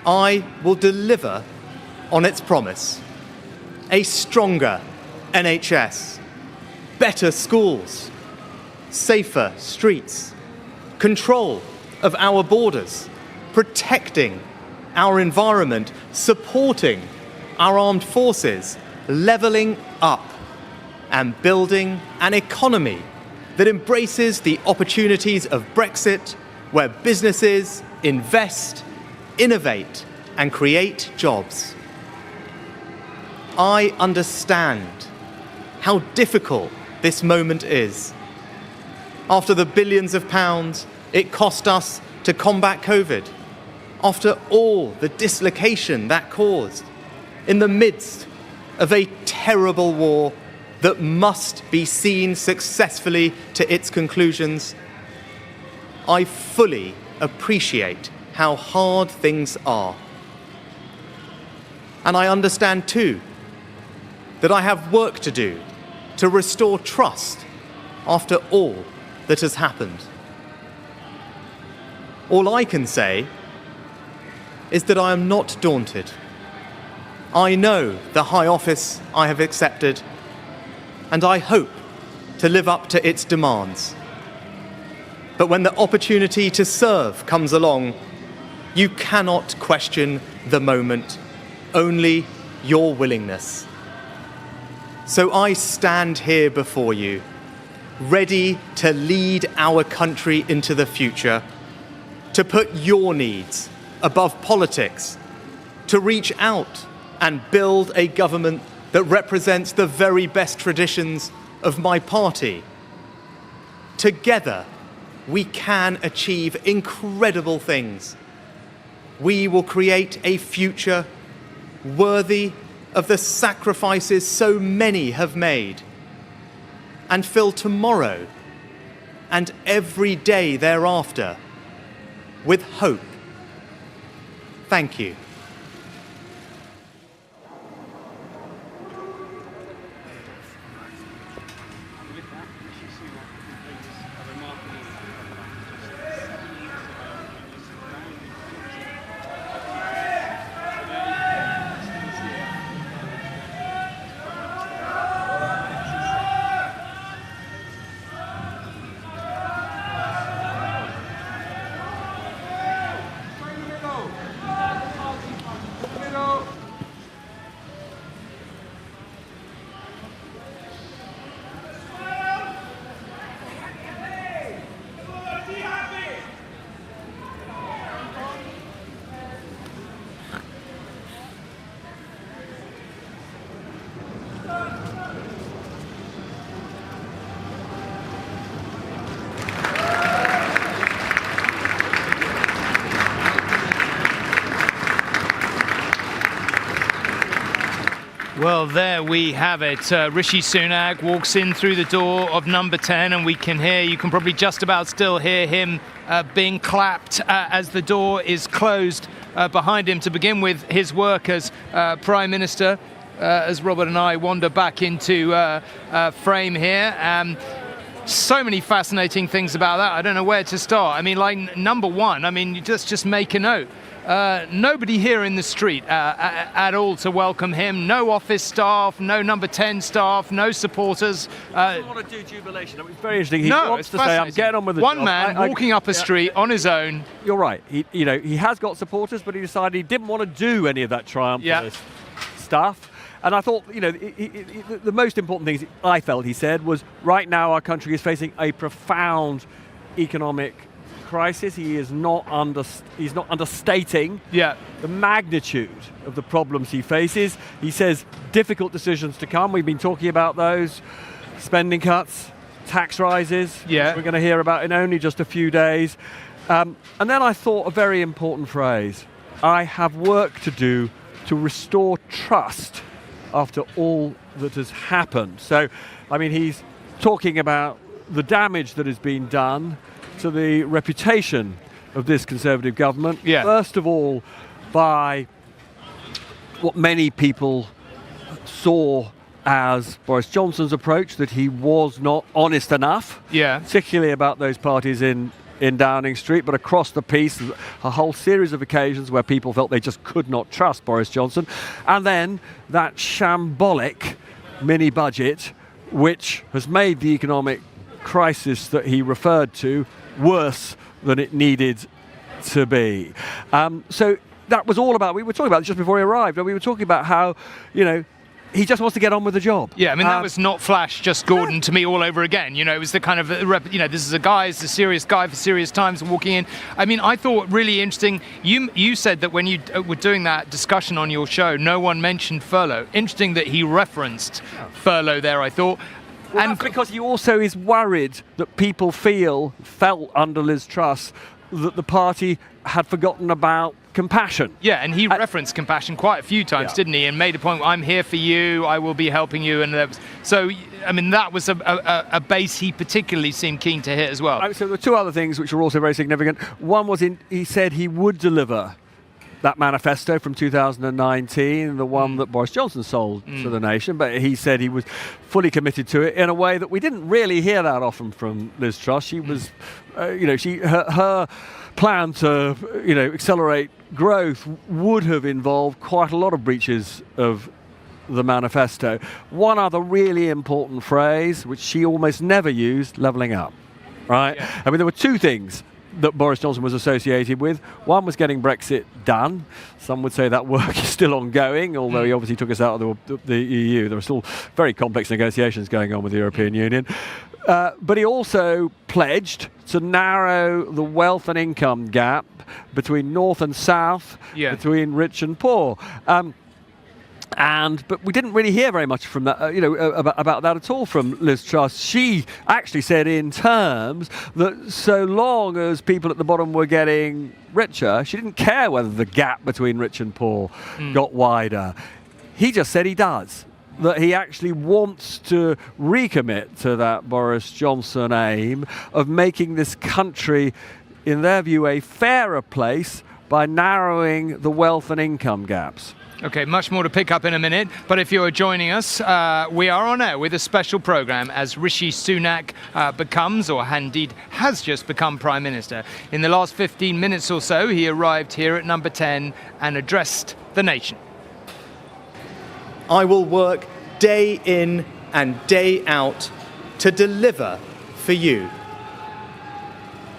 I will deliver on its promise: a stronger NHS, better schools, safer streets, control of our borders, protecting our environment, supporting our armed forces, levelling up, and building an economy that embraces the opportunities of Brexit, where businesses invest, innovate, and create jobs. I understand how difficult this moment is. After the billions of pounds it cost us to combat COVID, after all the dislocation that caused, in the midst of a terrible war that must be seen successfully to its conclusions, I fully appreciate how hard things are. And I understand too that I have work to do to restore trust after all that has happened. All I can say is that I am not daunted. I know the high office I have accepted, and I hope to live up to its demands. But when the opportunity to serve comes along, you cannot question the moment, only your willingness. So I stand here before you, ready to lead our country into the future, to put your needs above politics, to reach out and build a government that represents the very best traditions of my party. Together, we can achieve incredible things. We will create a future worthy of the sacrifices so many have made, and fill tomorrow and every day thereafter with hope. Thank you. Well, there we have it. Rishi Sunak walks in through the door of number 10, and you can probably just about still hear him being clapped as the door is closed behind him to begin with his work as Prime Minister, as Robert and I wander back into frame here. So many fascinating things about that. I don't know where to start. I mean, like, number one, I mean, just make a note. Nobody here in the street at all to welcome him. No office staff, no number 10 staff, no supporters. He doesn't want to do jubilation. It was very interesting. He No, wants it's to say, I'm getting on with the job. One man walking up a street on his own. You're right. He has got supporters, but he decided he didn't want to do any of that triumphalist stuff. And I thought, the most important things I felt he said was, right now our country is facing a profound economic crisis. He's not understating the magnitude of the problems he faces. He says difficult decisions to come. We've been talking about those. Spending cuts, tax rises, which we're going to hear about in only just a few days. And then I thought a very important phrase. I have work to do to restore trust after all that has happened. So, I mean, he's talking about the damage that has been done to the reputation of this Conservative government. First of all, by what many people saw as Boris Johnson's approach, that he was not honest enough, particularly about those parties in Downing Street, but across the piece, a whole series of occasions where people felt they just could not trust Boris Johnson. And then that shambolic mini-budget, which has made the economic crisis that he referred to worse than it needed to be. So that was all about, we were talking about this just before he arrived, and we were talking about how, he just wants to get on with the job. Yeah, I mean, that was not Flash, just Gordon to me all over again. It was the kind of, this is a guy, it's a serious guy for serious times walking in. I mean, I thought really interesting, you said that when you were doing that discussion on your show, no one mentioned furlough. Interesting that he referenced furlough there, I thought. Well, and because he also is worried that people felt under Liz Truss that the party had forgotten about compassion. Yeah, and he referenced compassion quite a few times, didn't he? And made a point, I'm here for you, I will be helping you. And so, I mean, that was a base he particularly seemed keen to hit as well. So there were two other things which were also very significant. One was he said he would deliver that manifesto from 2019, the one that Boris Johnson sold to the nation, but he said he was fully committed to it in a way that we didn't really hear that often from Liz Truss. She was, her plan to, accelerate growth would have involved quite a lot of breaches of the manifesto. One other really important phrase, which she almost never used, levelling up, right? Yeah. I mean, there were two things that Boris Johnson was associated with. One was getting Brexit done. Some would say that work is still ongoing, although he obviously took us out of the EU. There are still very complex negotiations going on with the European Union. But he also pledged to narrow the wealth and income gap between North and South, between rich and poor. But we didn't really hear very much from that, about that at all from Liz Truss. She actually said in terms that so long as people at the bottom were getting richer, she didn't care whether the gap between rich and poor got wider. He just said he does, that he actually wants to recommit to that Boris Johnson aim of making this country, in their view, a fairer place by narrowing the wealth and income gaps. Okay, much more to pick up in a minute, but if you're joining us, we are on air with a special programme as Rishi Sunak becomes, or indeed has just become, Prime Minister. In the last 15 minutes or so, he arrived here at number 10 and addressed the nation. I will work day in and day out to deliver for you.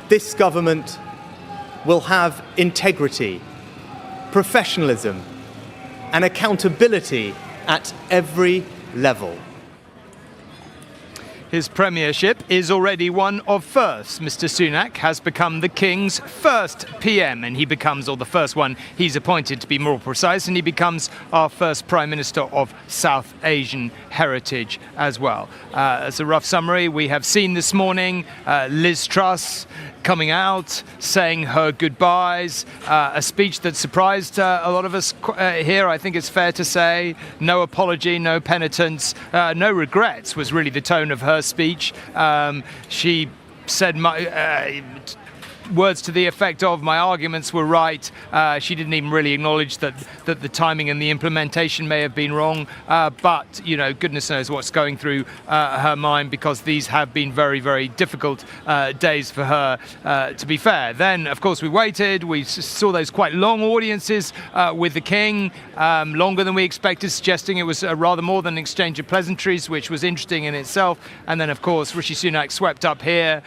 This government will have integrity, professionalism, and accountability at every level. His premiership is already one of firsts. Mr. Sunak has become the King's first PM, and he becomes, or the first one he's appointed to be more precise, and he becomes our first Prime Minister of South Asian heritage as well. As a rough summary, we have seen this morning Liz Truss coming out, saying her goodbyes, a speech that surprised a lot of us here, I think it's fair to say. No apology, no penitence, no regrets was really the tone of her speech. She said words to the effect of, my arguments were right. She didn't even really acknowledge that the timing and the implementation may have been wrong, but you know, goodness knows what's going through her mind, because these have been very, very difficult days for her, to be fair. Then of course we waited, we saw those quite long audiences with the King, longer than we expected, suggesting it was rather more than an exchange of pleasantries, which was interesting in itself. And then of course Rishi Sunak swept up here,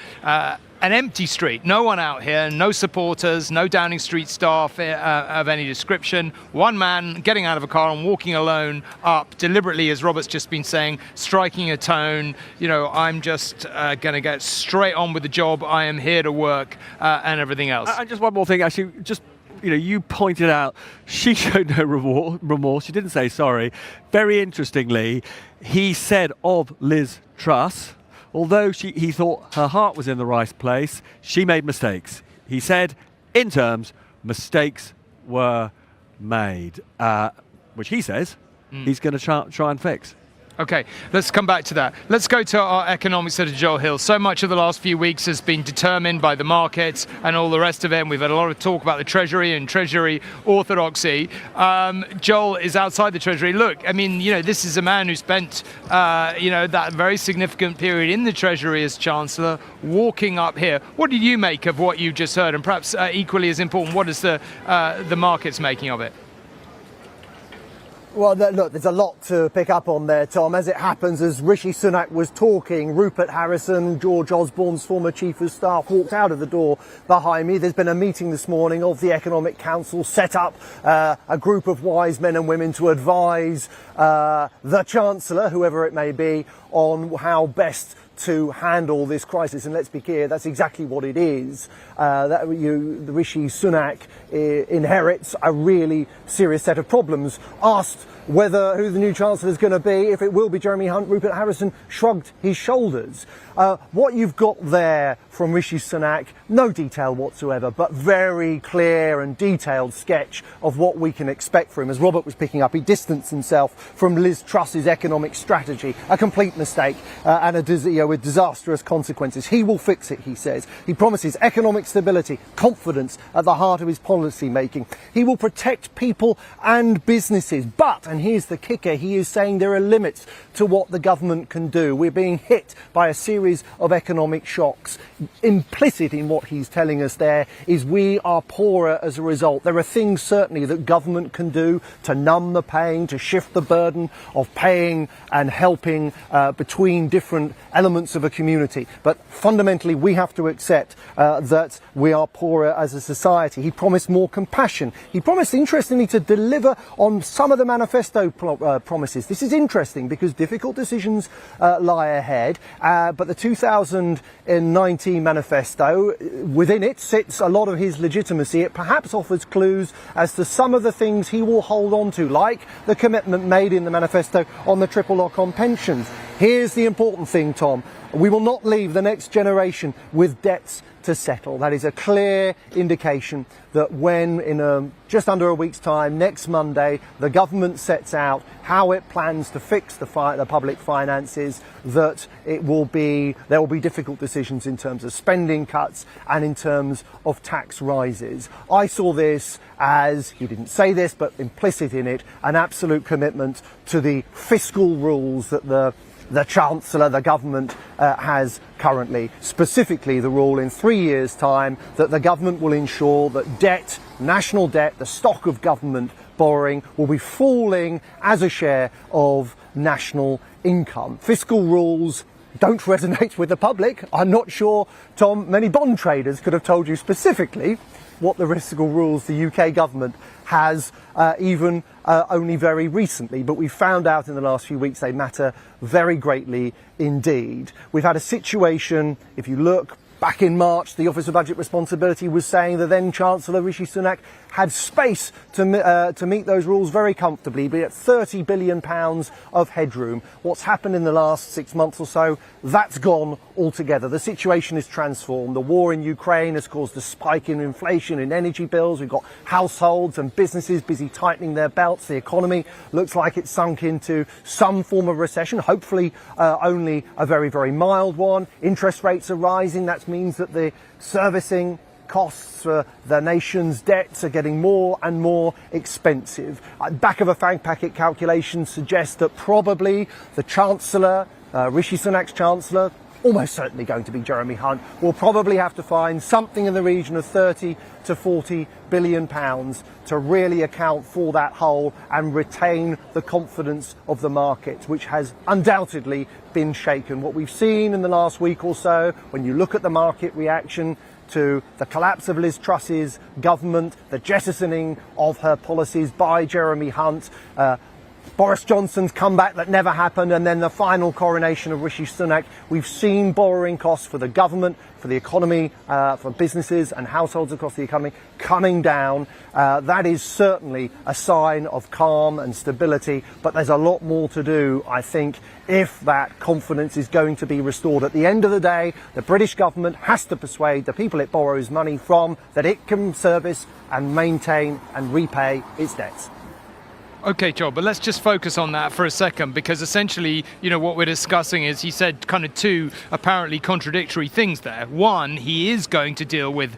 an empty street, no one out here, no supporters, no Downing Street staff of any description. One man getting out of a car and walking alone up, deliberately, as Robert's just been saying, striking a tone. You know, I'm just going to get straight on with the job. I am here to work, and everything else. And just one more thing, actually, just, you know, you pointed out she showed no remorse. She didn't say sorry. Very interestingly, he said of Liz Truss, although he thought her heart was in the right place, she made mistakes. He said, in terms, mistakes were made, which he says he's going to try and fix. Okay, let's come back to that. Let's go to our economics editor, Joel Hill. So much of the last few weeks has been determined by the markets and all the rest of it. And we've had a lot of talk about the Treasury and Treasury orthodoxy. Joel is outside the Treasury. Look, I mean, you know, this is a man who spent, you know, that very significant period in the Treasury as Chancellor, walking up here. What did you make of what you just heard? And perhaps equally as important, what is the markets making of it? Well, look, there's a lot to pick up on there, Tom. As it happens, as Rishi Sunak was talking, Rupert Harrison, George Osborne's former chief of staff, walked out of the door behind me. There's been a meeting this morning of the Economic Council, set up a group of wise men and women to advise the Chancellor, whoever it may be, on how best to handle this crisis. And let's be clear, that's exactly what it is. The Rishi Sunak inherits a really serious set of problems. Asked who the new Chancellor is going to be, if it will be Jeremy Hunt, Rupert Harrison shrugged his shoulders. What you've got there from Rishi Sunak, no detail whatsoever, but very clear and detailed sketch of what we can expect from him. As Robert was picking up, he distanced himself from Liz Truss's economic strategy, a complete mistake and with disastrous consequences. He will fix it, he says. He promises economic stability, confidence at the heart of his policy making. He will protect people and businesses, but, and here's the kicker, he is saying there are limits to what the government can do. We're being hit by a series of economic shocks. Implicit in what he's telling us there is we are poorer as a result. There are things certainly that government can do to numb the pain, to shift the burden of paying and helping between different elements of a community. But fundamentally, we have to accept that we are poorer as a society. He promised more compassion. He promised, interestingly, to deliver on some of the manifesto promises. This is interesting because difficult decisions lie ahead, but the 2019 manifesto, within it sits a lot of his legitimacy. It perhaps offers clues as to some of the things he will hold on to, like the commitment made in the manifesto on the triple lock on pensions. Here's the important thing, Tom. We will not leave the next generation with debts to settle. That is a clear indication that when, in just under a week's time, next Monday, the government sets out how it plans to fix the public finances, that there will be difficult decisions in terms of spending cuts and in terms of tax rises. I saw this as, he didn't say this, but implicit in it, an absolute commitment to the fiscal rules that the Chancellor, the government, has currently, specifically the rule in 3 years' time that the government will ensure that debt, national debt, the stock of government borrowing, will be falling as a share of national income. Fiscal rules don't resonate with the public. I'm not sure, Tom, many bond traders could have told you specifically what the fiscal rules the UK government has only very recently, but we found out in the last few weeks they matter very greatly indeed. We've had a situation, if you look back in March, the Office of Budget Responsibility was saying the then Chancellor Rishi Sunak had space to meet those rules very comfortably, be at £30 billion of headroom. What's happened in the last 6 months or so, that's gone altogether. The situation is transformed. The war in Ukraine has caused a spike in inflation, in energy bills. We've got households and businesses busy tightening their belts. The economy looks like it's sunk into some form of recession, hopefully only a very, very mild one. Interest rates are rising. That means that the servicing costs for the nation's debts are getting more and more expensive. Back of a fag packet calculation suggests that probably the Chancellor, Rishi Sunak's Chancellor, almost certainly going to be Jeremy Hunt, will probably have to find something in the region of 30 to 40 billion pounds to really account for that hole and retain the confidence of the market, which has undoubtedly been shaken. What we've seen in the last week or so, when you look at the market reaction to the collapse of Liz Truss's government, the jettisoning of her policies by Jeremy Hunt, Boris Johnson's comeback that never happened, and then the final coronation of Rishi Sunak, we've seen borrowing costs for the government, for the economy, for businesses and households across the economy coming down. That is certainly a sign of calm and stability, but there's a lot more to do, I think, if that confidence is going to be restored. At the end of the day, the British government has to persuade the people it borrows money from that it can service and maintain and repay its debts. Okay, Joel, but let's just focus on that for a second, because essentially, what we're discussing is he said kind of two apparently contradictory things there. One, he is going to deal with,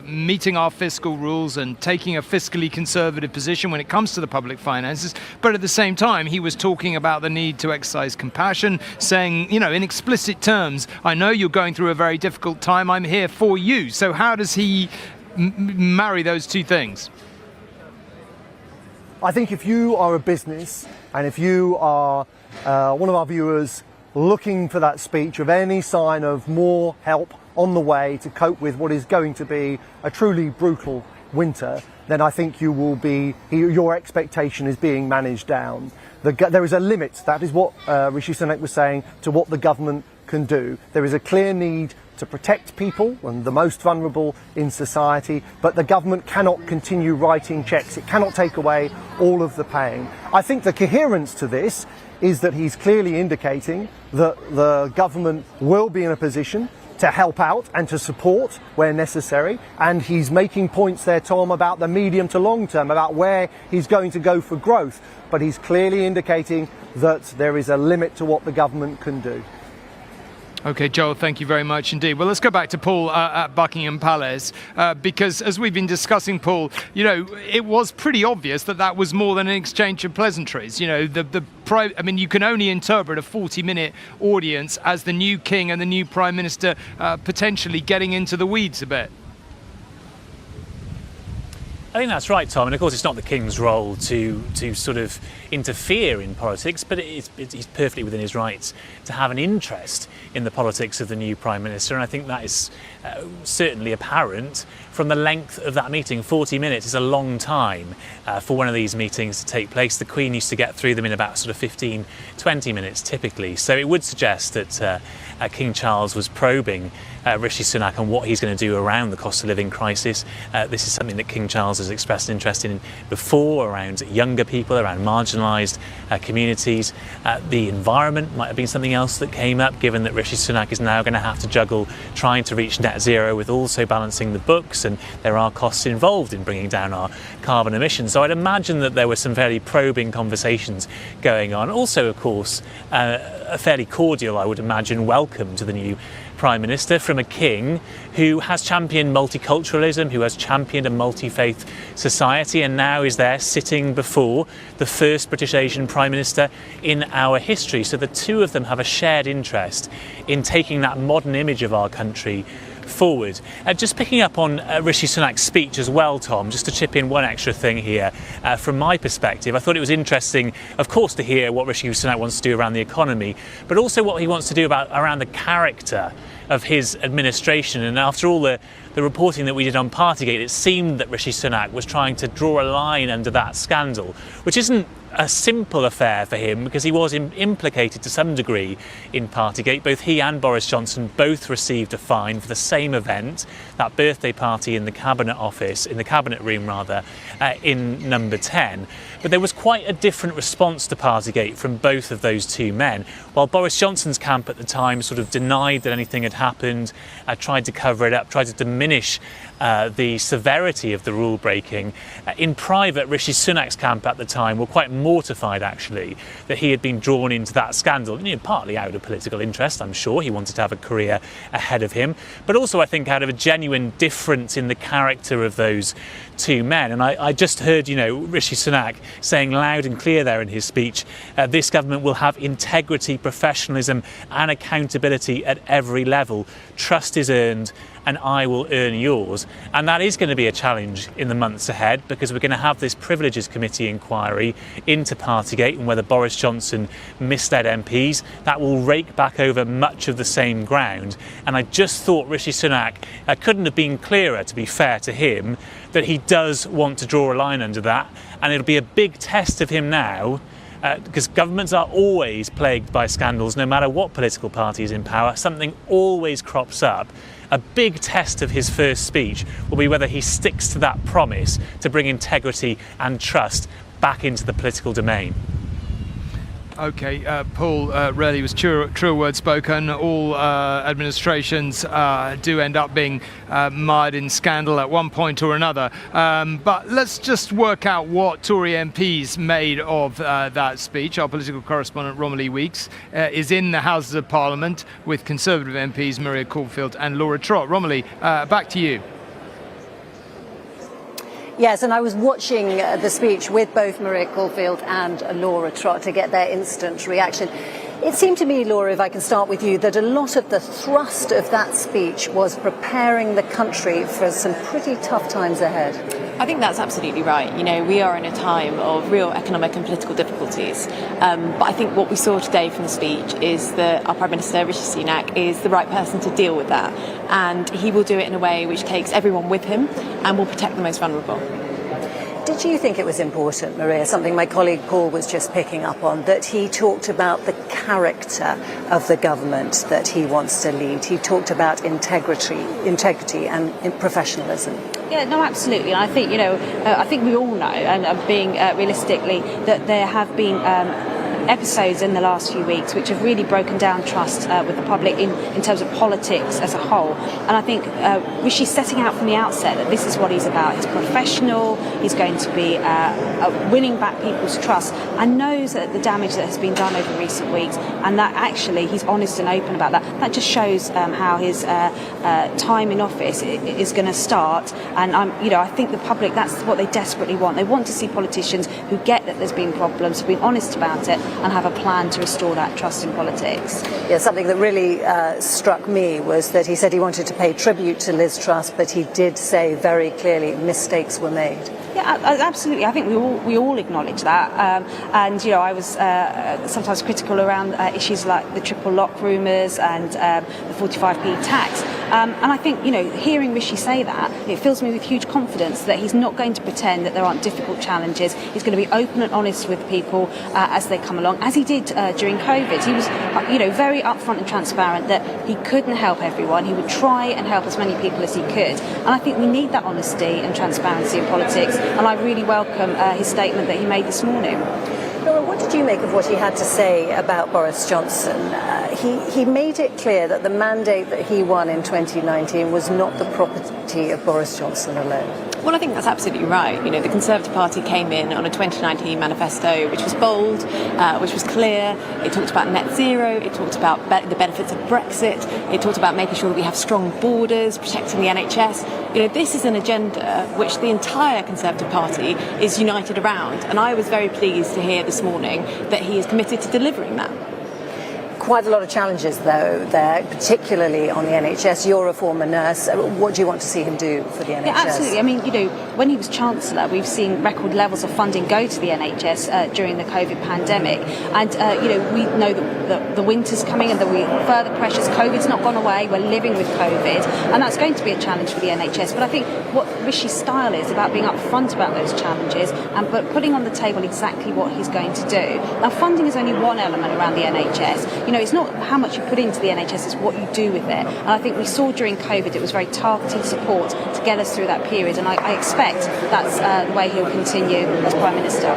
meeting our fiscal rules and taking a fiscally conservative position when it comes to the public finances. But at the same time, he was talking about the need to exercise compassion, saying, in explicit terms, I know you're going through a very difficult time. I'm here for you. So how does he marry those two things? I think if you are a business and if you are one of our viewers looking for that speech of any sign of more help on the way to cope with what is going to be a truly brutal winter, then I think your expectation is being managed down. There is a limit, that is what Rishi Sunak was saying, to what the government can do. There is a clear need to protect people and the most vulnerable in society, but the government cannot continue writing cheques. It cannot take away all of the pain. I think the coherence to this is that he's clearly indicating that the government will be in a position to help out and to support where necessary, and he's making points there, Tom, about the medium to long term, about where he's going to go for growth, but he's clearly indicating that there is a limit to what the government can do. Okay, Joel, thank you very much indeed. Well, let's go back to Paul at Buckingham Palace, because as we've been discussing, Paul, it was pretty obvious that was more than an exchange of pleasantries. You can only interpret a 40-minute audience as the new king and the new prime minister potentially getting into the weeds a bit. I think that's right, Tom, and of course it's not the King's role to sort of interfere in politics, but he's perfectly within his rights to have an interest in the politics of the new Prime Minister, and I think that is certainly apparent from the length of that meeting. 40 minutes is a long time for one of these meetings to take place. The Queen used to get through them in about sort of 15, 20 minutes typically, so it would suggest that King Charles was probing Rishi Sunak on what he's going to do around the cost of living crisis. This is something that King Charles has has expressed an interest in before, around younger people, around marginalised communities. The environment might have been something else that came up, given that Rishi Sunak is now going to have to juggle trying to reach net zero with also balancing the books, and there are costs involved in bringing down our carbon emissions. So I'd imagine that there were some fairly probing conversations going on. Also, of course, a fairly cordial, I would imagine, welcome to the new Prime Minister from a king who has championed multiculturalism, who has championed a multi-faith society, and now is there sitting before the first British Asian Prime Minister in our history. So the two of them have a shared interest in taking that modern image of our country forward. Just picking up on Rishi Sunak's speech as well, Tom, just to chip in one extra thing here. From my perspective, I thought it was interesting, of course, to hear what Rishi Sunak wants to do around the economy, but also what he wants to do around the character of his administration. And after all the reporting that we did on Partygate, it seemed that Rishi Sunak was trying to draw a line under that scandal, which isn't a simple affair for him, because he was implicated to some degree in Partygate. Both he and Boris Johnson both received a fine for the same event, that birthday party in the cabinet office, in the cabinet room rather, in number 10. But there was quite a different response to Partygate from both of those two men. While Boris Johnson's camp at the time sort of denied that anything had happened, tried to cover it up, tried to diminish the severity of the rule breaking. In private, Rishi Sunak's camp at the time were quite mortified, actually, that he had been drawn into that scandal, partly out of political interest, I'm sure. He wanted to have a career ahead of him, but also I think out of a genuine difference in the character of those two men. And I just heard, Rishi Sunak saying loud and clear there in his speech, this government will have integrity, professionalism and accountability at every level. Trust is earned and I will earn yours. And that is going to be a challenge in the months ahead, because we're going to have this Privileges Committee inquiry into Partygate and whether Boris Johnson misled MPs. That will rake back over much of the same ground. And I just thought Rishi Sunak couldn't have been clearer, to be fair to him, that he does want to draw a line under that. And it'll be a big test of him now, because governments are always plagued by scandals, no matter what political party is in power. Something always crops up. A big test of his first speech will be whether he sticks to that promise to bring integrity and trust back into the political domain. OK, Paul, rarely was truer words spoken. All administrations do end up being mired in scandal at one point or another. But let's just work out what Tory MPs made of that speech. Our political correspondent, Romilly Weeks, is in the Houses of Parliament with Conservative MPs Maria Caulfield and Laura Trott. Romilly, back to you. Yes, and I was watching the speech with both Maria Caulfield and Laura Trott to get their instant reaction. It seemed to me, Laura, if I can start with you, that a lot of the thrust of that speech was preparing the country for some pretty tough times ahead. I think that's absolutely right. We are in a time of real economic and political difficulties. But I think what we saw today from the speech is that our Prime Minister, Rishi Sunak, is the right person to deal with that. And he will do it in a way which takes everyone with him and will protect the most vulnerable. Did you think it was important, Maria, something my colleague Paul was just picking up on, that he talked about the character of the government that he wants to lead? He talked about integrity and professionalism. Yeah, no, absolutely. I think, I think we all know, and being realistically, that there have been episodes in the last few weeks which have really broken down trust with the public in terms of politics as a whole. And I think Rishi's setting out from the outset that this is what he's about. He's professional, he's going to be winning back people's trust, and knows that the damage that has been done over recent weeks, and that actually he's honest and open about that. That just shows how his time in office is going to start. And I think the public, that's what they desperately want. They want to see politicians who get that there's been problems, who've been honest about it, and have a plan to restore that trust in politics. Yeah, something that really struck me was that he said he wanted to pay tribute to Liz Truss, but he did say very clearly mistakes were made. Yeah, absolutely. I think we all acknowledge that. And I was sometimes critical around issues like the triple lock rumours and the 45p tax. And I think, hearing Rishi say that, it fills me with huge confidence that he's not going to pretend that there aren't difficult challenges. He's going to be open and honest with people as they come along, as he did during COVID. He was, very upfront and transparent that he couldn't help everyone. He would try and help as many people as he could. And I think we need that honesty and transparency in politics. And I really welcome his statement that he made this morning. Laura, what did you make of what he had to say about Boris Johnson? He made it clear that the mandate that he won in 2019 was not the property of Boris Johnson alone. Well, I think that's absolutely right. The Conservative Party came in on a 2019 manifesto which was bold, which was clear. It talked about net zero. It talked about the benefits of Brexit. It talked about making sure that we have strong borders, protecting the NHS. This is an agenda which the entire Conservative Party is united around. And I was very pleased to hear this morning that he is committed to delivering that. Quite a lot of challenges, though, there, particularly on the NHS. You're a former nurse. What do you want to see him do for the NHS? Yeah, absolutely. I mean, when he was Chancellor, we've seen record levels of funding go to the NHS during the COVID pandemic. And, we know that the winter's coming and there'll be further pressures. COVID's not gone away. We're living with COVID. And that's going to be a challenge for the NHS. But I think what Rishi's style is about being upfront about those challenges but putting on the table exactly what he's going to do. Now, funding is only one element around the NHS. It's not how much you put into the NHS, it's what you do with it. And I think we saw during COVID it was very targeted support to get us through that period. And I expect that's the way he'll continue as Prime Minister.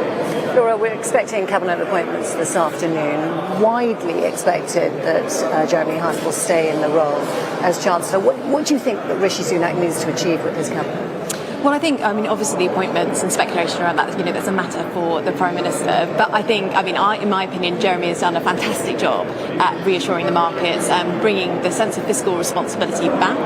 Laura, we're expecting cabinet appointments this afternoon. Widely expected that Jeremy Hunt will stay in the role as Chancellor. What do you think that Rishi Sunak needs to achieve with his cabinet? Well, I think, obviously the appointments and speculation around that, that's a matter for the Prime Minister. But I think, in my opinion, Jeremy has done a fantastic job at reassuring the markets and bringing the sense of fiscal responsibility back.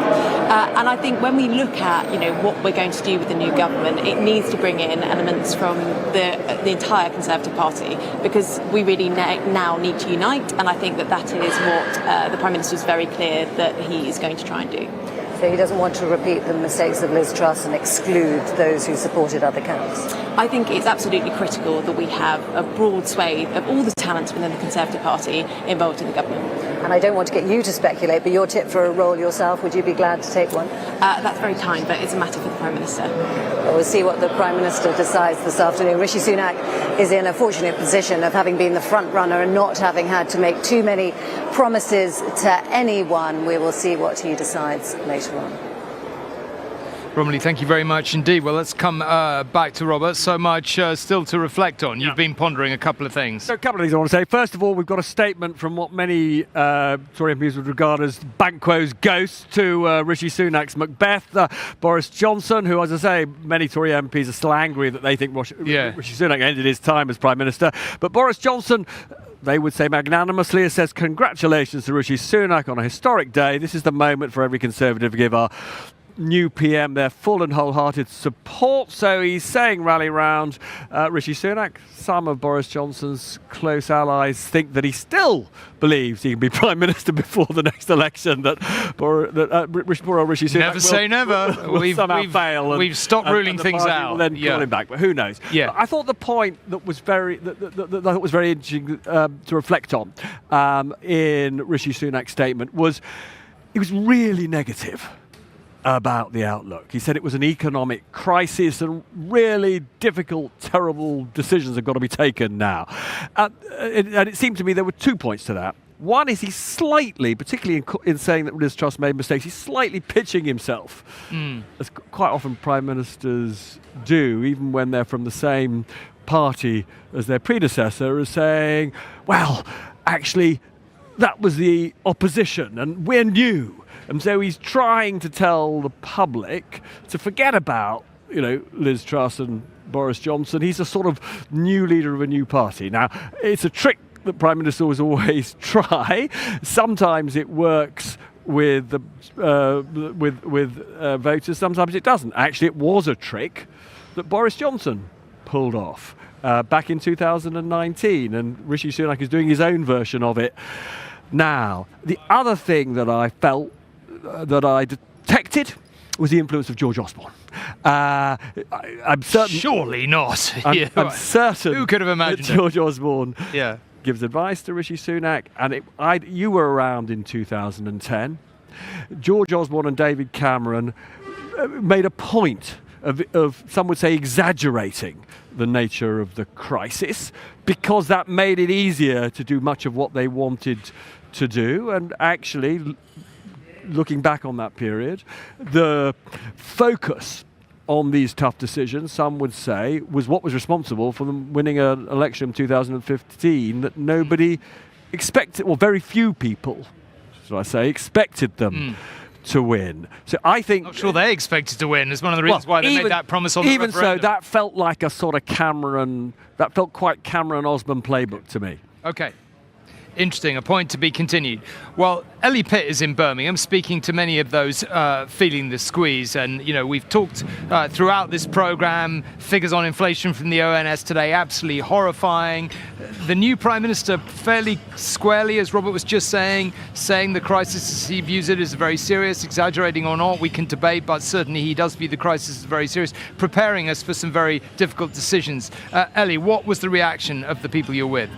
And I think when we look at, what we're going to do with the new government, it needs to bring in elements from the entire Conservative Party, because we really now need to unite. And I think that is what the Prime Minister is very clear that he is going to try and do. So he doesn't want to repeat the mistakes of Liz Truss and exclude those who supported other candidates? I think it's absolutely critical that we have a broad swathe of all the talents within the Conservative Party involved in the government. And I don't want to get you to speculate, but your tip for a role yourself, would you be glad to take one? That's very kind, but it's a matter for the Prime Minister. Well, we'll see what the Prime Minister decides this afternoon. Rishi Sunak is in a fortunate position of having been the front runner and not having had to make too many promises to anyone. We will see what he decides later on. Romilly, thank you very much indeed. Well, let's come back to Robert. So much still to reflect on. You've been pondering a couple of things. So a couple of things I want to say. First of all, we've got a statement from what many Tory MPs would regard as Banquo's ghost to Rishi Sunak's Macbeth. Boris Johnson, who, as I say, many Tory MPs are still angry that they think Rishi Sunak ended his time as Prime Minister. But Boris Johnson, they would say magnanimously, says congratulations to Rishi Sunak on a historic day. This is the moment for every Conservative to give our new PM their full and wholehearted support. So he's saying rally round Rishi Sunak. Some of Boris Johnson's close allies think that he still believes he can be Prime Minister before the next election, that Rishi Sunak never say never. will somehow fail. We've stopped ruling things out. Will then call him back, but who knows? Yeah. But I thought the point that was very interesting to reflect on in Rishi Sunak's statement was he was really negative about the outlook. He said it was an economic crisis and really difficult, terrible decisions have got to be taken now. And it seemed to me there were 2 points to that. One is he's slightly, particularly in saying that Liz Truss made mistakes, he's slightly pitching himself, as quite often Prime Ministers do, even when they're from the same party as their predecessor, as saying, well, actually, that was the opposition and we're new. And so he's trying to tell the public to forget about, Liz Truss and Boris Johnson. He's a sort of new leader of a new party. Now, it's a trick that Prime Ministers always try. Sometimes it works with voters. Sometimes it doesn't. Actually, it was a trick that Boris Johnson pulled off back in 2019, and Rishi Sunak is doing his own version of it now. The other thing that I felt that I detected was the influence of George Osborne. I'm certain. Surely not. I'm certain. Who could have imagined that George Osborne gives advice to Rishi Sunak, and you were around in 2010 George Osborne and David Cameron made a point of, some would say, exaggerating the nature of the crisis, because that made it easier to do much of what they wanted to do. And actually, looking back on that period, the focus on these tough decisions, some would say, was what was responsible for them winning an election in 2015 that nobody expected, or very few people, should I say, expected them to win. So I think... Not sure they expected to win. It's one of the reasons why they made that promise on the referendum. Even so, that felt like a sort of Cameron... That felt quite Cameron Osborne playbook to me. OK. Interesting, a point to be continued. Well, Ellie Pitt is in Birmingham, speaking to many of those feeling the squeeze. And, you know, we've talked throughout this programme, figures on inflation from the ONS today, absolutely horrifying. The new Prime Minister fairly squarely, as Robert was just saying the crisis as he views it is very serious, exaggerating or not, we can debate, but certainly he does view the crisis as very serious, preparing us for some very difficult decisions. Ellie, what was the reaction of the people you're with?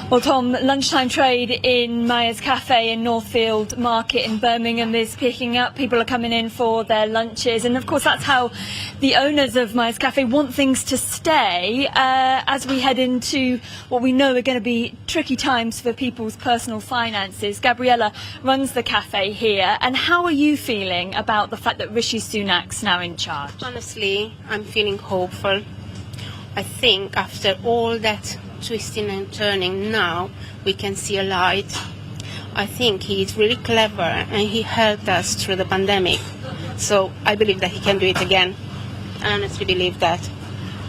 Well, Tom, lunchtime trade in Myers Cafe in Northfield Market in Birmingham is picking up. People are coming in for their lunches. And, of course, that's how the owners of Myers Cafe want things to stay as we head into what we know are going to be tricky times for people's personal finances. Gabriella runs the cafe here. And how are you feeling about the fact that Rishi Sunak's now in charge? Honestly, I'm feeling hopeful. I think after all that twisting and turning, now we can see a light. I think he's really clever and he helped us through the pandemic. So I believe that he can do it again. I honestly believe that.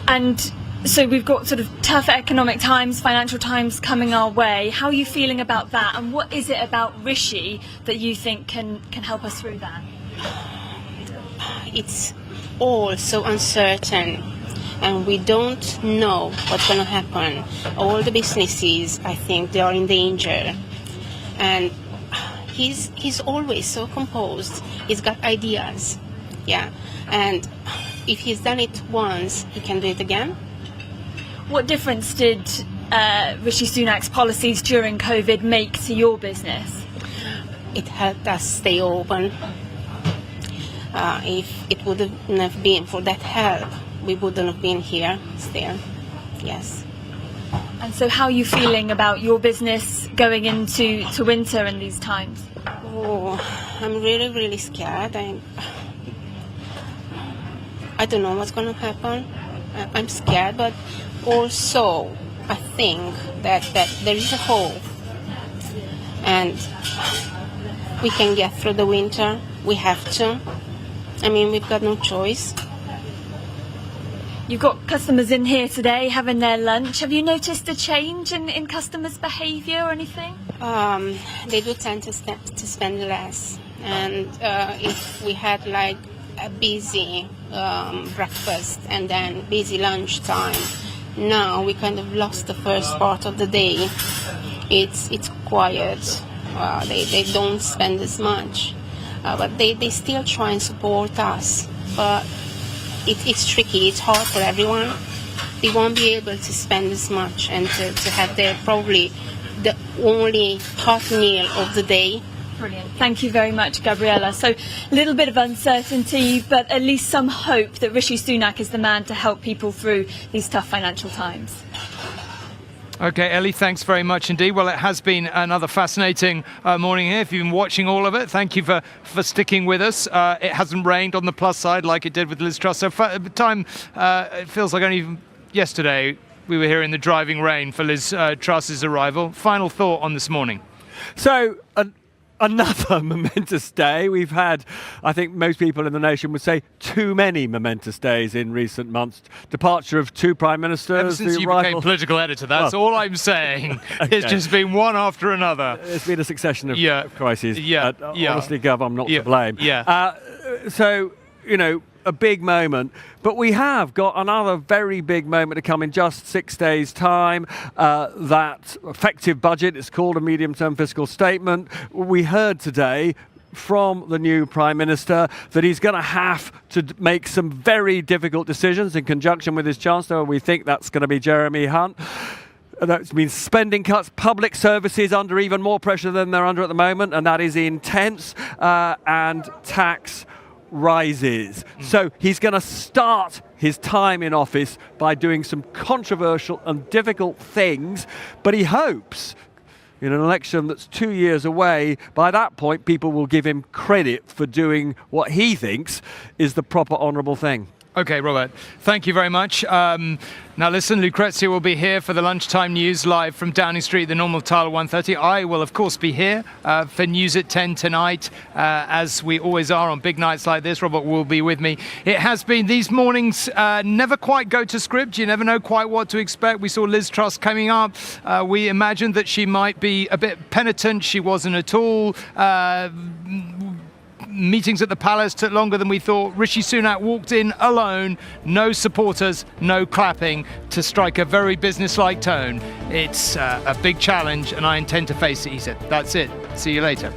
And so we've got sort of tough economic times, financial times coming our way. How are you feeling about that? And what is it about Rishi that you think can help us through that? It's all so uncertain. And we don't know what's going to happen. All the businesses, I think, they are in danger. And he's always so composed. He's got ideas, yeah. And if he's done it once, he can do it again. What difference did Rishi Sunak's policies during COVID make to your business? It helped us stay open. If it wouldn't have been for that help, we wouldn't have been here still, yes. And so how are you feeling about your business going into winter in these times? Oh, I'm really, really scared. I don't know what's going to happen. I'm scared, but also I think that there is a hope. And we can get through the winter. We have to. I mean, we've got no choice. You've got customers in here today having their lunch. Have you noticed a change in customers' behaviour or anything? They do tend to spend less. And if we had like a busy breakfast and then busy lunchtime, now we kind of lost the first part of the day. It's quiet. They don't spend as much. But they still try and support us. But it's tricky, it's hard for everyone. They won't be able to spend as much and to have their probably the only hot meal of the day. Brilliant. Thank you very much, Gabriella. So a little bit of uncertainty, but at least some hope that Rishi Sunak is the man to help people through these tough financial times. OK, Ellie, thanks very much indeed. Well, it has been another fascinating morning here. If you've been watching all of it, thank you for sticking with us. It hasn't rained on the plus side like it did with Liz Truss. So it feels like only yesterday we were here in the driving rain for Liz Truss's arrival. Final thought on this morning. So, another momentous day. We've had, I think most people in the nation would say, too many momentous days in recent months. Departure of two prime ministers. Ever since you became political editor, that's all I'm saying. Okay. It's just been one after another. It's been a succession of crises. Honestly, Gov, I'm not to blame. So, you know, a big moment, but we have got another very big moment to come in just 6 days' time. That effective budget, it's called a medium-term fiscal statement. We heard today from the new Prime Minister that he's going to have to make some very difficult decisions in conjunction with his Chancellor. We think that's going to be Jeremy Hunt. That means spending cuts, public services under even more pressure than they're under at the moment, and that is intense, and tax rises. So he's going to start his time in office by doing some controversial and difficult things, but he hopes in an election that's 2 years away, by that point people will give him credit for doing what he thinks is the proper, honourable thing. Okay, Robert, thank you very much. Now listen, Lucrezia will be here for the lunchtime news live from Downing Street, the normal tile 1:30. I will, of course, be here for news at 10 tonight, as we always are on big nights like this. Robert will be with me. It has been, these mornings never quite go to script. You never know quite what to expect. We saw Liz Truss coming up. We imagined that she might be a bit penitent. She wasn't at all. Meetings at the palace took longer than we thought. Rishi Sunak walked in alone, no supporters, no clapping, to strike a very businesslike tone. It's a big challenge and I intend to face it, he said. That's it. See you later.